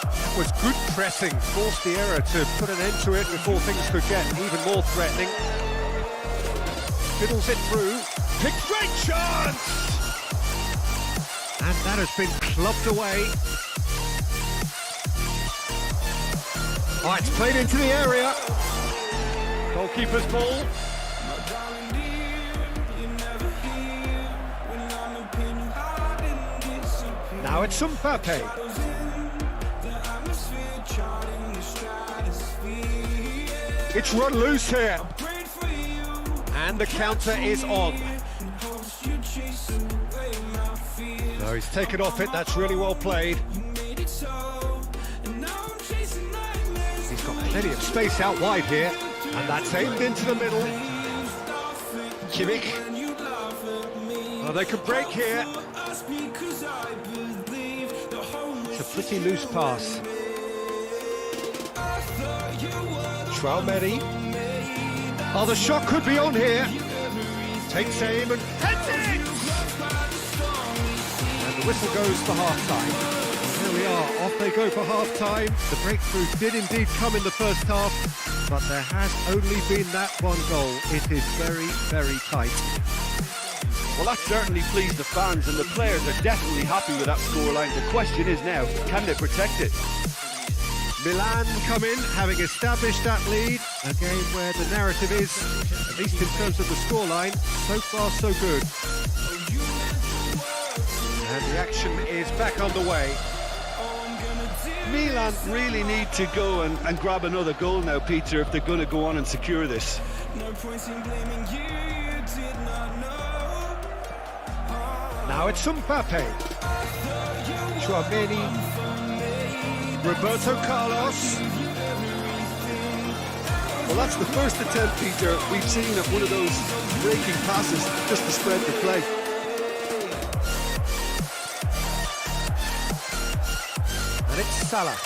That was good pressing. Forced the error to put an end to it before things could get even more threatening. Fiddles it through. Big great chance! And that has been clubbed away. Oh, it's played into the area. Goalkeeper's ball. Now it's Mbappe. It's run loose here. And the counter is on. No, he's taken off it. That's really well played. He's got plenty of space out wide here. And that's aimed into the middle. Kimmich. Oh, they could break here. It's a pretty loose pass. Traumedi. Oh, the shot could be on here. Takes aim and heads it! And the whistle goes for half-time. Here we are, off they go for half-time. The breakthrough did indeed come in the first half, but there has only been that one goal. It is very, very tight. Well, that certainly pleased the fans, and the players are definitely happy with that scoreline. The question is now, can they protect it? Milan come in, having established that lead. A game where the narrative is, at least in terms of the scoreline, so far so good. And the action is back underway. Milan really need to go and grab another goal now, Peter, if they're going to go on and secure this. Now it's Mbappe. Traumedi. Roberto Carlos. Well, that's the first attempt, Peter, we've seen at one of those breaking passes just to spread the play. And it's Salah.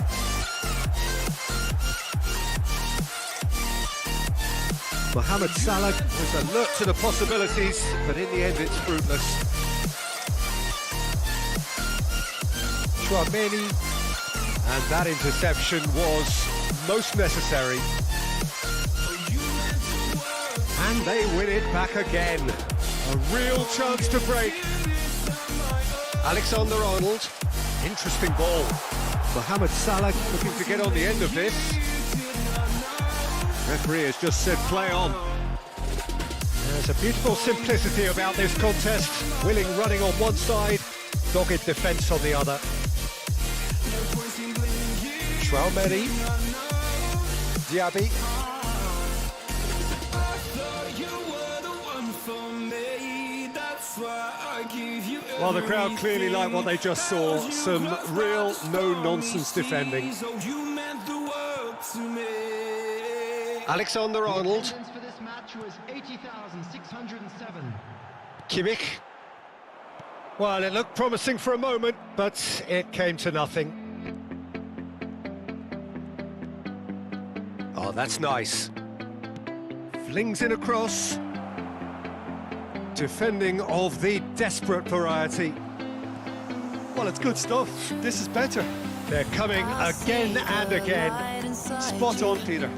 Mohamed Salah was alert to the possibilities, but in the end it's fruitless. Traumedi. And that interception was most necessary. And they win it back again. A real chance to break. Alexander-Arnold. Interesting ball. Mohamed Salah looking to get on the end of this. Referee has just said play on. There's a beautiful simplicity about this contest. Willing running on one side, dogged defence on the other. Traumedi. Diaby. Well, the crowd clearly like what they just saw. Some real no-nonsense defending. Alexander-Arnold. Kimmich. Well, it looked promising for a moment, but it came to nothing. Oh, that's nice. Flings in across. Defending of the desperate variety. Well, it's good stuff. This is better. They're coming again and again. Spot on, Peter.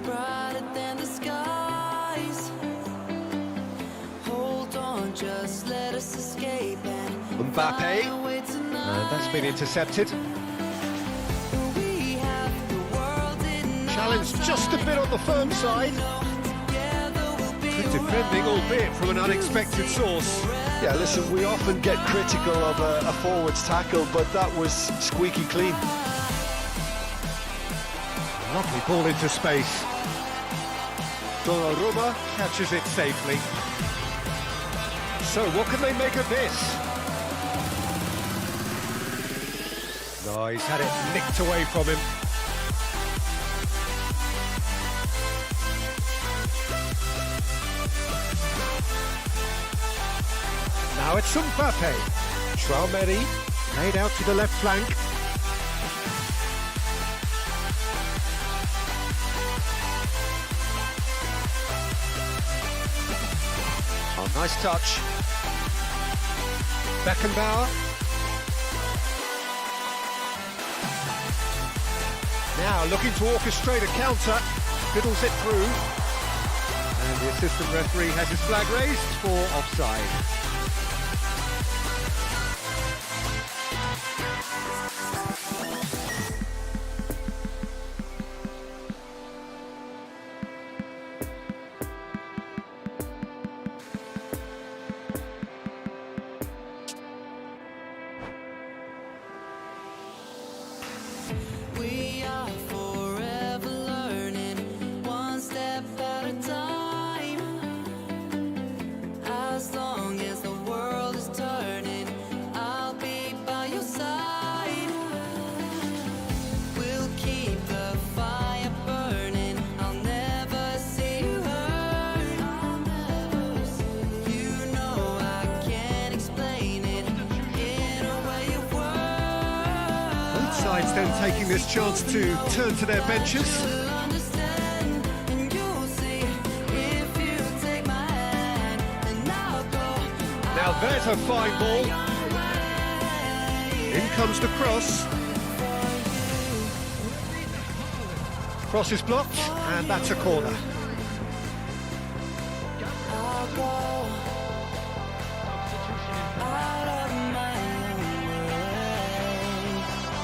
Mbappe. And that's been intercepted. Challenged just a bit on the firm side. Good defending, albeit from an unexpected source. Yeah, listen, we often get critical of a forward's tackle, but that was squeaky clean. Lovely ball into space. Donnarumma catches it safely. So what can they make of this? No, he's had it nicked away from him. Now it's Mbappe. Traoré laid out to the left flank. Oh, nice touch. Beckenbauer. Now looking to orchestrate a counter, fiddles it through, and the assistant referee has his flag raised for offside. We are forever learning, one step at a time. As long as the world is turning, I'll be by your side. We'll keep the fire burning, I'll never see you hurt. You know I can't explain it in a way of words. Both sides then taking this chance to turn to their benches. Now there's a fine ball. In comes the cross. Cross is blocked, and that's a corner.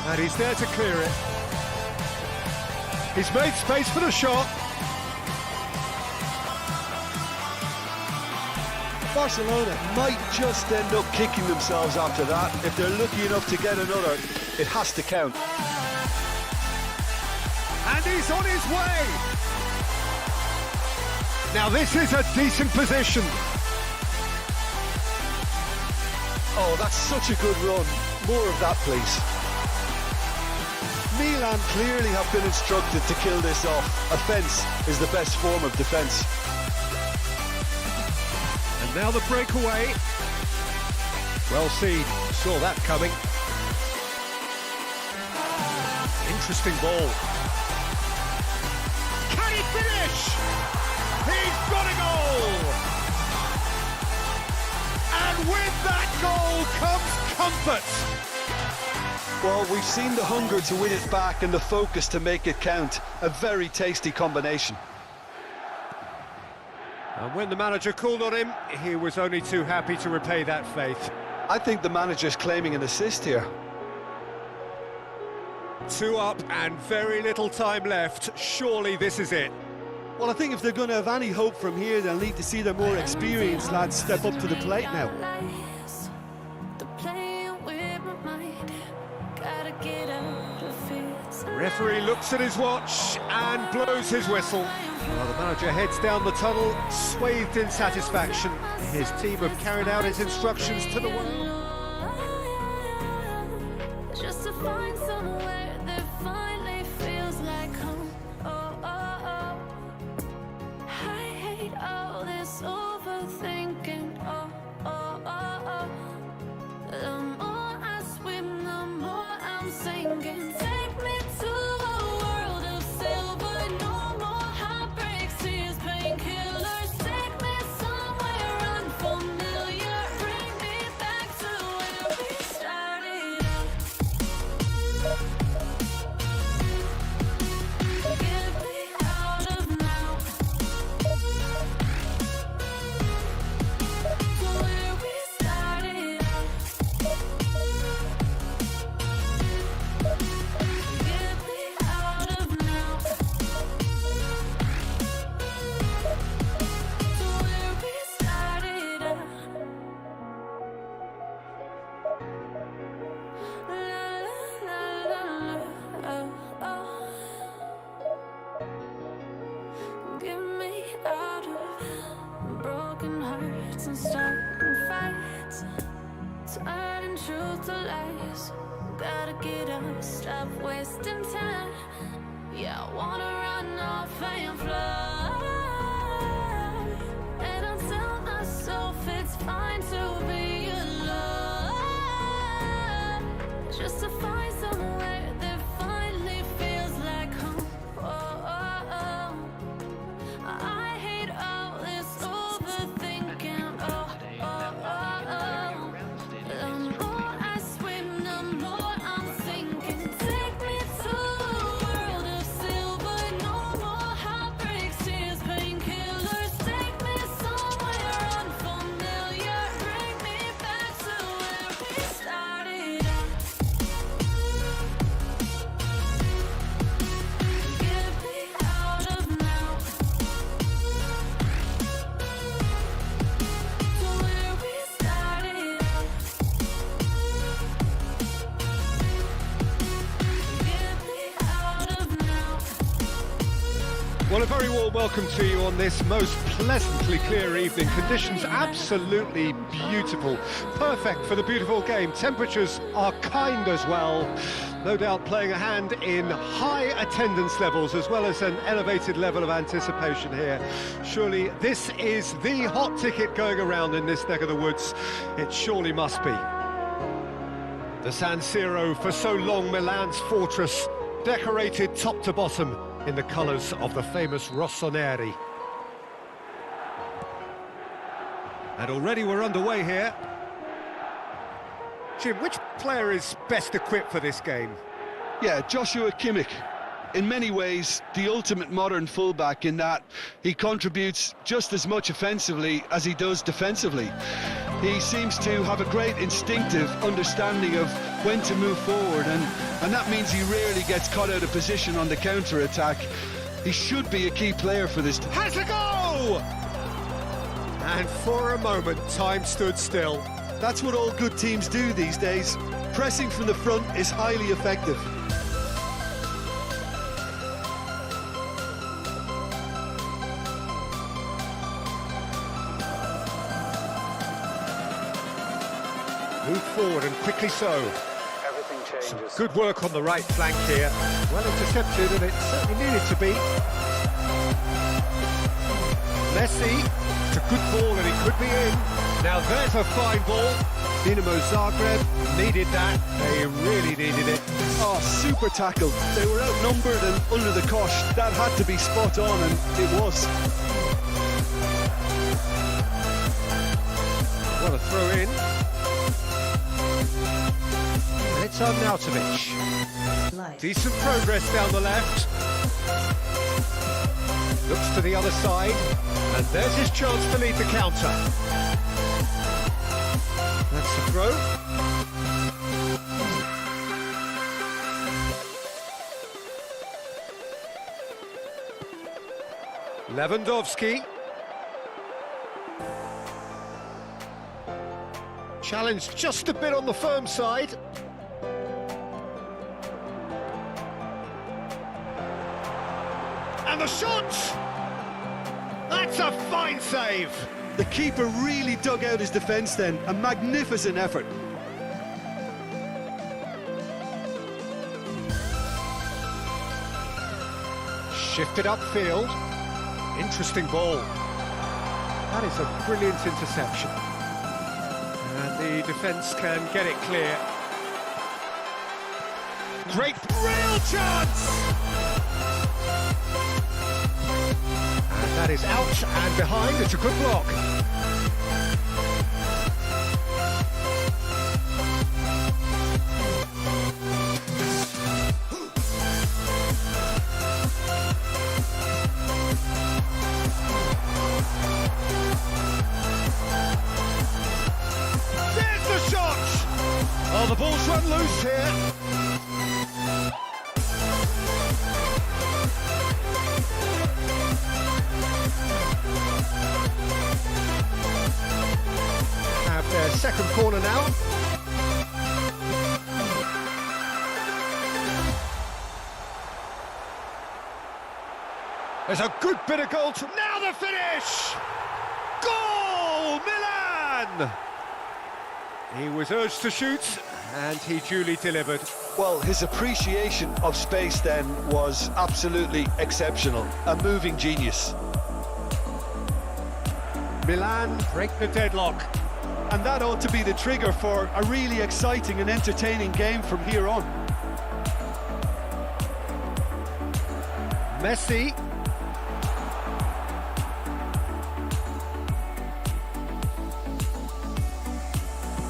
And he's there to clear it. He's made space for the shot. Barcelona might just end up kicking themselves after that. If they're lucky enough to get another, it has to count. And he's on his way. Now this is a decent position. Oh, that's such a good run. More of that, please. Milan clearly have been instructed to kill this off. Offence is the best form of defence. And now the breakaway. Well seen, saw that coming. Interesting ball. Can he finish? He's got a goal! And with that goal comes comfort. Well, we've seen the hunger to win it back and the focus to make it count. A very tasty combination. And when the manager called on him, he was only too happy to repay that faith. I think the manager's claiming an assist here. 2 up and very little time left. Surely this is it. Well, I think if they're going to have any hope from here, they'll need to see their more experienced lads step up to the plate now. The referee looks at his watch and blows his whistle. While the manager heads down the tunnel, swathed in satisfaction. His team have carried out his instructions to the word. Just to find somewhere that finally feels like home. Oh, oh, oh. I hate all this overthinking. Oh, oh, oh, oh. The more I swim, the more I'm sinking. Take me to a world of silver. No more heartbreaks, tears, painkillers. Take me somewhere unfamiliar. Bring me back to where we started out. Get me out of now. To where we started out. Get me out of now. To where we started out. La la la la, oh oh. Get me out of broken hearts and starting fires. lights, turning truth to lies. Gotta get up, stop wasting time. Yeah, I wanna run off and fly. And I'll tell myself it's fine to be alone, just to find somewhere that finally feels like home. I hate all this overthinking. The more I swim, the more I'm sinking. Take me to a world of silver, no more heartbreaks, tears, painkillers. Take me somewhere unfamiliar, bring me back to where we started out. Get me out of now, to where we started out. Get me out of now. Well, a very warm welcome to you on this most pleasantly clear evening. Conditions absolutely beautiful. Perfect for the beautiful game. Temperatures are kind as well. No doubt playing a hand in high attendance levels as well as an elevated level of anticipation here. Surely this is the hot ticket going around in this neck of the woods. It surely must be. The San Siro, for so long Milan's fortress, decorated top to bottom in the colours of the famous Rossoneri. And already we're underway here. Jim, which player is best equipped for this game? Yeah, Joshua Kimmich. In many ways, the ultimate modern fullback in that he contributes just as much offensively as he does defensively. He seems to have a great instinctive understanding of when to move forward, and that means he rarely gets caught out of position on the counter-attack. He should be a key player for this team. Has a go! And for a moment, time stood still. That's what all good teams do these days. Pressing from the front is highly effective. Move forward and quickly so. Everything changes. Good work on the right flank here. Well intercepted, and it certainly needed to be. Messi, it's a good ball and it could be in. Now there's a fine ball. Dinamo Zagreb needed that. They really needed it. Oh, super tackle. They were outnumbered and under the cosh. That had to be spot on, and it was. What a throw in. And it's Arnautovic. Decent progress down the left. Looks to the other side. And there's his chance to lead the counter. That's the throw. Lewandowski. Challenged just a bit on the firm side. And the shot! That's a fine save! The keeper really dug out his defence then. A magnificent effort. Shifted upfield. Interesting ball. That is a brilliant interception. And the defence can get it clear. Great, real chance! And that is out and behind. It's a good block. There's the shot! Oh, the ball's run loose here. Have their second corner now. There's a good bit of goal to... Now the finish! Goal! Milan! He was urged to shoot, and he duly delivered. Well, his appreciation of space then was absolutely exceptional. A moving genius. Milan break the deadlock. And that ought to be the trigger for a really exciting and entertaining game from here on. Messi.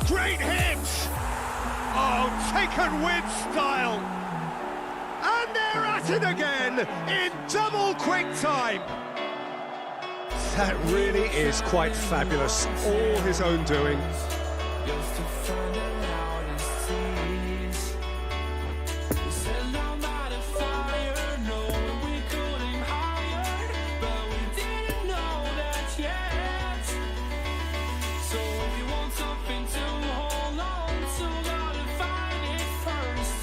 Great hit! Oh, taken with style! And they're at it again in double quick time! That really is quite fabulous, all his own doing. Used to find it out in seas. We set down by the fire, knowing we could aim higher, but we didn't know that yet. So if you want something to hold on to, gotta find it first.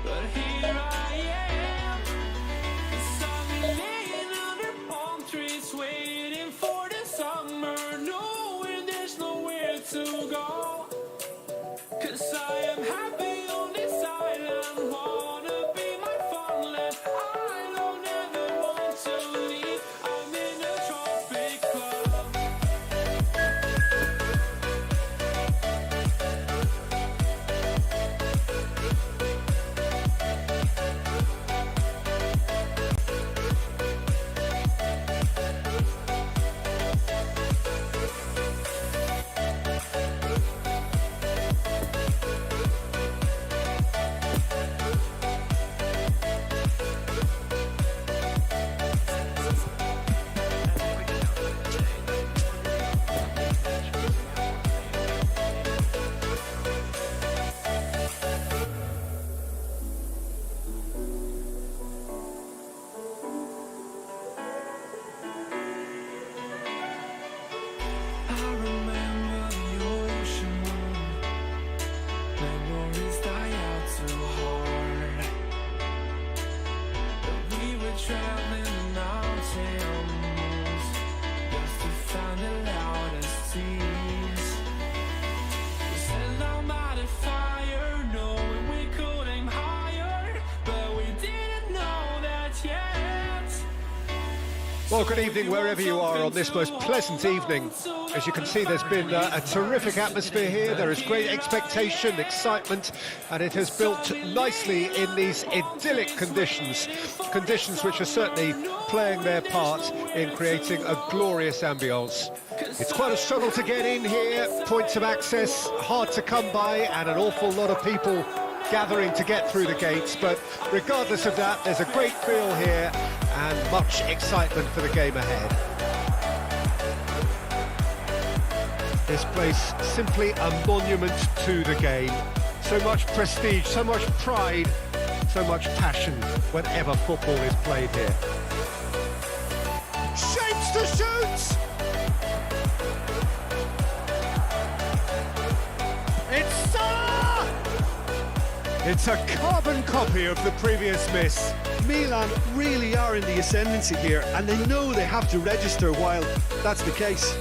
But here I am, 'cause I've been laying under palm trees, waiting for the summer, knowing there's nowhere to go. 'Cause I am happy on this island, wanna be my farmland. I don't ever want to leave, I'm in a tropic club. I remember the ocean, memories die out too hard. But we were traveling the mountains just to find the loudest seas. We sat down by the fire, knowing we could aim higher, but we didn't know that yet. Well, good evening wherever you are on this most pleasant evening. As you can see, there's been a terrific atmosphere here. There is great expectation, excitement, and it has built nicely in these idyllic conditions. Conditions which are certainly playing their part in creating a glorious ambience. It's quite a struggle to get in here, points of access hard to come by, and an awful lot of people gathering to get through the gates, but regardless of that, there's a great feel here and much excitement for the game ahead. This place simply a monument to the game. So much prestige, so much pride, so much passion whenever football is played here. Shapes to shoot! It's Salah! It's a carbon copy of the previous miss. Milan really are in the ascendancy here, and they know they have to register while that's the case.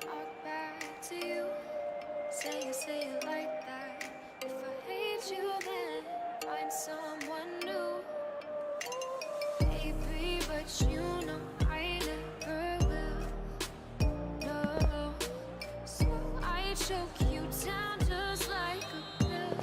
Talk back to you. Say it like that. you, then find someone new. Baby, but you know I never will. No, so I choke you down just like a pill.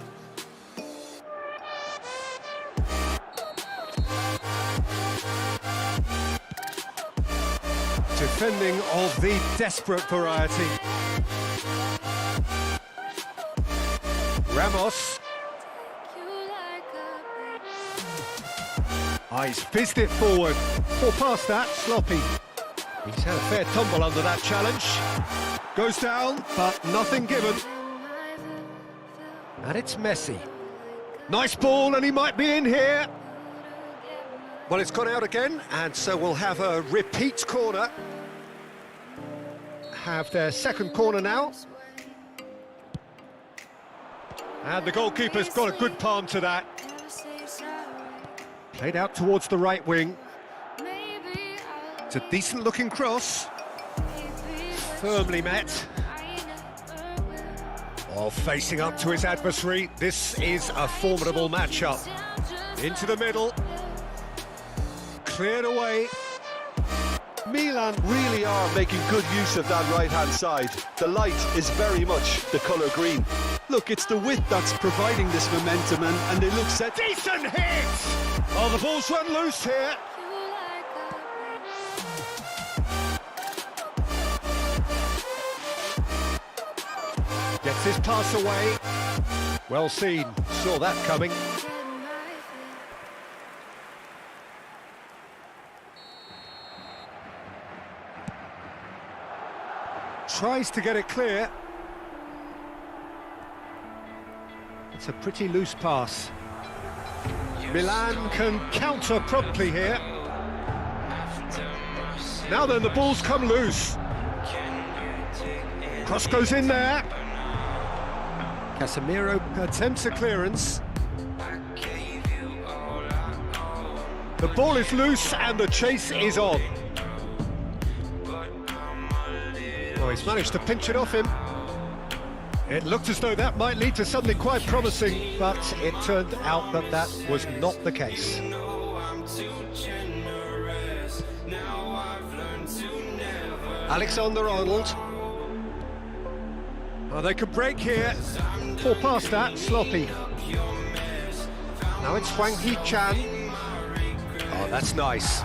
Defending of the desperate variety. Ramos. He's fizzed it forward. Or past that, sloppy. He's had a fair tumble under that challenge. Goes down, but nothing given. And it's Messi. Nice ball, and he might be in here. Well, it's gone out again, and so we'll have a repeat corner. Have their second corner now. And the goalkeeper's got a good palm to that. Played out towards the right wing. It's a decent-looking cross. Firmly met. Oh, facing up to his adversary. This is a formidable matchup. Into the middle. Cleared away. Milan really are making good use of that right-hand side. The light is very much the colour green. Look, it's the width that's providing this momentum, and they look set. Decent hit! Oh, the ball's run loose here. Gets his pass away. Well seen. Saw that coming. Tries to get it clear. It's a pretty loose pass. Milan can counter promptly here. Now then, the ball's come loose. Cross goes in there. Casemiro attempts a clearance. The ball is loose and the chase is on. Oh, he's managed to pinch it off him. It looked as though that might lead to something quite promising, but it turned out that that was not the case. Alexander-Arnold. Oh, they could break here. Or past that, sloppy. Now it's Hwang Hee-chan. Oh, that's nice.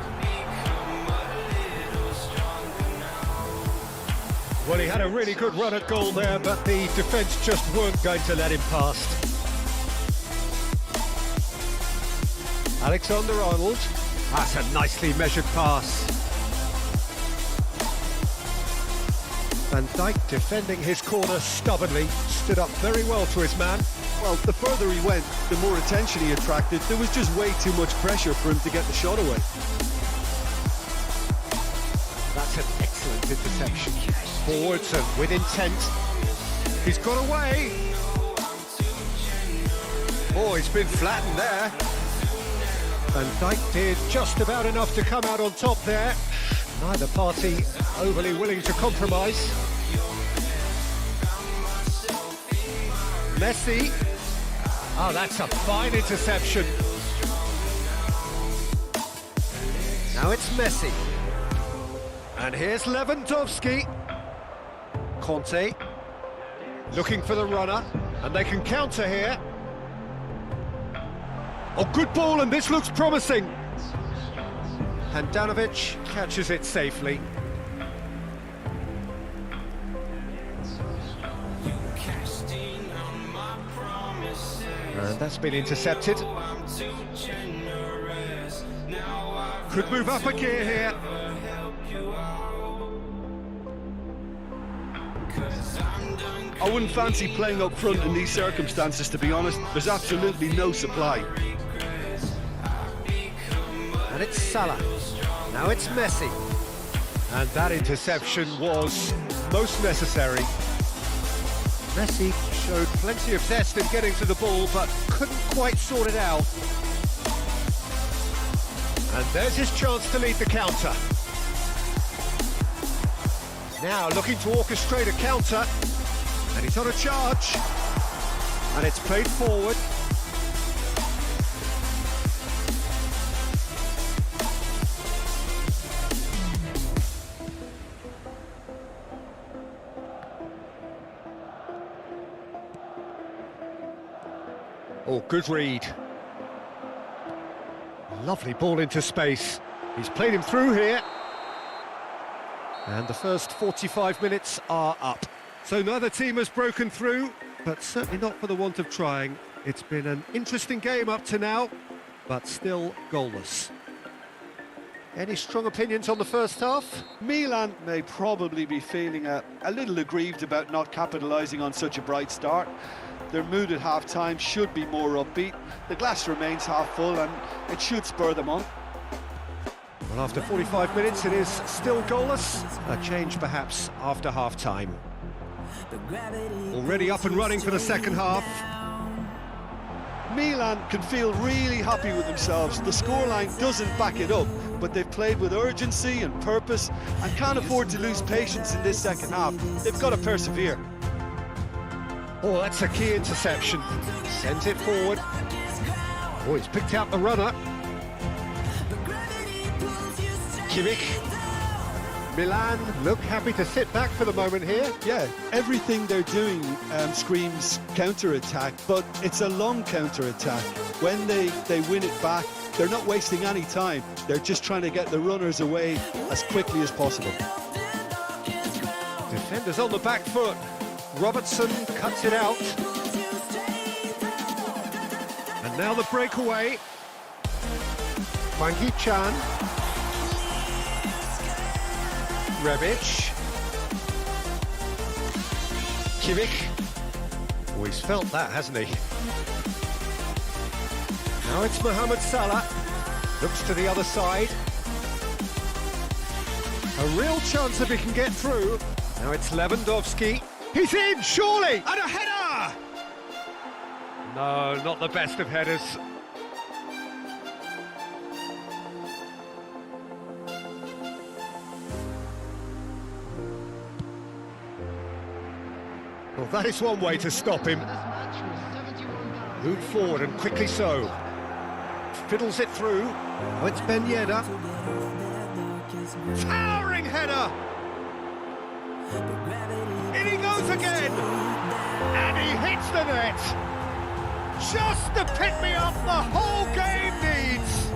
Well, he had a really good run at goal there, but the defence just weren't going to let him past. Alexander-Arnold. That's a nicely measured pass. Van Dijk defending his corner stubbornly, stood up very well to his man. Well, the further he went, the more attention he attracted. There was just way too much pressure for him to get the shot away. That's an excellent interception. Forwards and with intent. He's got away. Oh, he's been flattened there. Van Dijk did just about enough to come out on top there. Neither party overly willing to compromise. Messi. Oh, that's a fine interception. Now it's Messi. And here's Lewandowski. Conte looking for the runner, and they can counter here. Oh, good ball, and this looks promising. Handanovic catches it safely. And that's been intercepted. Could move up a gear here. I wouldn't fancy playing up front in these circumstances, to be honest. There's absolutely no supply. And it's Salah. Now it's Messi. And that interception was most necessary. Messi showed plenty of zest in getting to the ball, but couldn't quite sort it out. And there's his chance to lead the counter. Now looking to orchestrate a counter. And he's on a charge. And it's played forward. Oh, good read. Lovely ball into space. He's played him through here. And the first 45 minutes are up. So neither team has broken through, but certainly not for the want of trying. It's been an interesting game up to now, but still goalless. Any strong opinions on the first half? Milan may probably be feeling a little aggrieved about not capitalising on such a bright start. Their mood at half-time should be more upbeat. The glass remains half full and it should spur them on. Well, after 45 minutes, it is still goalless. A change perhaps after half-time. Already up and running for the second half. Milan can feel really happy with themselves. The scoreline doesn't back it up, but they've played with urgency and purpose and can't afford to lose patience in this second half. They've got to persevere. Oh, that's a key interception. Sends it forward. Oh, he's picked out the runner. Kimmich. Milan look happy to sit back for the moment here. Yeah, everything they're doing screams counter-attack, but it's a long counter-attack. When they win it back, they're not wasting any time. They're just trying to get the runners away as quickly as possible. Defenders on the back foot. Robertson cuts it out. And now the breakaway. Hwang Hee-chan. Rebic. Kimmich. Oh, he's felt that, hasn't he? Now it's Mohamed Salah. Looks to the other side. A real chance if he can get through. Now it's Lewandowski. He's in, surely! And a header! No, not the best of headers. Well, that is one way to stop him. Move forward and quickly so. Fiddles it through. Oh, it's Ben Yedder. Towering header! In he goes again! And he hits the net! Just the pick-me-up the whole game needs!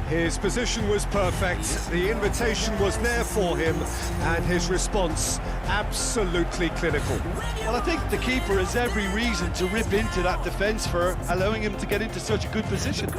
His position was perfect, the invitation was there for him, and his response absolutely clinical. Well, I think the keeper has every reason to rip into that defence for allowing him to get into such a good position.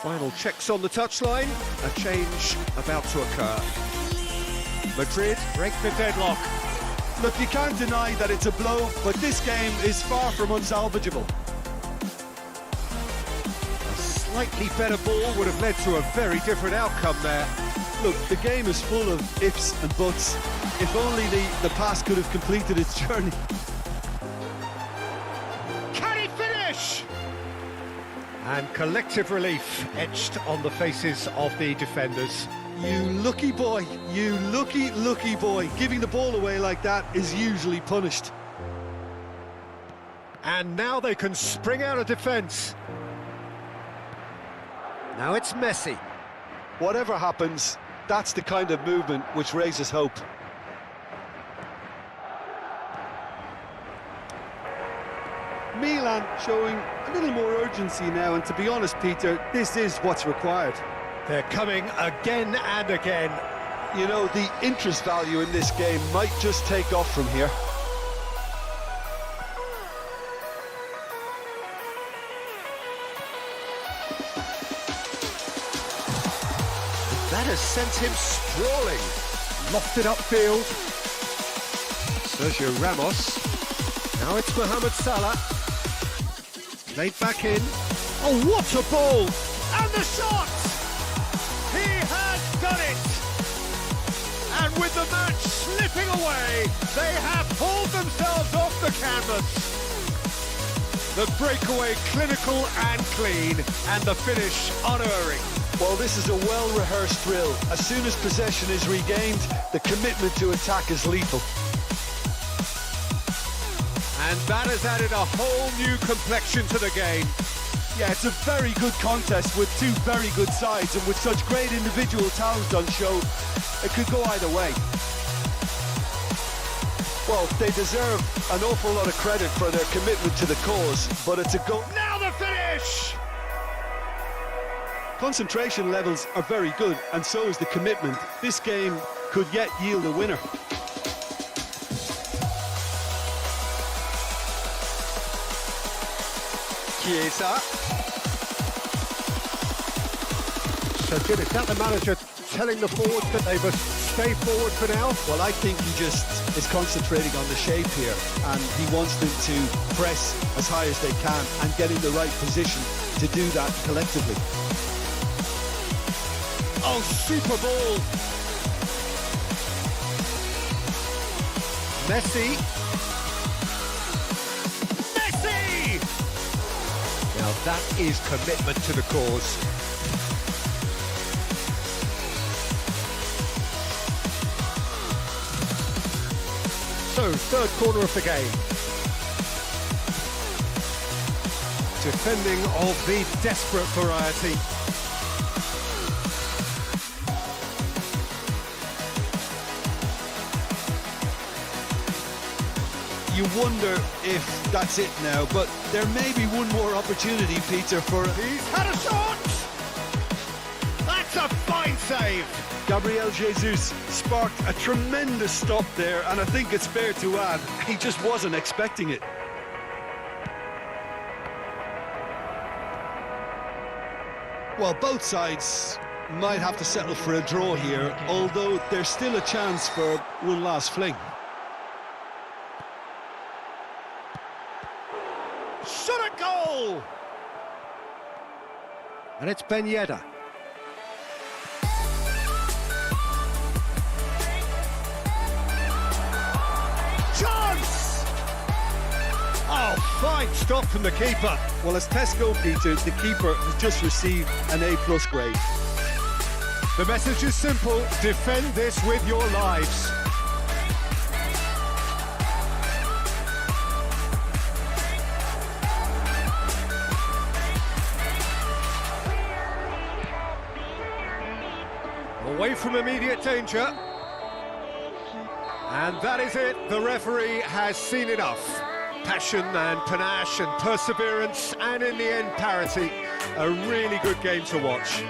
Final checks on the touchline, a change about to occur. Madrid break the deadlock. Look, you can't deny that it's a blow, but this game is far from unsalvageable. A slightly better ball would have led to a very different outcome there. Look, the game is full of ifs and buts. If only the pass could have completed its journey. Can he finish? And collective relief etched on the faces of the defenders. You lucky boy, you lucky boy. Giving the ball away like that is usually punished. And now they can spring out of defence. Now it's Messi. Whatever happens, that's the kind of movement which raises hope. Milan showing a little more urgency now, and to be honest, Peter, this is what's required. They're coming again and again. You know, the interest value in this game might just take off from here. That has sent him sprawling. Lofted upfield. Sergio Ramos. Now it's Mohamed Salah. Played back in. Oh, what a ball! And the shot! He has done it! And with the match slipping away, they have pulled themselves off the canvas. The breakaway clinical and clean, and the finish unerring. Well, this is a well-rehearsed drill. As soon as possession is regained, the commitment to attack is lethal. And that has added a whole new complexion to the game. Yeah, it's a very good contest with two very good sides, and with such great individual talent on show, it could go either way. Well, they deserve an awful lot of credit for their commitment to the cause, but it's a goal. Now the finish! Concentration levels are very good, and so is the commitment. This game could yet yield a winner. Chiesa. So, Jim, is that the manager telling the forwards that they must stay forward for now? Well, I think he just is concentrating on the shape here, and he wants them to press as high as they can and get in the right position to do that collectively. Oh, super ball! Messi! Messi! Now that is commitment to the cause. So, third corner of the game. Defending of the desperate variety. You wonder if that's it now, but there may be one more opportunity, Peter, for... He's had a shot! That's a fine save! Gabriel Jesus sparked a tremendous stop there, and I think it's fair to add, he just wasn't expecting it. Well, both sides might have to settle for a draw here, although there's still a chance for one last fling. Shot a goal! And it's Ben Yedder. Chance! Oh, fine stop from the keeper. Well, as tests go, Peter, the keeper has just received an A+ grade. The message is simple: defend this with your lives. Away from immediate danger. And that is it. The referee has seen enough. Passion and panache and perseverance, and in the end, parity. A really good game to watch.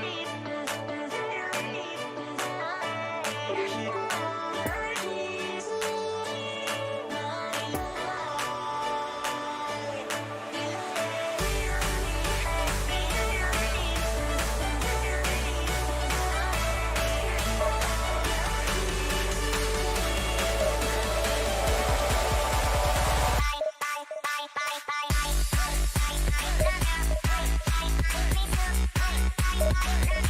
Bye.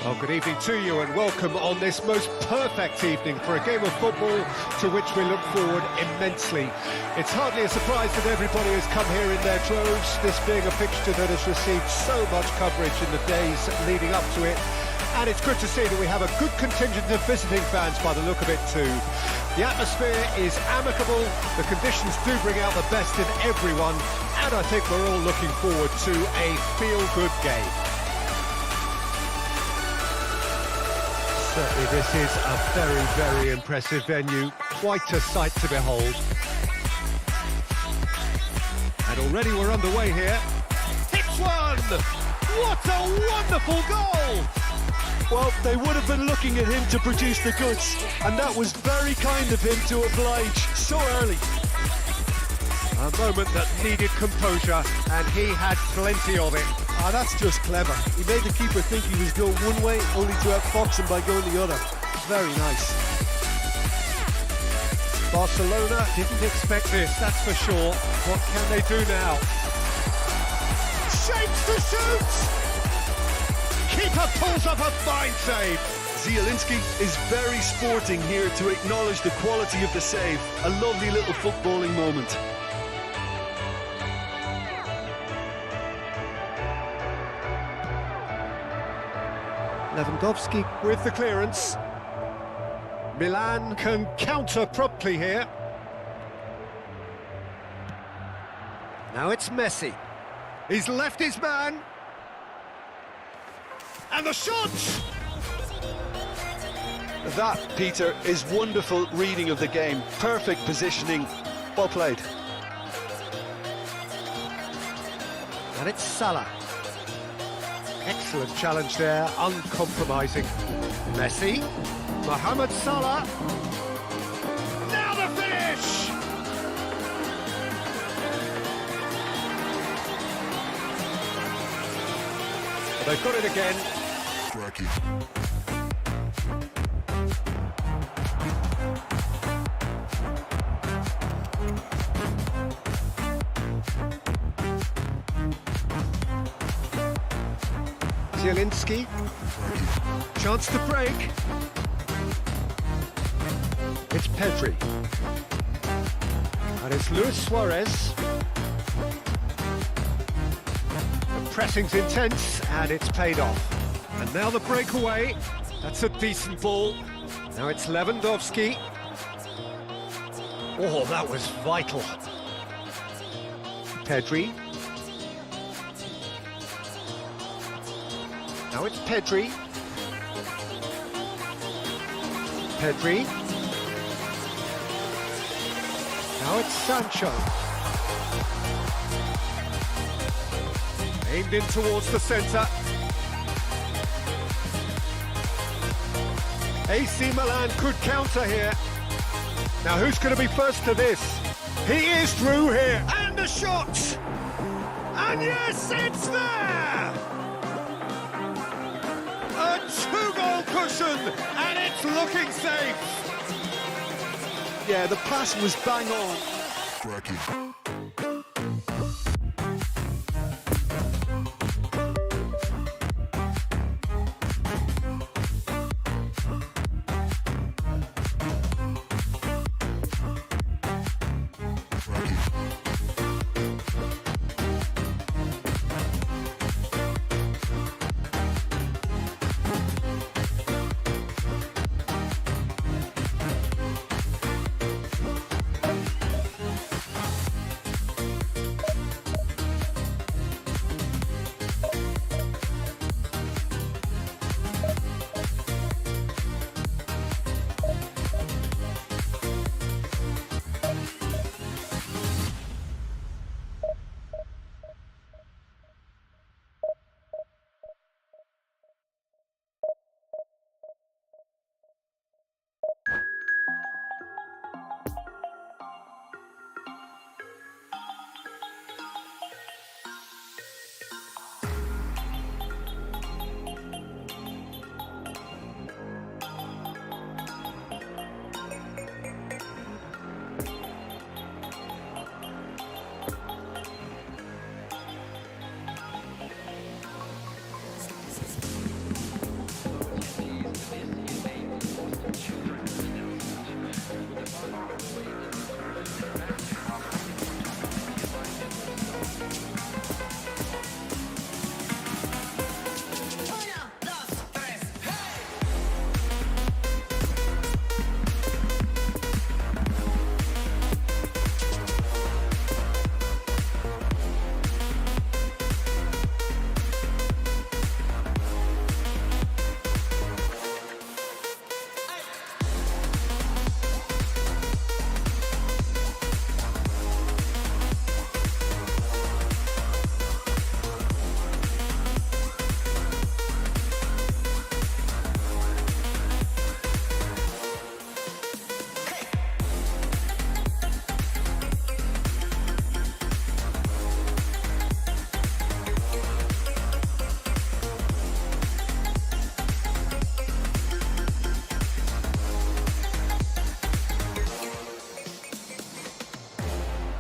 Well, good evening to you and welcome on this most perfect evening for a game of football to which we look forward immensely. It's hardly a surprise that everybody has come here in their droves, this being a fixture that has received so much coverage in the days leading up to it. And it's good to see that we have a good contingent of visiting fans by the look of it too. The atmosphere is amicable, the conditions do bring out the best in everyone, and I think we're all looking forward to a feel-good game. Certainly this is a very, very impressive venue, quite a sight to behold. And already we're underway here. Hits one! What a wonderful goal! Well, they would have been looking at him to produce the goods, and that was very kind of him to oblige so early. A moment that needed composure, and he had plenty of it. Ah, that's just clever. He made the keeper think he was going one way, only to outfox him by going the other. Very nice. Barcelona didn't expect this, that's for sure. What can they do now? Shapes to shoot! Keeper pulls up a fine save. Zielinski is very sporting here to acknowledge the quality of the save. A lovely little footballing moment. Lewandowski with the clearance. Milan can counter promptly here. Now it's Messi. He's left his man. And the shot! That, Peter, is wonderful reading of the game. Perfect positioning. Well played. And it's Salah. Excellent challenge there, uncompromising. Messi, Mohamed Salah. Now the finish! They've got it again. Zielinski, chance to break. It's Pedri. And it's Luis Suarez. The pressing's intense and it's paid off. And now the breakaway. That's a decent ball. Now it's Lewandowski. Oh, that was vital. Pedri. Now it's Pedri. Pedri. Now it's Sancho. Aimed in towards the centre. AC Milan could counter here. Now who's going to be first to this? He is through here. And the shot! And yes, it's there! A two-goal cushion, and it's looking safe. Yeah, the pass was bang on.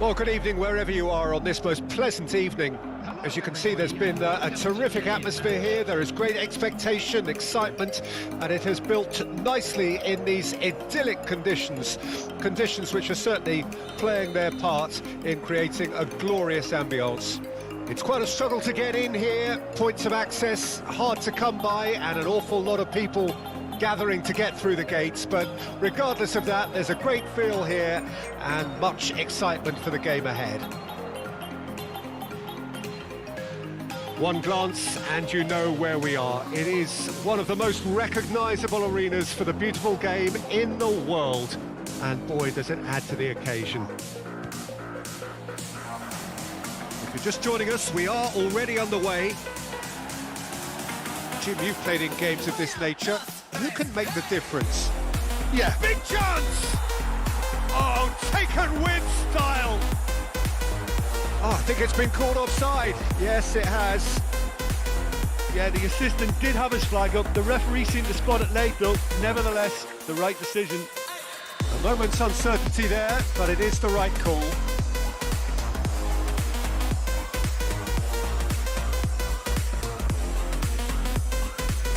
Well, good evening wherever you are on this most pleasant evening. As you can see, there's been a terrific atmosphere here. There is great expectation, excitement, and it has built nicely in these idyllic conditions. Conditions which are certainly playing their part in creating a glorious ambience. It's quite a struggle to get in here, points of access hard to come by, and an awful lot of people gathering to get through the gates, but regardless of that, there's a great feel here and much excitement for the game ahead. One glance and you know where we are. It is one of the most recognisable arenas for the beautiful game in the world, and boy, does it add to the occasion. If you're just joining us, we are already underway. Jim, you've played in games of this nature. Who can make the difference? Yeah. Big chance! Oh, taken with style! Oh, I think it's been called offside. Yes, it has. Yeah, the assistant did have his flag up. The referee seemed to spot it late, though. Nevertheless, the right decision. A moment's uncertainty there, but it is the right call.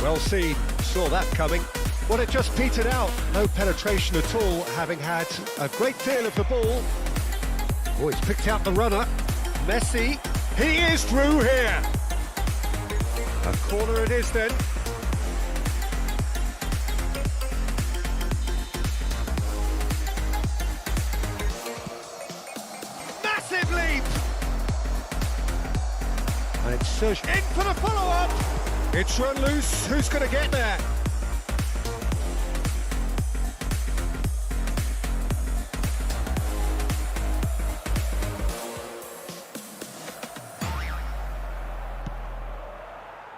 Well seen, saw that coming. Well, it just petered out. No penetration at all, having had a great deal of the ball. Oh, he's picked out the runner. Messi, he is through here. A corner it is then. Massive leap! And it's Serge in for the follow-up. It's run loose. Who's going to get there?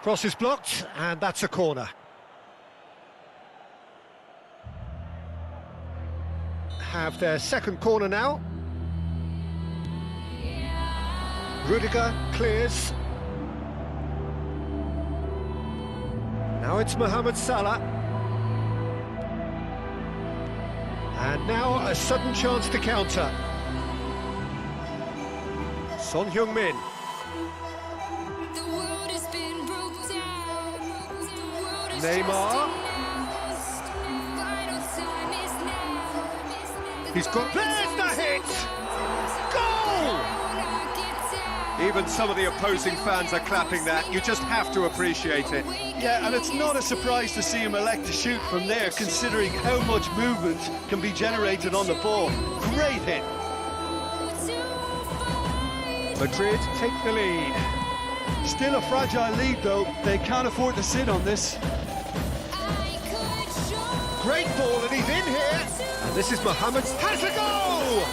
Cross is blocked, and that's a corner. Have their second corner now. Rudiger clears. Now it's Mohamed Salah. And now a sudden chance to counter. Son Heung-min. Neymar. He's got... There's the hit! Goal! Even some of the opposing fans are clapping that. You just have to appreciate it. Yeah, and it's not a surprise to see him elect to shoot from there, considering how much movement can be generated on the ball. Great hit. Madrid take the lead. Still a fragile lead, though. They can't afford to sit on this. Great ball, and he's in here. And this is Mohamed. Has a goal!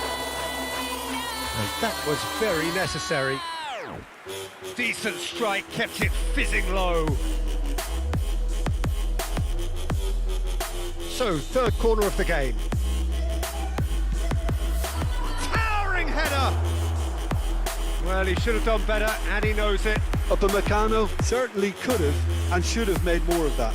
And that was very necessary. Decent strike, kept it fizzing low. So, third corner of the game. Towering header! Well, he should have done better, and he knows it. Upamecano certainly could have and should have made more of that.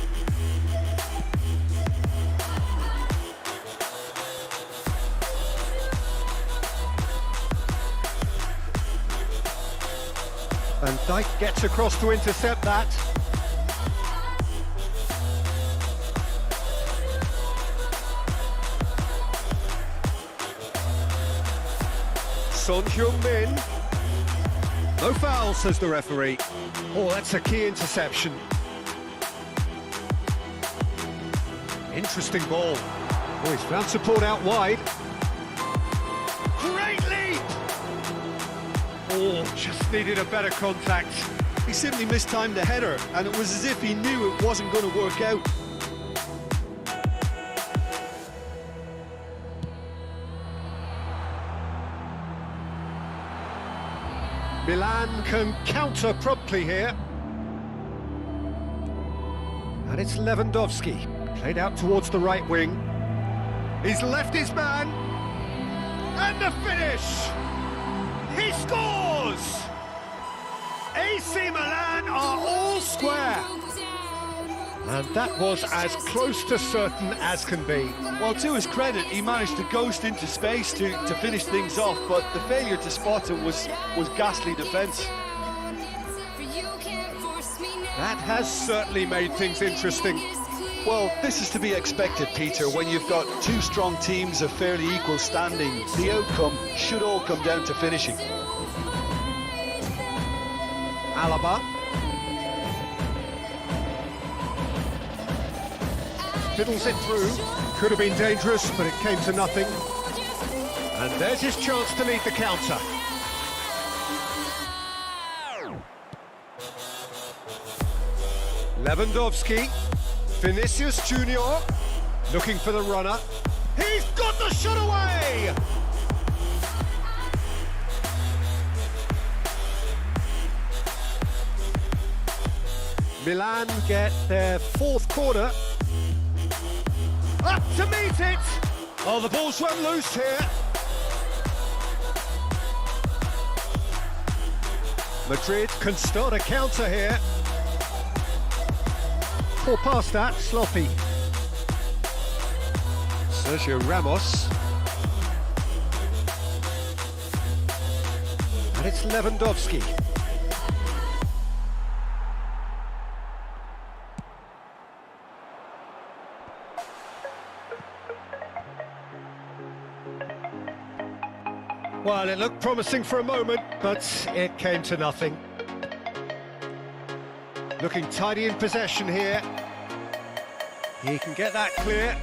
Van Dijk gets across to intercept that. Son Heung-min. No foul, says the referee. Oh, that's a key interception. Interesting ball. Oh, he's found support out wide. Great leap! Oh, just needed a better contact. He simply mistimed the header, and it was as if he knew it wasn't going to work out. Milan can counter promptly here. And it's Lewandowski, played out towards the right wing. He's left his man. And the finish! He scores! AC Milan are all square. And that was as close to certain as can be. Well, to his credit, he managed to ghost into space to finish things off, but the failure to spot him was ghastly defence. That has certainly made things interesting. Well, this is to be expected, Peter, when you've got two strong teams of fairly equal standing. The outcome should all come down to finishing. Alaba. Fiddles it through. Could have been dangerous, but it came to nothing. And there's his chance to lead the counter. Lewandowski. Vinicius Junior. Looking for the runner. He's got the shot away! Milan get their fourth corner. Up to meet it! Oh, the ball's run loose here. Madrid can start a counter here. Poor past that, sloppy. Sergio Ramos. And it's Lewandowski. Well, it looked promising for a moment, but it came to nothing. Looking tidy in possession here. He can get that clear.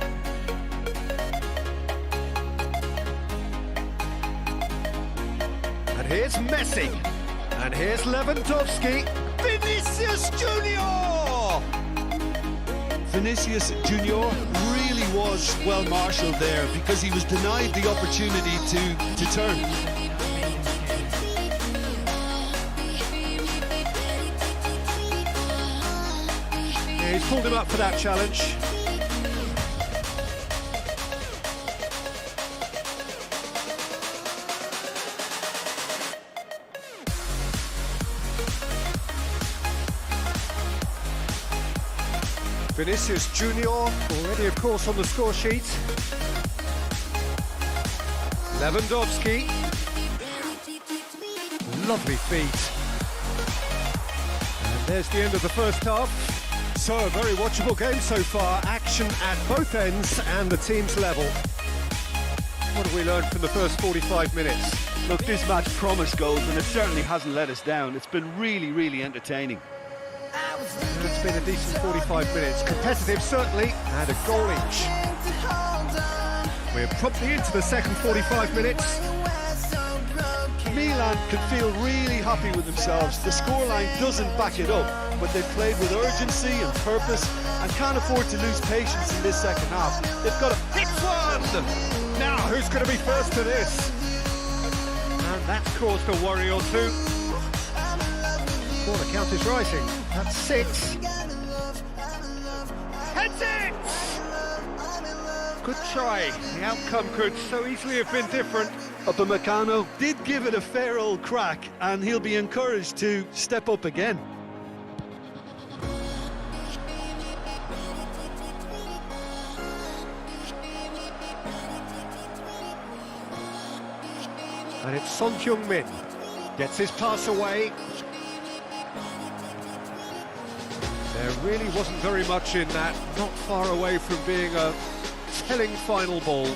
And here's Messi. And here's Lewandowski. Vinicius Junior! Vinicius Junior really was well marshalled there because he was denied the opportunity to turn. Yeah, he's pulled him up for that challenge. Vinicius Junior, already of course on the score sheet. Lewandowski. Lovely feet. And there's the end of the first half. So a very watchable game so far. Action at both ends and the team's level. What have we learned from the first 45 minutes? Look, this match promised goals and it certainly hasn't let us down. It's been really, really entertaining. It's been a decent 45 minutes. Competitive, certainly, and a goal each. We're promptly into the second 45 minutes. Milan can feel really happy with themselves. The scoreline doesn't back it up, but they've played with urgency and purpose and can't afford to lose patience in this second half. They've got to Hits one! Now, who's going to be first to this? And that's caused a worry or two. Corner count is rising. That's 6. Heads it! Good try. The outcome could so easily have been different. Upamecano did give it a fair old crack and he'll be encouraged to step up again. And it's Son Heung-min. Gets his pass away. There really wasn't very much in that, not far away from being a telling final ball.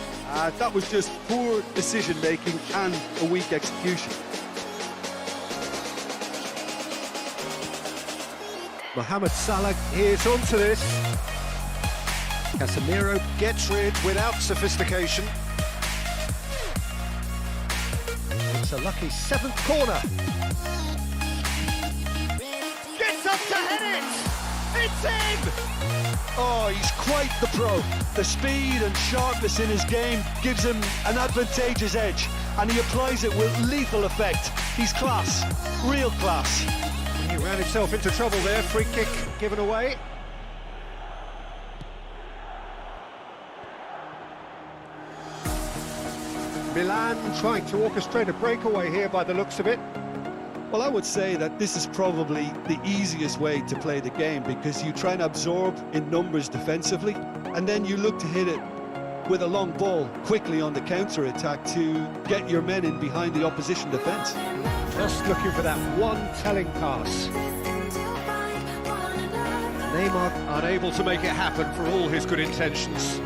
That was just poor decision-making and a weak execution. Mohamed Salah is onto this. Casemiro gets rid without sophistication. It's a lucky 7th corner. Gets up to head it! It's in! Oh, he's quite the pro. The speed and sharpness in his game gives him an advantageous edge, and he applies it with lethal effect. He's class, real class. He ran himself into trouble there, free kick given away. Milan trying to orchestrate a breakaway here by the looks of it. Well, I would say that this is probably the easiest way to play the game, because you try and absorb in numbers defensively, and then you look to hit it with a long ball quickly on the counter-attack to get your men in behind the opposition defence. Just looking for that one telling pass. Neymar unable to make it happen for all his good intentions.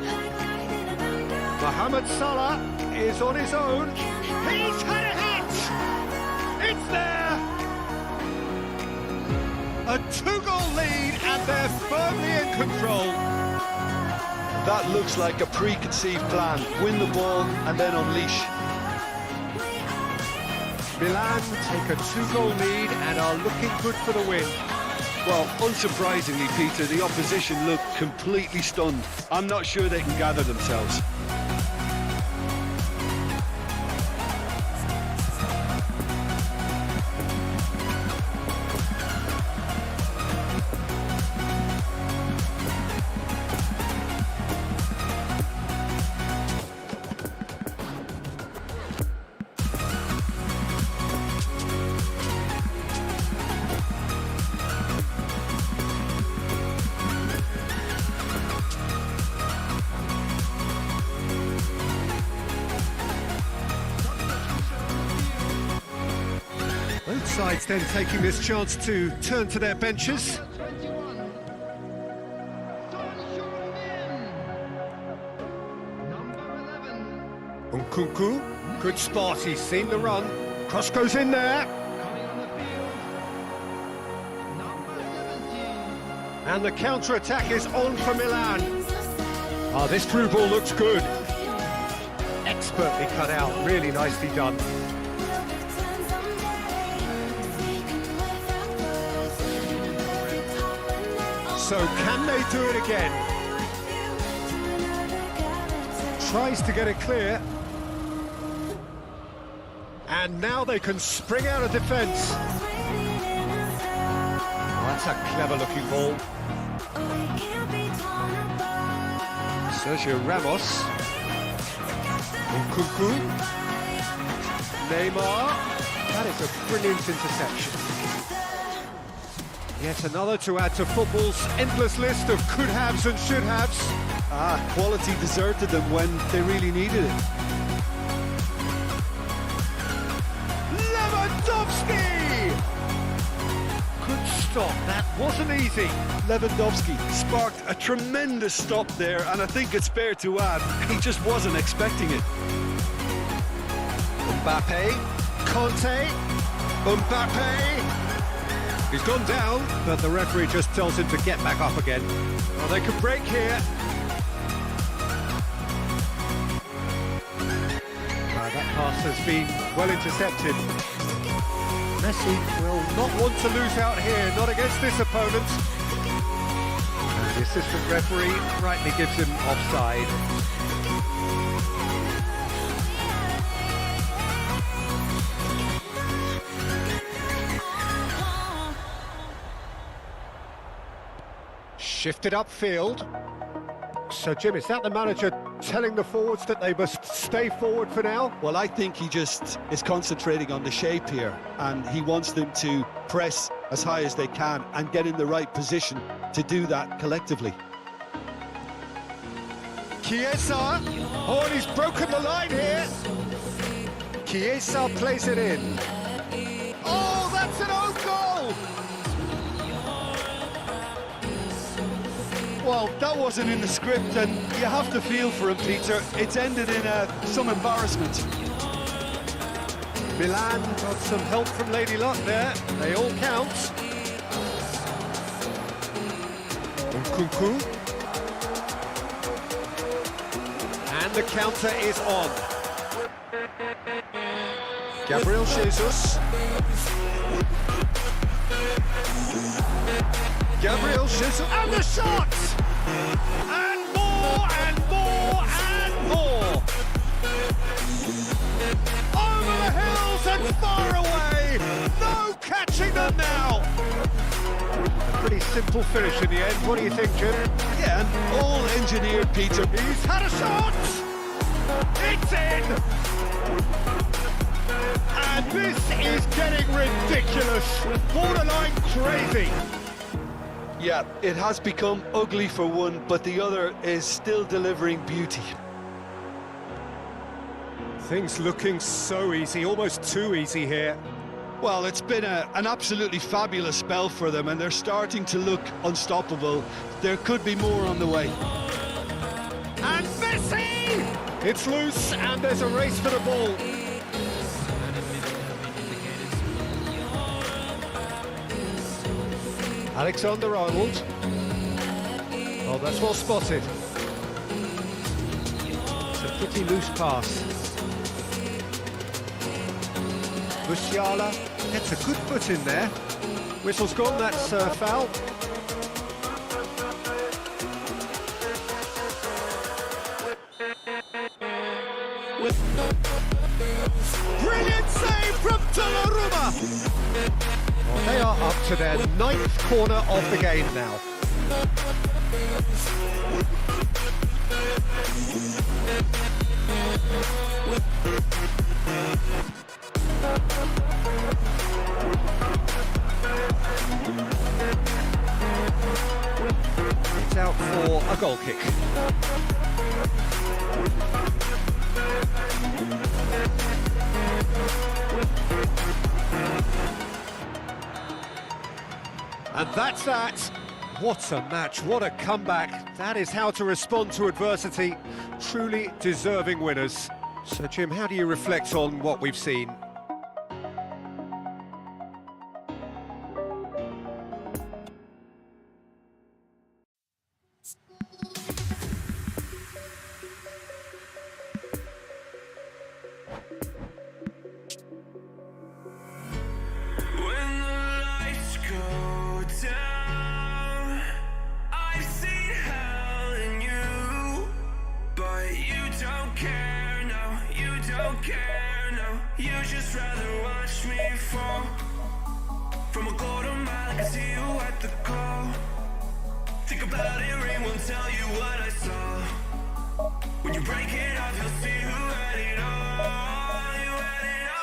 Mohamed Salah is on his own. He's had a hit! It's there! A 2-goal lead, and they're firmly in control. That looks like a preconceived plan. Win the ball and then unleash. Milan take a 2-goal lead and are looking good for the win. Well, unsurprisingly, Peter, the opposition look completely stunned. I'm not sure they can gather themselves. Both sides then taking this chance to turn to their benches. Nkunku, good spot, he's seen the run. Cross goes in there. And the counter-attack is on for Milan. Ah, this through ball looks good. Expertly cut out, really nicely done. So can they do it again? Tries to get it clear. And now they can spring out of defence. Oh, that's a clever looking ball. Sergio Ramos. Nkunku. Neymar. That is a brilliant interception. Yet another to add to football's endless list of could-haves and should-haves. Ah, quality deserted them when they really needed it. Lewandowski! Good stop, that wasn't easy. Lewandowski sparked a tremendous stop there, and I think it's fair to add, he just wasn't expecting it. Mbappe, Conte, Mbappe. He's gone down, but the referee just tells him to get back up again. Well, they can break here. That pass has been well intercepted. Messi will not want to lose out here, not against this opponent. And the assistant referee rightly gives him offside. Shifted upfield. So, Jim, is that the manager telling the forwards that they must stay forward for now? Well, I think he just is concentrating on the shape here, and he wants them to press as high as they can and get in the right position to do that collectively. Chiesa. Oh, and he's broken the line here. Chiesa plays it in. Oh, that's an own goal! Well, that wasn't in the script, and you have to feel for him, Peter. It's ended in some embarrassment. Milan got some help from Lady Luck there. They all count. Nkunku. And the counter is on. Gabriel Jesus. Gabriel Jesus, and the shot! And more, and more, and more! Over the hills and far away! No catching them now! A pretty simple finish in the end. What do you think, Jim? Yeah, and all engineered, Peter. He's had a shot! It's in! And this is getting ridiculous, borderline crazy. Yeah, it has become ugly for one, but the other is still delivering beauty. Things looking so easy, almost too easy here. Well, it's been an absolutely fabulous spell for them, and they're starting to look unstoppable. There could be more on the way. And Messi! It's loose, and there's a race for the ball. Alexander-Arnold. Oh, that's well spotted. It's a pretty loose pass. Musiala gets a good foot in there. Whistle's gone, that's foul. Brilliant save from Donnarumma! Well, they are up to their 9th corner of the game now. It's out for a goal kick. And that's that. What a match, what a comeback. That is how to respond to adversity. Truly deserving winners. So, Jim, how do you reflect on what we've seen? You just rather watch me fall. From a quarter mile, I can see you at the goal. Think about it, rain won't tell you what I saw. When you break it off, you'll see who had it all. You had it all.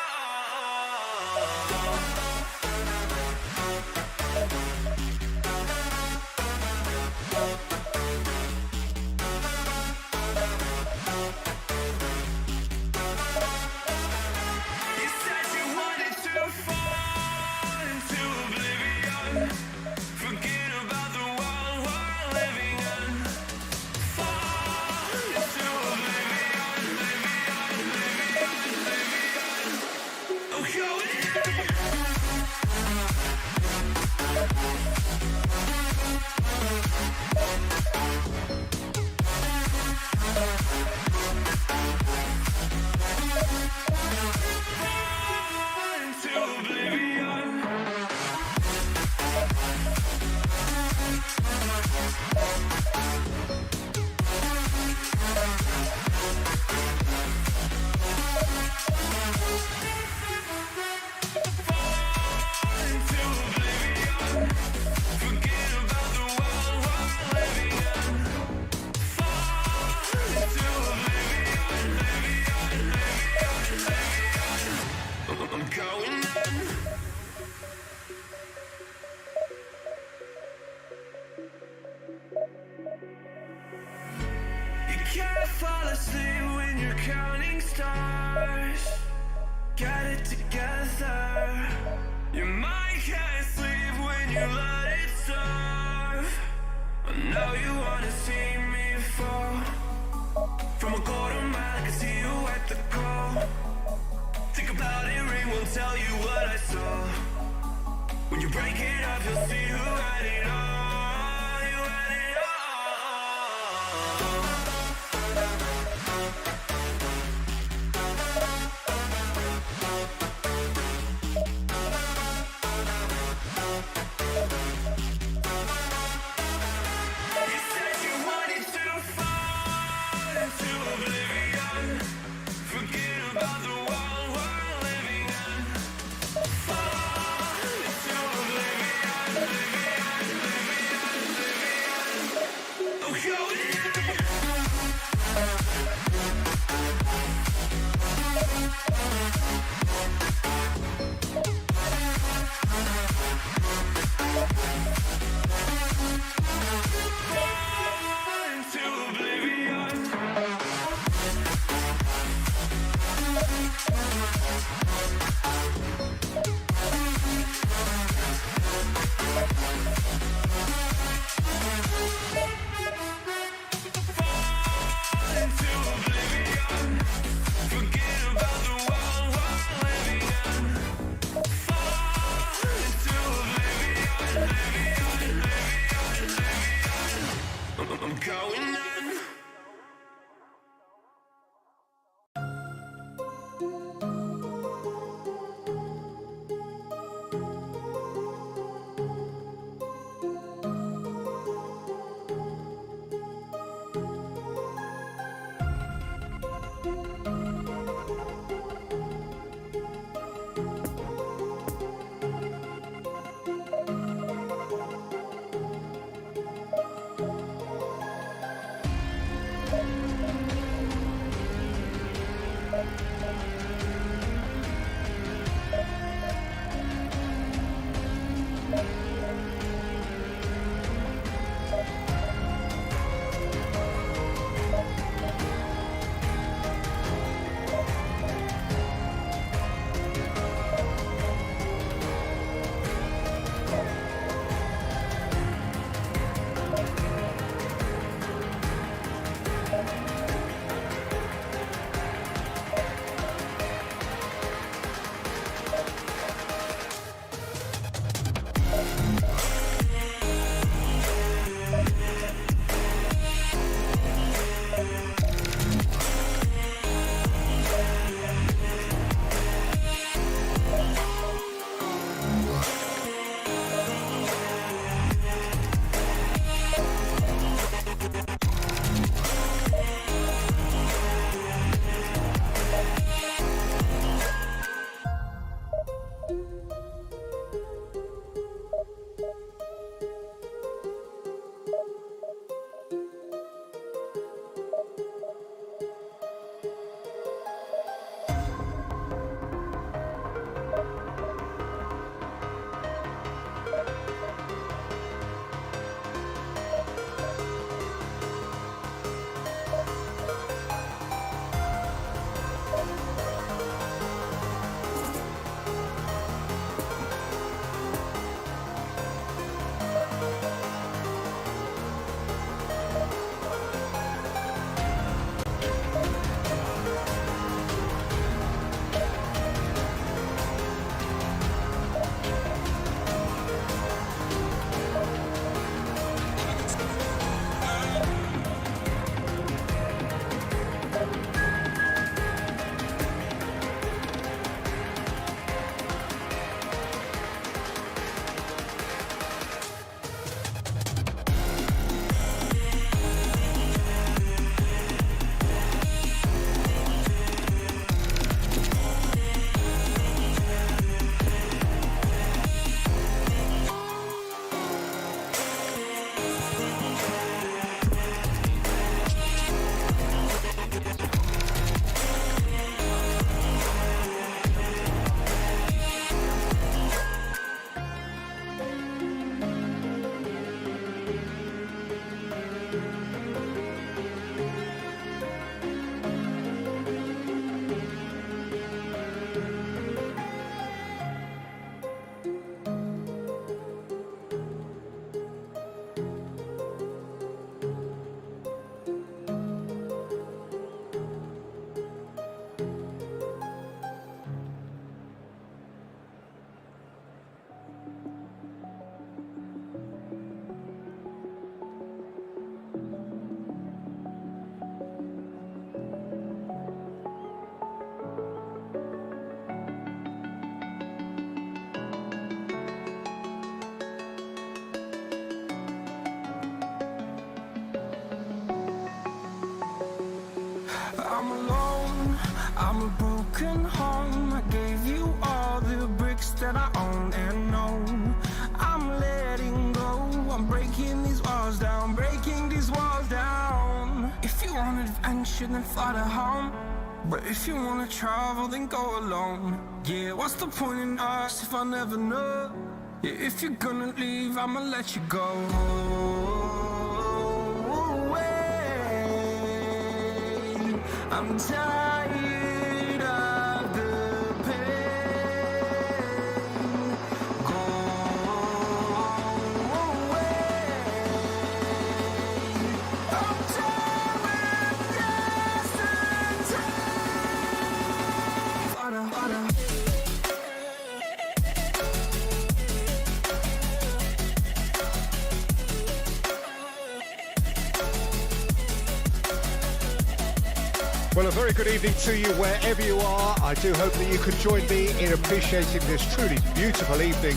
Can't fall asleep when you're counting stars. Get it together. Your mind can't sleep when you let it serve. I know you wanna see me fall. From a quarter mile, I can see you at the goal. Think about it, rain won't tell you what I saw. When you break it off, you'll see who had it all. You had it all. a broken home. I gave you all the bricks that I own and know. I'm letting go. I'm breaking these walls down, breaking these walls down. If you want adventure, then fly to home. But if you wanna travel, then go alone. Yeah, what's the point in us if I never know? Yeah, if you're gonna leave, I'ma let you go. I'm tired of the pain. Go away. I'm tired of yesterday. Well, a very good evening to you wherever you are. I do hope that you can join me in appreciating this truly beautiful evening,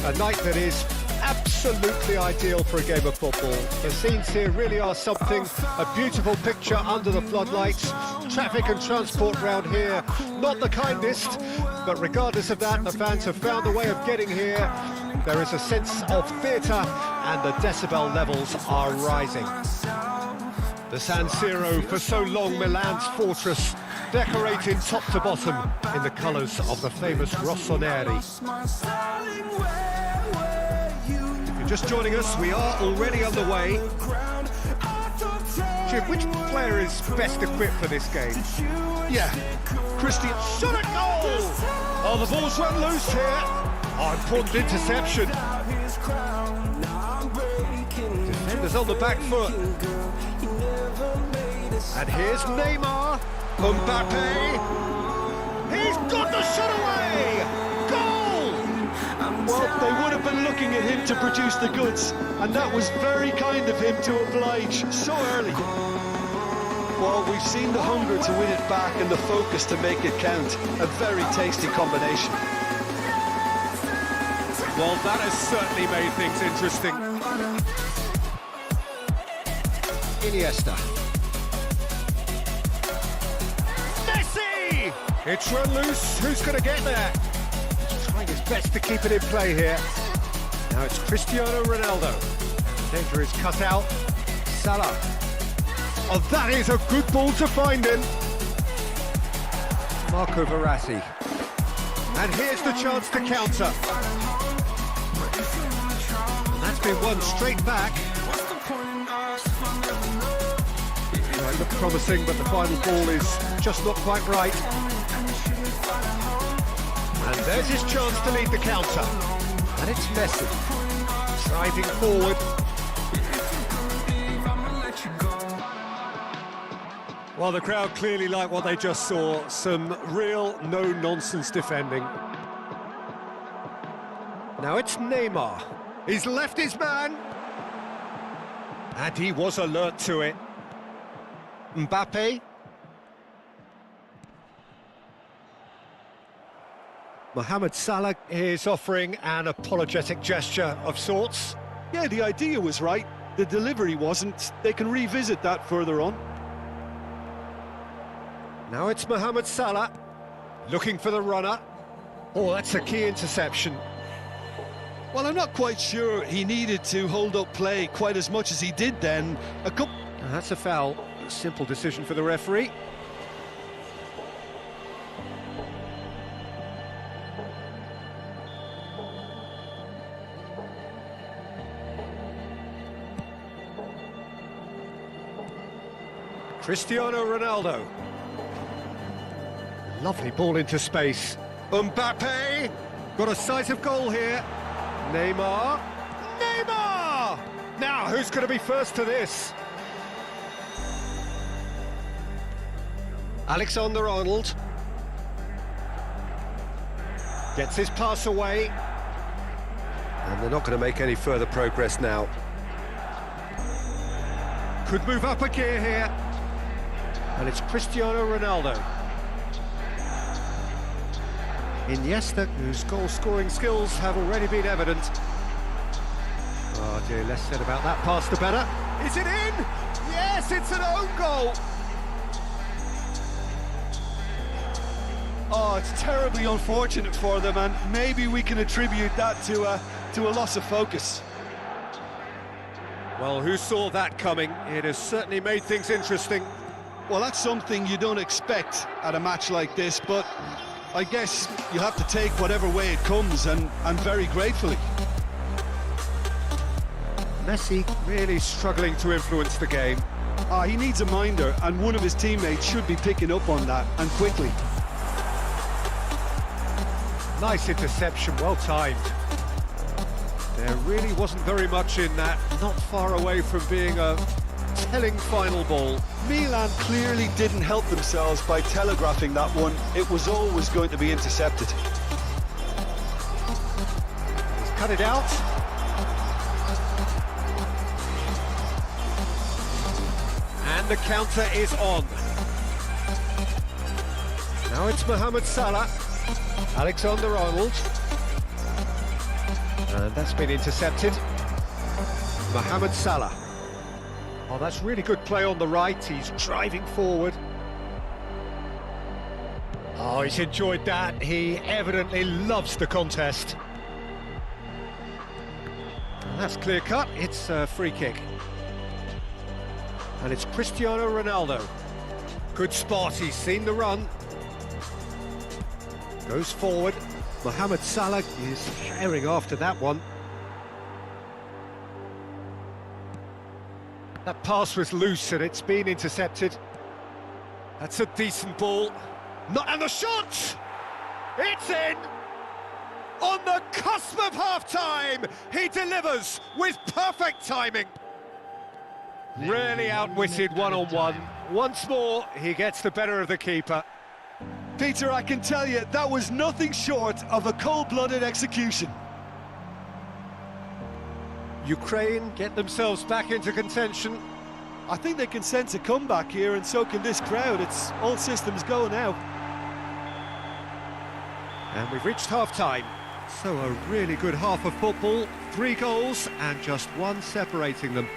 a night that is absolutely ideal for a game of football. The scenes here really are something, a beautiful picture under the floodlights. Traffic and transport round here, not the kindest, but regardless of that, the fans have found a way of getting here. There is a sense of theatre and the decibel levels are rising. The San Siro, for so long Milan's fortress, decorated top to bottom in the colours of the famous rossoneri. If you're just joining us, we are already on the way. Jim, which player is best equipped for this game? Yeah, Cristiano. Shot at goal! Oh, the ball's run loose here. Oh, important interception. Defenders on the back foot. And here's Neymar. Mbappe. He's got the shot away! Goal! Well, they would have been looking at him to produce the goods, and that was very kind of him to oblige so early. Well, we've seen the hunger to win it back and the focus to make it count. A very tasty combination. Well, that has certainly made things interesting. Iniesta. Messi! It's run loose. Who's going to get there? He's trying his best to keep it in play here. Now it's Cristiano Ronaldo. Danger is cut out. Salah. Oh, that is a good ball to find him. Marco Verratti. And here's the chance to counter. And that's been won straight back. Well, it looked promising, but the final ball is just not quite right. And there's his chance to lead the counter. And it's Messi. Driving forward. Well, the crowd clearly like what they just saw. Some real no-nonsense defending. Now it's Neymar. He's left his man. And he was alert to it. Mbappe. Mohamed Salah is offering an apologetic gesture of sorts. Yeah, the idea was right. The delivery wasn't. They can revisit that further on. Now it's Mohamed Salah, looking for the runner. Oh, that's a key interception. Well, I'm not quite sure he needed to hold up play quite as much as he did then. That's a foul. Simple decision for the referee. Cristiano Ronaldo. Lovely ball into space. Mbappe! Got a sight of goal here. Neymar. Neymar! Now, who's going to be first to this? Alexander-Arnold. Gets his pass away. And they're not going to make any further progress now. Could move up a gear here. And it's Cristiano Ronaldo. Iniesta, whose goal-scoring skills have already been evident. Oh dear, less said about that pass the better. Is it in? Yes, it's an own goal! Oh, it's terribly unfortunate for them, and maybe we can attribute that to a loss of focus. Well, who saw that coming? It has certainly made things interesting. Well, that's something you don't expect at a match like this, but I guess you have to take whatever way it comes, and very gratefully. Messi really struggling to influence the game. He needs a minder, and one of his teammates should be picking up on that, and quickly. Nice interception, well timed. There really wasn't very much in that, not far away from being a telling final ball. Milan clearly didn't help themselves by telegraphing that one. It was always going to be intercepted. He's cut it out. And the counter is on. Now it's Mohamed Salah. Alexander-Arnold. And that's been intercepted. Mohamed Salah. Oh, that's really good play on the right. He's driving forward. Oh, he's enjoyed that. He evidently loves the contest. And that's clear cut. It's a free kick. And it's Cristiano Ronaldo. Good spot. He's seen the run. Goes forward. Mohamed Salah is herring after that one. That pass was loose and it's been intercepted. That's a decent ball. And the shot! It's in! On the cusp of half-time, he delivers with perfect timing. Really outwitted one-on-one. Once more, he gets the better of the keeper. Peter, I can tell you, that was nothing short of a cold-blooded execution. Ukraine get themselves back into contention. I think they can sense a comeback here, and so can this crowd. It's all systems go now. And we've reached half-time. So a really good half of football. 3 goals and just one separating them.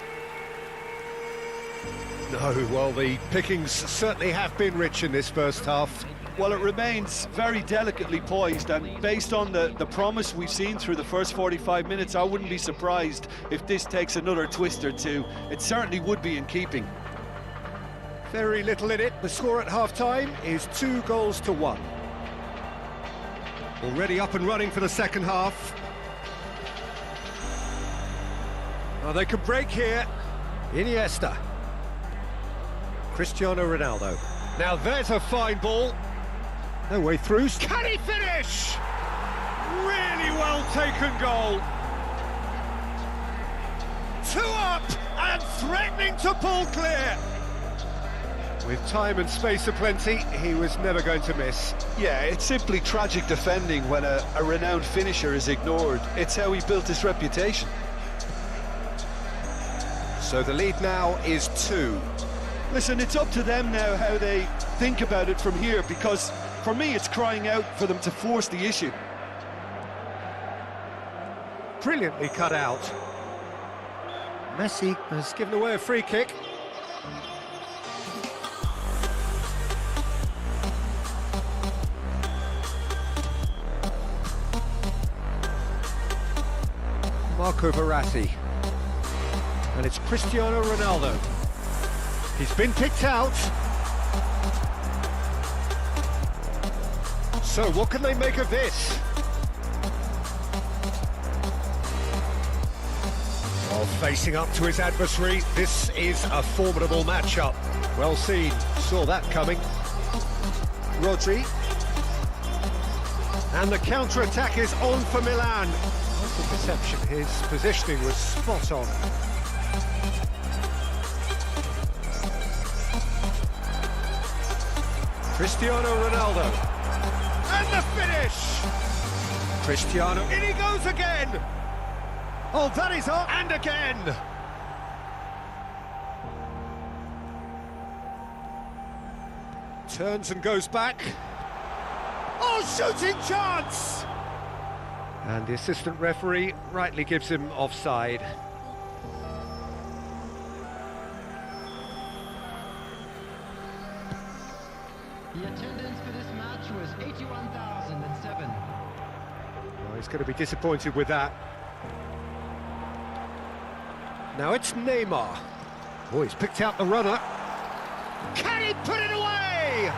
No, well, the pickings certainly have been rich in this first half. Well, it remains very delicately poised, and based on the promise we've seen through the first 45 minutes, I wouldn't be surprised if this takes another twist or two. It certainly would be in keeping. Very little in it. The score at half-time is 2-1. Already up and running for the second half. Oh, they can break here. Iniesta. Cristiano Ronaldo. Now there's a fine ball. No way through. Can he finish? Really well taken goal. 2 up and threatening to pull clear. With time and space aplenty, he was never going to miss. Yeah, it's simply tragic defending when a renowned finisher is ignored. It's how he built his reputation. So the lead now is 2. Listen, it's up to them now how they think about it from here, because for me it's crying out for them to force the issue. Brilliantly cut out. Messi has given away a free kick. Marco Verratti. And it's Cristiano Ronaldo. He's been picked out. So what can they make of this? Well, facing up to his adversary, this is a formidable matchup. Well seen, saw that coming. Rodri. And the counter-attack is on for Milan. That's a deception, his positioning was spot on. Cristiano Ronaldo. And the finish! Cristiano, in he goes again! Oh, that is up, and again! Turns and goes back. Oh, shooting chance! And the assistant referee rightly gives him offside. The attendance for this match was 81. he's going to be disappointed with that. Now it's Neymar. Oh, he's picked out the runner. Can he put it away?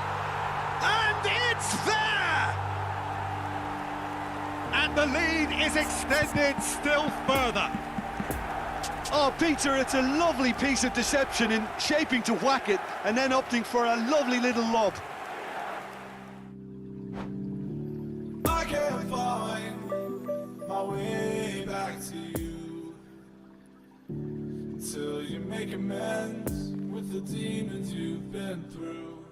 And it's there! And the lead is extended still further. Oh, Peter, it's a lovely piece of deception in shaping to whack it and then opting for a lovely little lob. I can't find my way back to you until you make amends with the demons you've been through.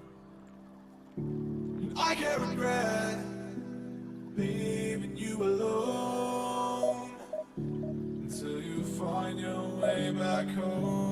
And I can't regret leaving you alone until you find your way back home.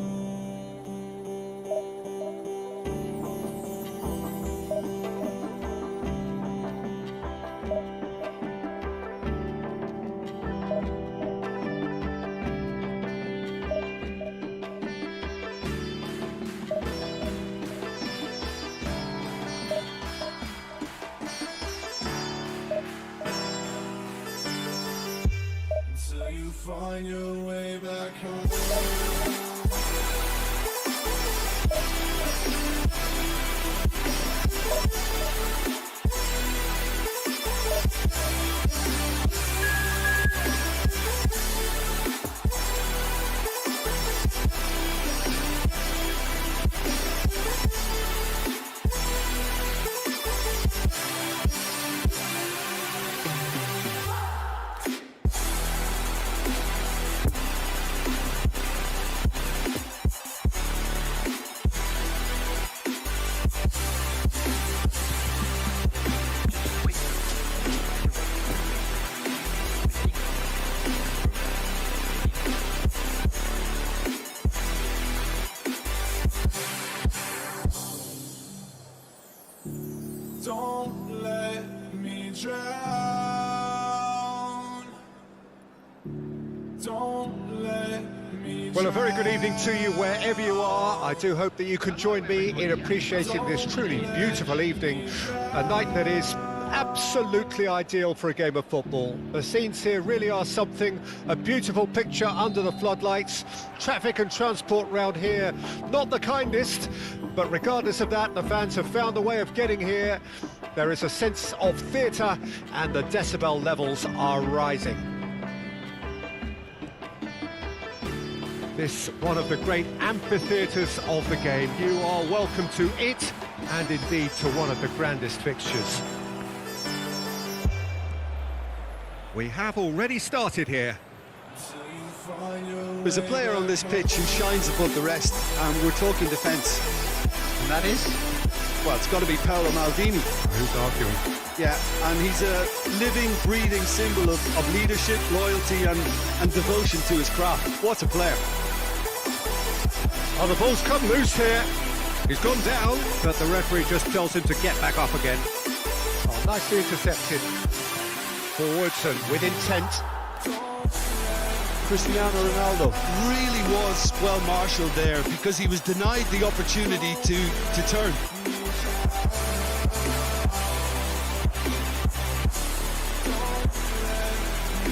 Until you find your way back home. Don't let me drown. Don't let me Well, a very good evening to you wherever you are. I do hope that you can join me in appreciating this truly beautiful evening, a night that is absolutely ideal for a game of football. The scenes here really are something, a beautiful picture under the floodlights. Traffic and transport round here, not the kindest, but regardless of that, the fans have found a way of getting here. There is a sense of theatre and the decibel levels are rising. This one of the great amphitheatres of the game. You are welcome to it and indeed to one of the grandest fixtures. We have already started here. There's a player on this pitch who shines above the rest, and we're talking defence. And that is? Well, it's got to be Paolo Maldini. Who's arguing? Yeah, and he's a living, breathing symbol of leadership, loyalty and devotion to his craft. What a player. Oh, the ball's come loose here. He's gone down, but the referee just tells him to get back up again. Oh, nicely intercepted. Forwards and with intent. Cristiano Ronaldo really was well marshalled there because he was denied the opportunity to turn.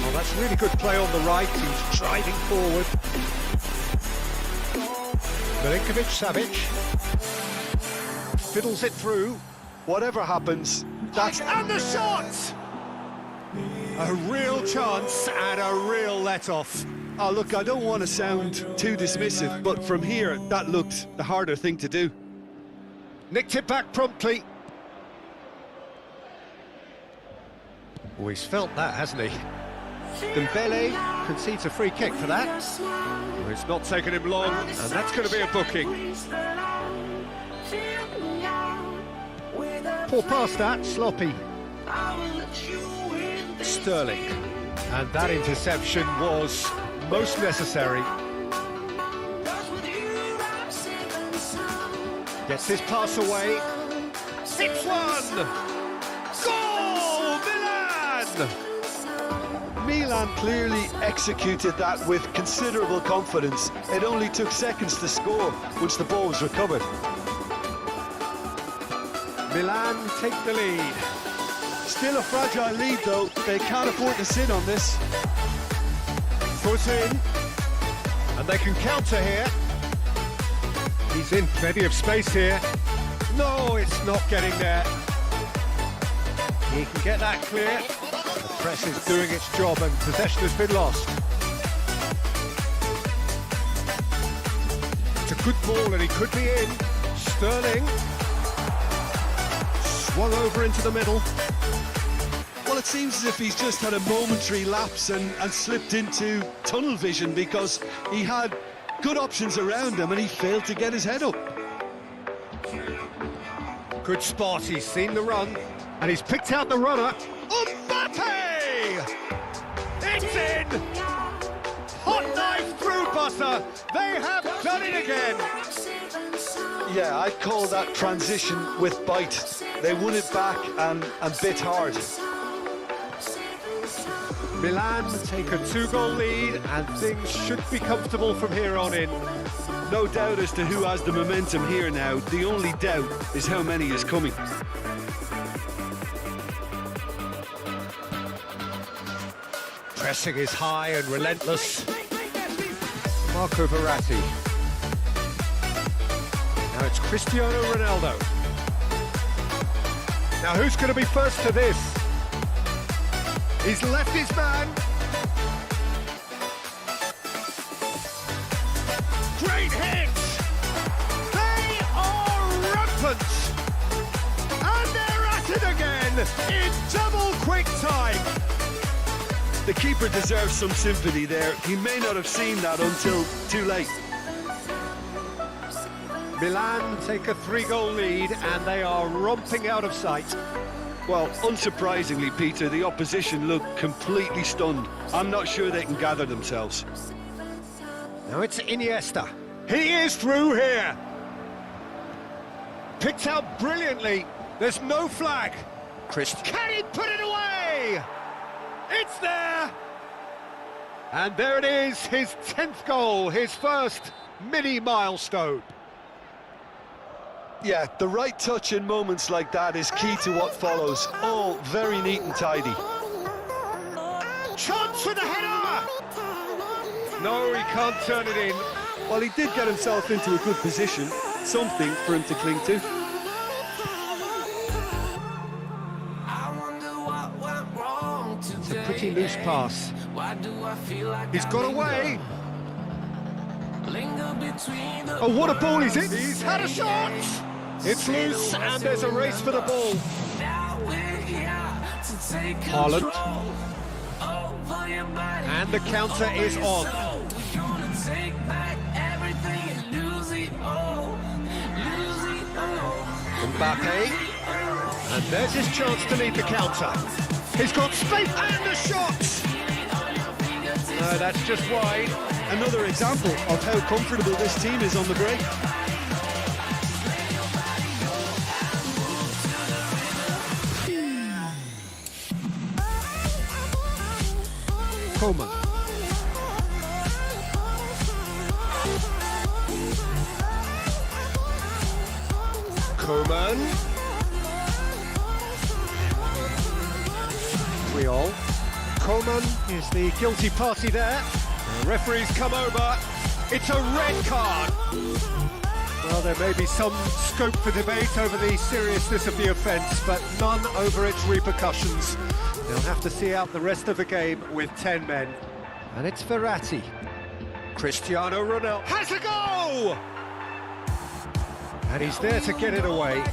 Oh, that's really good play on the right. He's driving forward. Milinkovic-Savic fiddles it through. Whatever happens, that's... And the shot! A real chance and a real let-off. Oh, look, I don't want to sound too dismissive, but from here, that looked the harder thing to do. Nicked it back promptly. Oh, he's felt that, hasn't he? Dembele concedes a free kick for that. Well, it's not taken him long, and that's going to be a booking. Poor pass that, sloppy. Sterling. And that interception was most necessary. Gets his pass away. 6-1! Goal! Milan! Milan clearly executed that with considerable confidence. It only took seconds to score once the ball was recovered. Milan take the lead. still a fragile lead, though. They can't afford to sit on this. Put in, and they can counter here. He's in plenty of space here. No, it's not getting there. He can get that clear. The press is doing its job and possession has been lost. It's a good ball and he could be in. Sterling. Swung over into the middle. Well, it seems as if he's just had a momentary lapse and slipped into tunnel vision, because he had good options around him and he failed to get his head up. Good spot, he's seen the run, and he's picked out the runner. Mbappe! It's in! Hot knife through butter! They have done it again! Yeah, I'd call that transition with bite. They won it back and bit hard. Milan take a 2-goal lead, and things should be comfortable from here on in. No doubt as to who has the momentum here now. The only doubt is how many is coming. Pressing is high and relentless. Marco Verratti. Now it's Cristiano Ronaldo. Now who's going to be first to this? He's left his man. Great hit! They are rampant! And they're at it again in double quick time. The keeper deserves some sympathy there. He may not have seen that until too late. Milan take a 3-goal lead and they are romping out of sight. Well, unsurprisingly, Peter, the opposition look completely stunned. I'm not sure they can gather themselves. Now it's Iniesta. He is through here. Picked out brilliantly. There's no flag. Can he put it away? It's there. And there it is, his 10th goal, his first mini milestone. Yeah, the right touch in moments like that is key to what follows. All very neat and tidy. Chance for the header! No, he can't turn it in. Well, he did get himself into a good position. Something for him to cling to. It's a pretty loose pass. He's got away. Oh, what a ball he's hit! He's had a shot! It's loose and there's a race for the ball. Haaland. And the counter is on. Mbappe. And there's his chance to lead the counter. He's got space and the shot! No, that's just wide. Another example of how comfortable this team is on the break. Coman. Coman. Real. Coman is the guilty party there. The referee's come over. It's a red card. Well, there may be some scope for debate over the seriousness of the offence, but none over its repercussions. They'll have to see out the rest of the game with 10 men. And it's Verratti. Cristiano Ronaldo has a go! And he's there to get it away.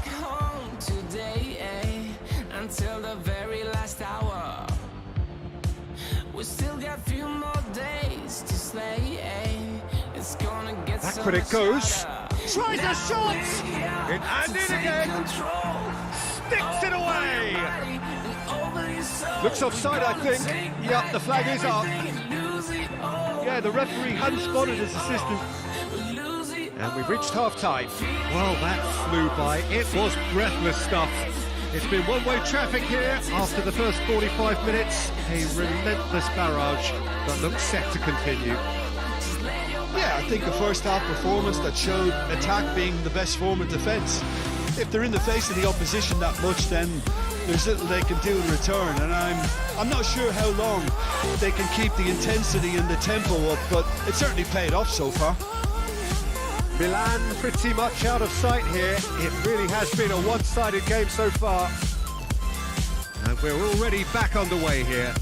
Until the very last hour. We still got a few more days to slay. It's gonna get back when it goes. Tries a shot! And in again! Sticks it away! Looks offside, I think. Yep, the flag is up. Yeah, the referee hadn't spotted his assistant. And we've reached half-time. Well, that flew by. It was breathless stuff. It's been one-way traffic here after the first 45 minutes. A relentless barrage that looks set to continue. Yeah, I think a first-half performance that showed attack being the best form of defence. If they're in the face of the opposition that much, then there's little they can do in return, and I'm not sure how long they can keep the intensity and the tempo up, but it certainly paid off so far. Milan pretty much out of sight here. It really has been a one-sided game so far. And we're already back underway here.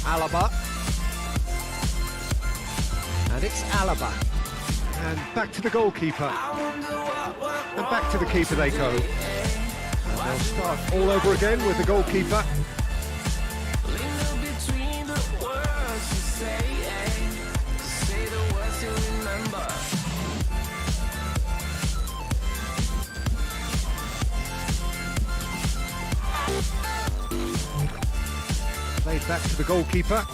Alaba. And it's Alaba. And back to the goalkeeper. And back to the keeper they go. And they'll start all over again with the goalkeeper. Played back to the goalkeeper.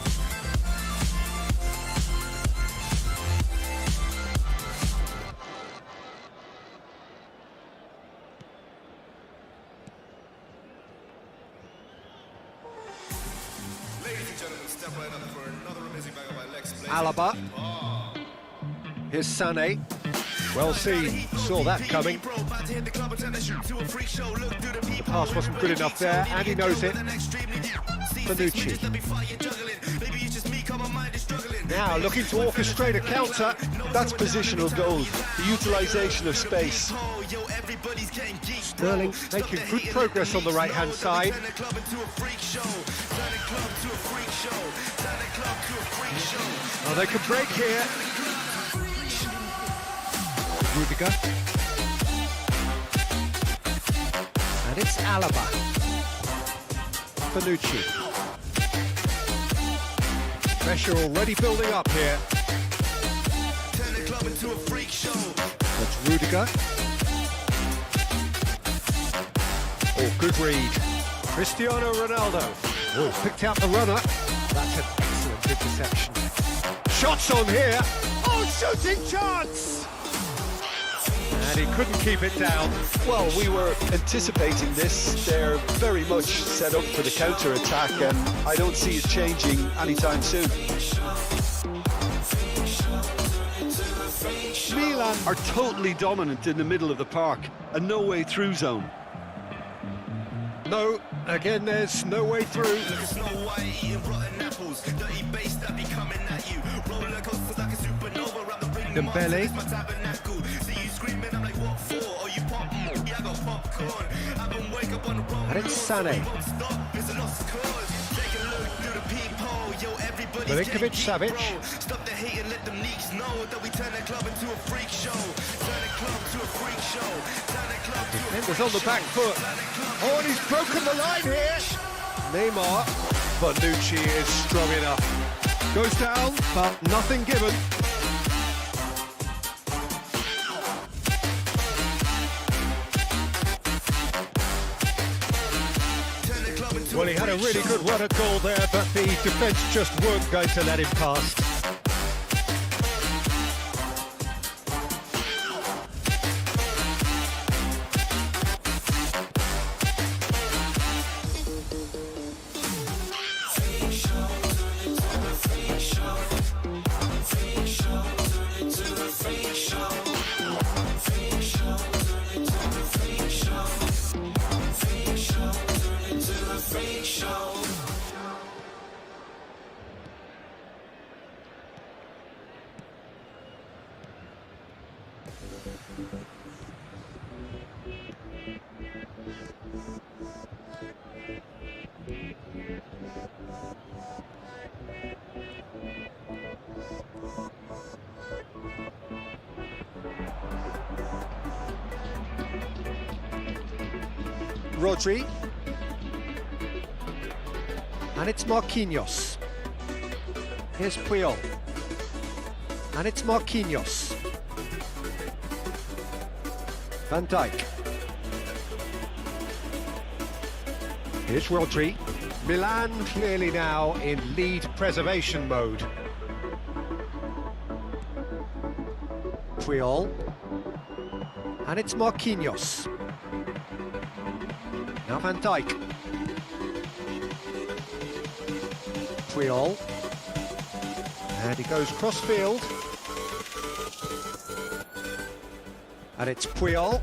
Alaba. Here's Sané. Well seen, saw that coming. The pass wasn't good enough there, and he knows it. Bonucci. Now looking to orchestrate a counter. That's positional gold, the utilisation of space. Sterling making good progress on the right-hand side. Oh, they can break here. Rudiger. And it's Alaba. Bonucci. Pressure already building up here. That's Rudiger. Oh, good read. Cristiano Ronaldo. Oh, picked out the runner. That's an excellent interception. Shots on here. Oh, shooting chance! And he couldn't keep it down. Well, we were anticipating this. They're very much set up for the counter-attack, and I don't see it changing anytime soon. Milan are totally dominant in the middle of the park, a no-way-through zone. No, again, there's no way through. Dembele. And it's Sané. Milinkovic-Savic. Defenders on the back foot. Oh, and he's broken the line here. Neymar. Bonucci is strong enough. Goes down, but nothing given. Well, he had a really good run at goal there, but the defence just weren't going to let him past. Rodri. And it's Marquinhos. Here's Puyol. And it's Marquinhos. Van Dijk. Here's Rodri. Milan clearly now in lead preservation mode. Puyol. And it's Marquinhos. Now Van Dijk. Puyol. And he goes cross-field. And it's Puyol.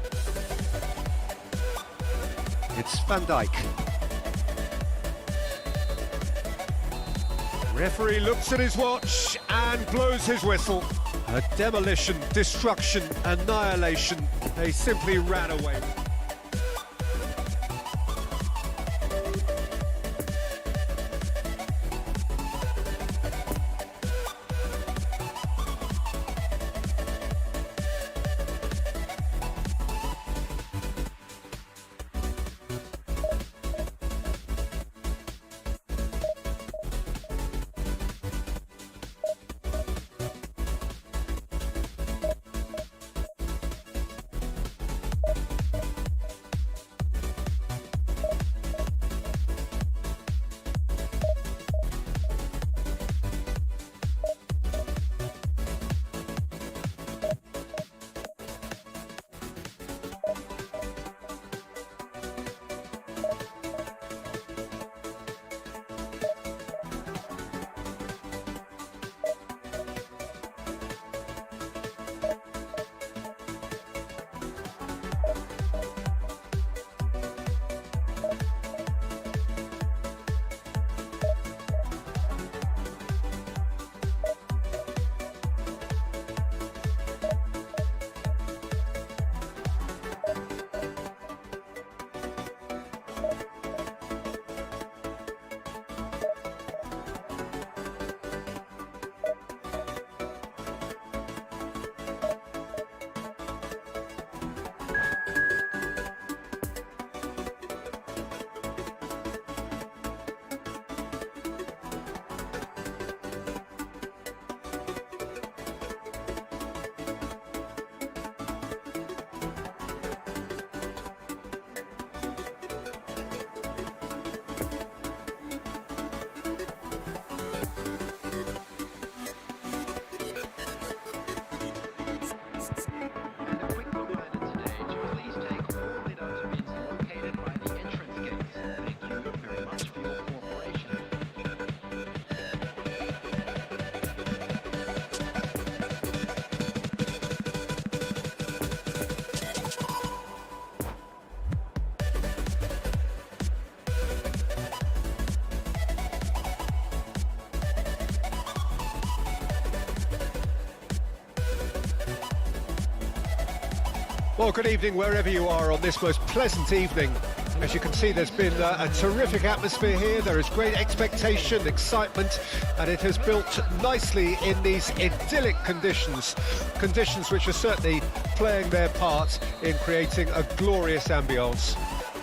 It's Van Dijk. Referee looks at his watch and blows his whistle. A demolition, destruction, annihilation. They simply ran away. Well, good evening wherever you are on this most pleasant evening. As you can see, there's been a terrific atmosphere here. There is great expectation, excitement, and it has built nicely in these idyllic conditions. Conditions which are certainly playing their part in creating a glorious ambience.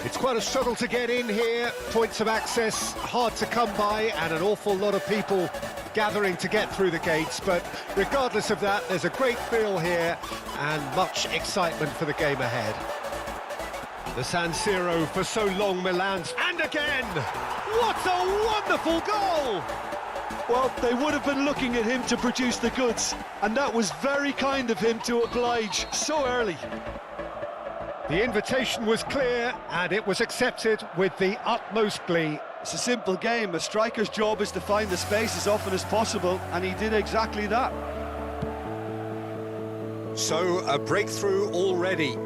It's quite a struggle to get in here, points of access hard to come by, and an awful lot of people gathering to get through the gates, but regardless of that, there's a great feel here and much excitement for the game ahead. The San Siro for so long Milan's, and again! What a wonderful goal! Well, they would have been looking at him to produce the goods, and that was very kind of him to oblige so early. The invitation was clear, and it was accepted with the utmost glee. It's a simple game. A striker's job is to find the space as often as possible, and he did exactly that. So, a breakthrough already.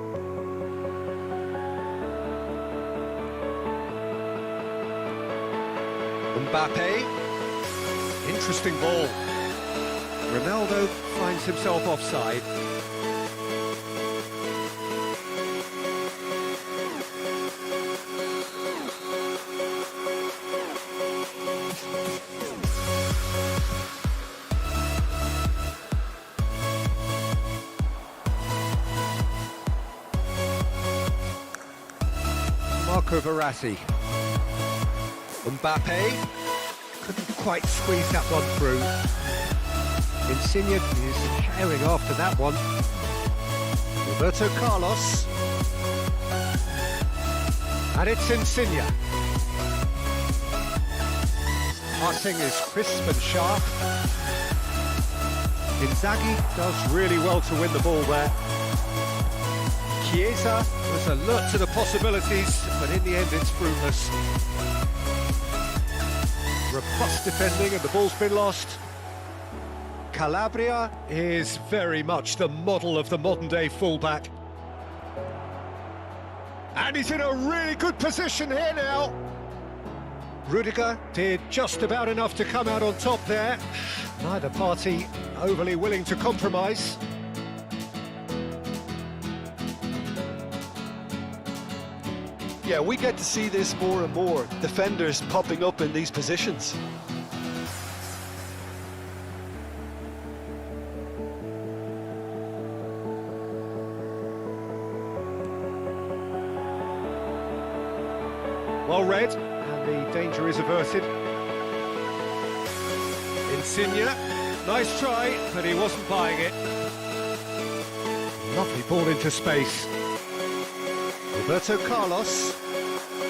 Mbappe. Interesting ball. Ronaldo finds himself offside. Marco Verratti. Mbappe couldn't quite squeeze that one through. Insigne is carrying after that one. Roberto Carlos. And it's Insigne. Passing is crisp and sharp. Inzaghi does really well to win the ball there. Chiesa was alert to the possibilities, but in the end it's fruitless. Robust defending and the ball's been lost. Calabria is very much the model of the modern-day fullback. And he's in a really good position here now. Rudiger did just about enough to come out on top there. Neither party overly willing to compromise. Yeah, we get to see this more and more. Defenders popping up in these positions. Well read, and the danger is averted. Insigne, nice try, but he wasn't buying it. Lovely ball into space. Roberto Carlos,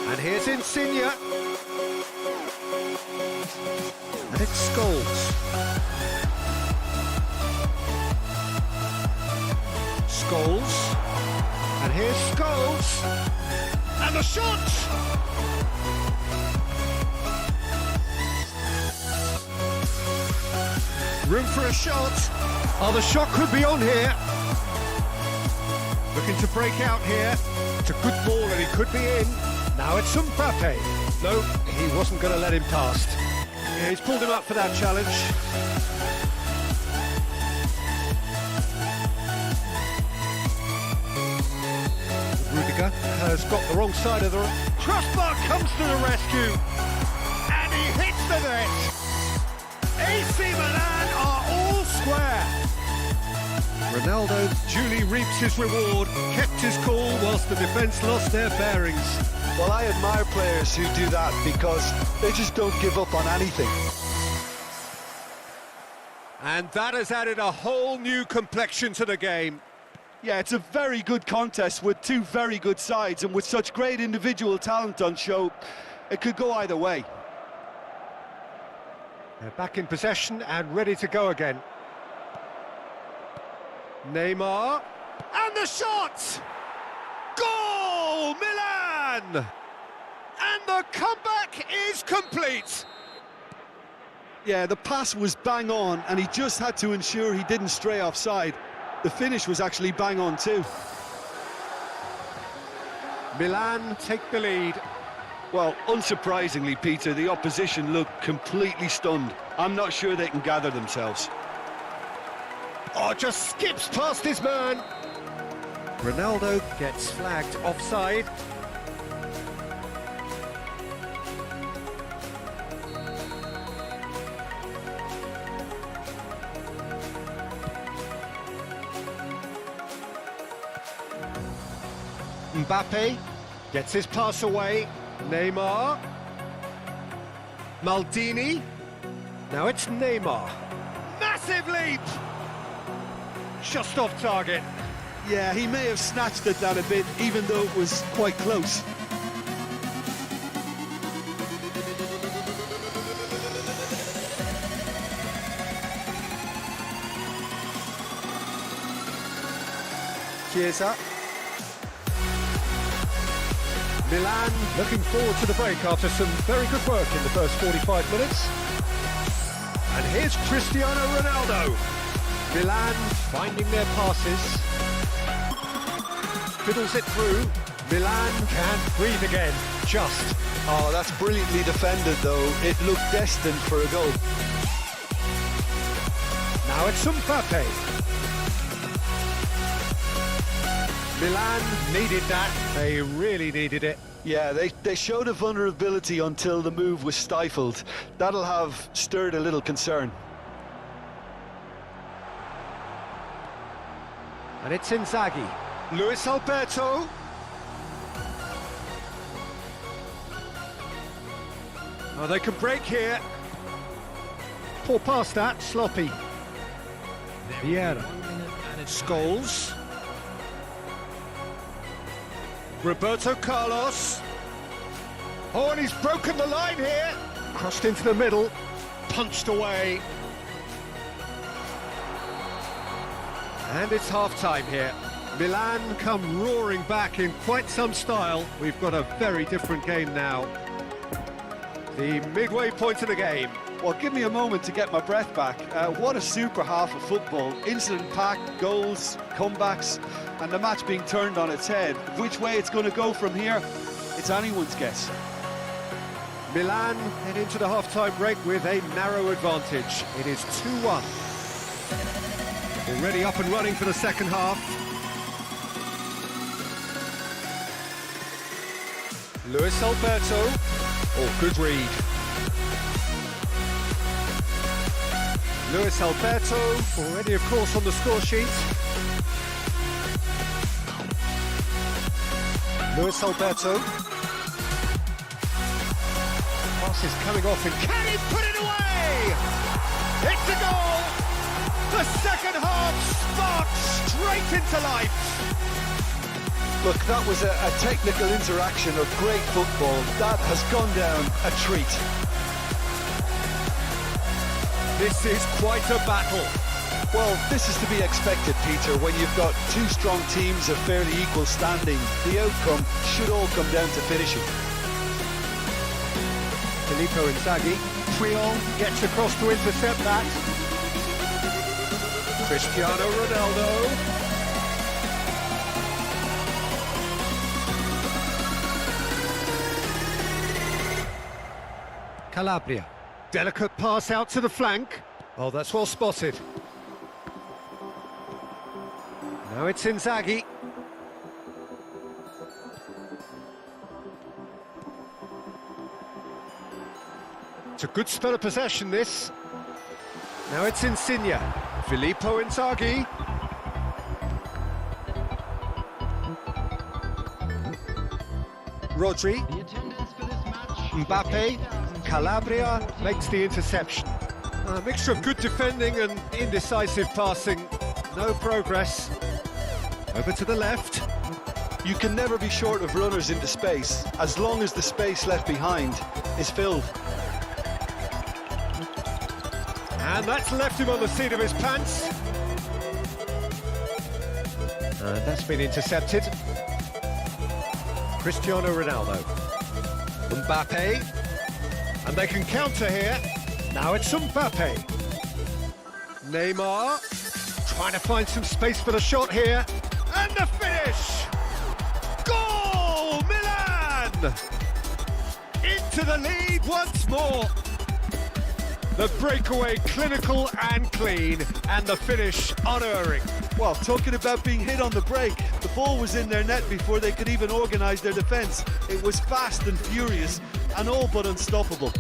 and here's Insigne. And it's Scholes. Scholes, and here's Scholes. And the shot! Room for a shot. Oh, the shot could be on here. Looking to break out here. It's a good ball and he could be in. Now it's Mbappe. No, he wasn't going to let him past. Yeah, he's pulled him up for that challenge. Rudiger has got the wrong side of the crossbar, comes to the rescue, and he hits the net. AC Milan are all square. Ronaldo duly reaps his reward, kept his cool whilst the defence lost their bearings. Well, I admire players who do that because they just don't give up on anything. And that has added a whole new complexion to the game. Yeah, it's a very good contest with two very good sides, and with such great individual talent on show, it could go either way. They're back in possession and ready to go again. Neymar, and the shot! Goal, Milan! And the comeback is complete. Yeah, the pass was bang on, and he just had to ensure he didn't stray offside. The finish was actually bang on too. Milan take the lead. Well, unsurprisingly, Peter, the opposition looked completely stunned. I'm not sure they can gather themselves. Oh, just skips past his man. Ronaldo gets flagged offside. Mbappe gets his pass away. Neymar. Maldini. Now it's Neymar. Massive leap! Just off target. Yeah, he may have snatched at that a bit, even though it was quite close. Chiesa. Milan looking forward to the break after some very good work in the first 45 minutes. And here's Cristiano Ronaldo. Milan finding their passes. Fiddles it through. Milan can't breathe again. Just. Oh, that's brilliantly defended, though. It looked destined for a goal. Now it's Mbappe. Milan needed that. They really needed it. Yeah, they showed a vulnerability until the move was stifled. That'll have stirred a little concern. And it's Inzaghi. Luis Alberto. Oh, they can break here. Poor pass that, sloppy. Vieira. Scholes. Roberto Carlos. Oh, and he's broken the line here. Crossed into the middle, punched away. And it's half-time here. Milan come roaring back in quite some style. We've got a very different game now. The midway point of the game. Well, give me a moment to get my breath back. What a super half of football. Incident-packed, goals, comebacks. and the match being turned on its head. Which way it's going to go from here, it's anyone's guess. Milan head into the half-time break with a narrow advantage. It is 2-1. Already up and running for the second half. Luis Alberto. Oh, good read. Luis Alberto, already, of course, on the score sheet. Luis Alberto. Pass is coming off, and can he put it away? It's a goal! The second half sparked straight into life. Look, that was a technical interaction of great football. That has gone down a treat. This is quite a battle. Well, this is to be expected, Peter, when you've got two strong teams of fairly equal standing. The outcome should all come down to finishing. Filippo Inzaghi. Puyol gets across to intercept that. Cristiano Ronaldo. Calabria. Delicate pass out to the flank. Oh, that's well spotted. Now it's Inzaghi. It's a good spell of possession, this. Now it's Insigne. Filippo Inzaghi. Rodri. The attendance for this match. Mbappe. Calabria makes the interception. A mixture of good defending and indecisive passing. No progress. Over to the left. You can never be short of runners into space, as long as the space left behind is filled. And that's left him on the seat of his pants. And that's been intercepted. Cristiano Ronaldo. Mbappe. And they can counter here. Now it's Mbappe. Neymar. Trying to find some space for the shot here. And the finish! Goal! Milan! Into the lead once more. The breakaway clinical and clean, and the finish unerring. Well, talking about being hit on the break, the ball was in their net before they could even organise their defence. It was fast and furious, and all but unstoppable.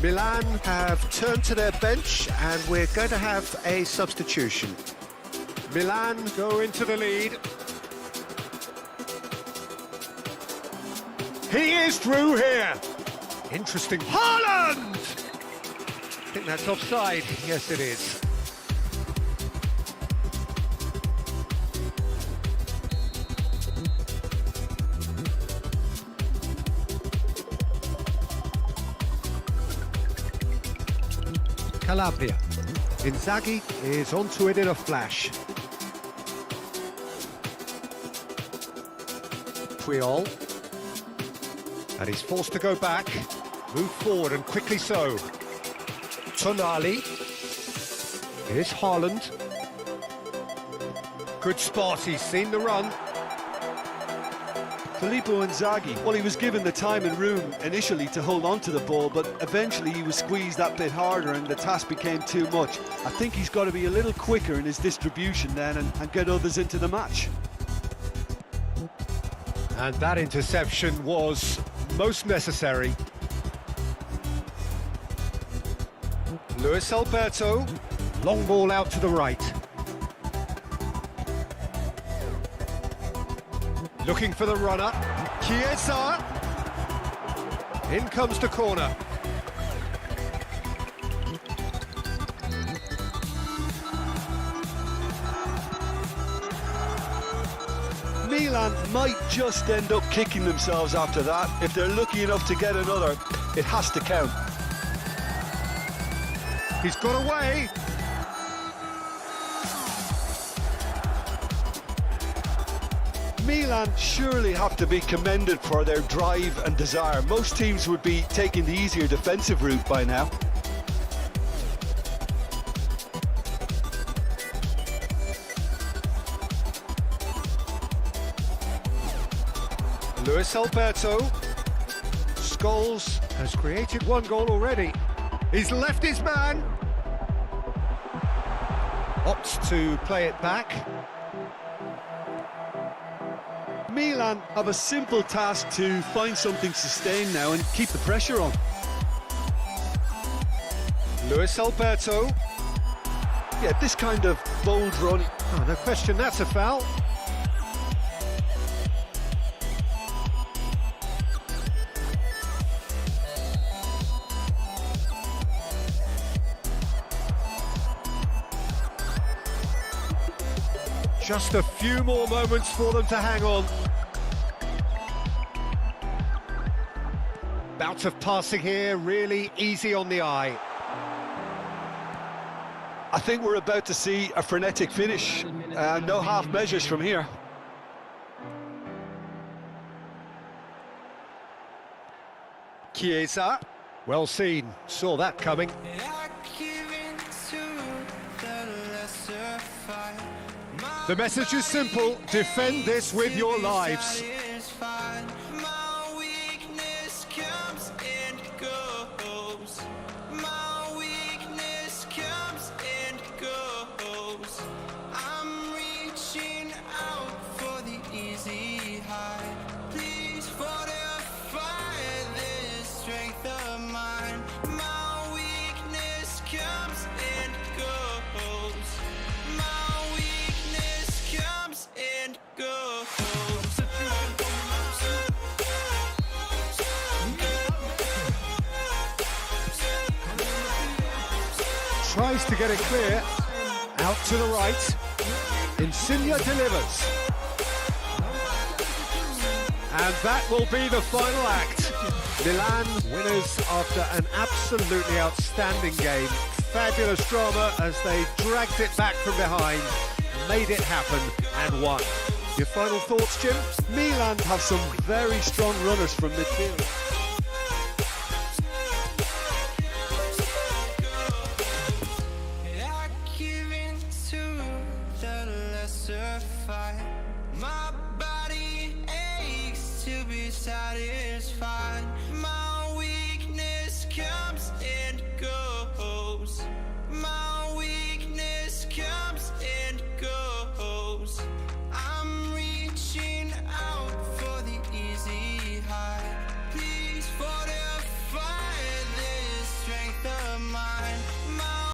Milan have turned to their bench, and we're going to have a substitution. Milan go into the lead. He is through here. Interesting. Haaland! I think that's offside. Yes, it is. Calabria. Inzaghi is onto it in a flash. Puyol. And he's forced to go back. Move forward, and quickly so. Tonali. Here's Haaland. Good spot, he's seen the run. Filippo Inzaghi, well, he was given the time and room initially to hold on to the ball, but eventually he was squeezed that bit harder and the task became too much. I think he's got to be a little quicker in his distribution then and get others into the match. And that interception was most necessary. Luis Alberto, long ball out to the right. Looking for the runner, Chiesa. In comes the corner. Milan might just end up kicking themselves after that. If they're lucky enough to get another, it has to count. He's got away. Milan surely have to be commended for their drive and desire. Most teams would be taking the easier defensive route by now. Luis Alberto. Scholes has created one goal already. He's left his man. Opts to play it back. Milan have a simple task to find something sustained now and keep the pressure on. Luis Alberto. Yeah, this kind of bold run. Oh, no question, that's a foul. Just a few more moments for them to hang on. Bout of passing here, really easy on the eye. I think we're about to see a frenetic finish. No half measures from here. Chiesa, well seen, saw that coming. The message is simple, defend this with your lives. Tries to get it clear, out to the right, Insigne delivers. And that will be the final act. Milan winners after an absolutely outstanding game. Fabulous drama as they dragged it back from behind, made it happen and won. Your final thoughts, Jim? Milan have some very strong runners from midfield.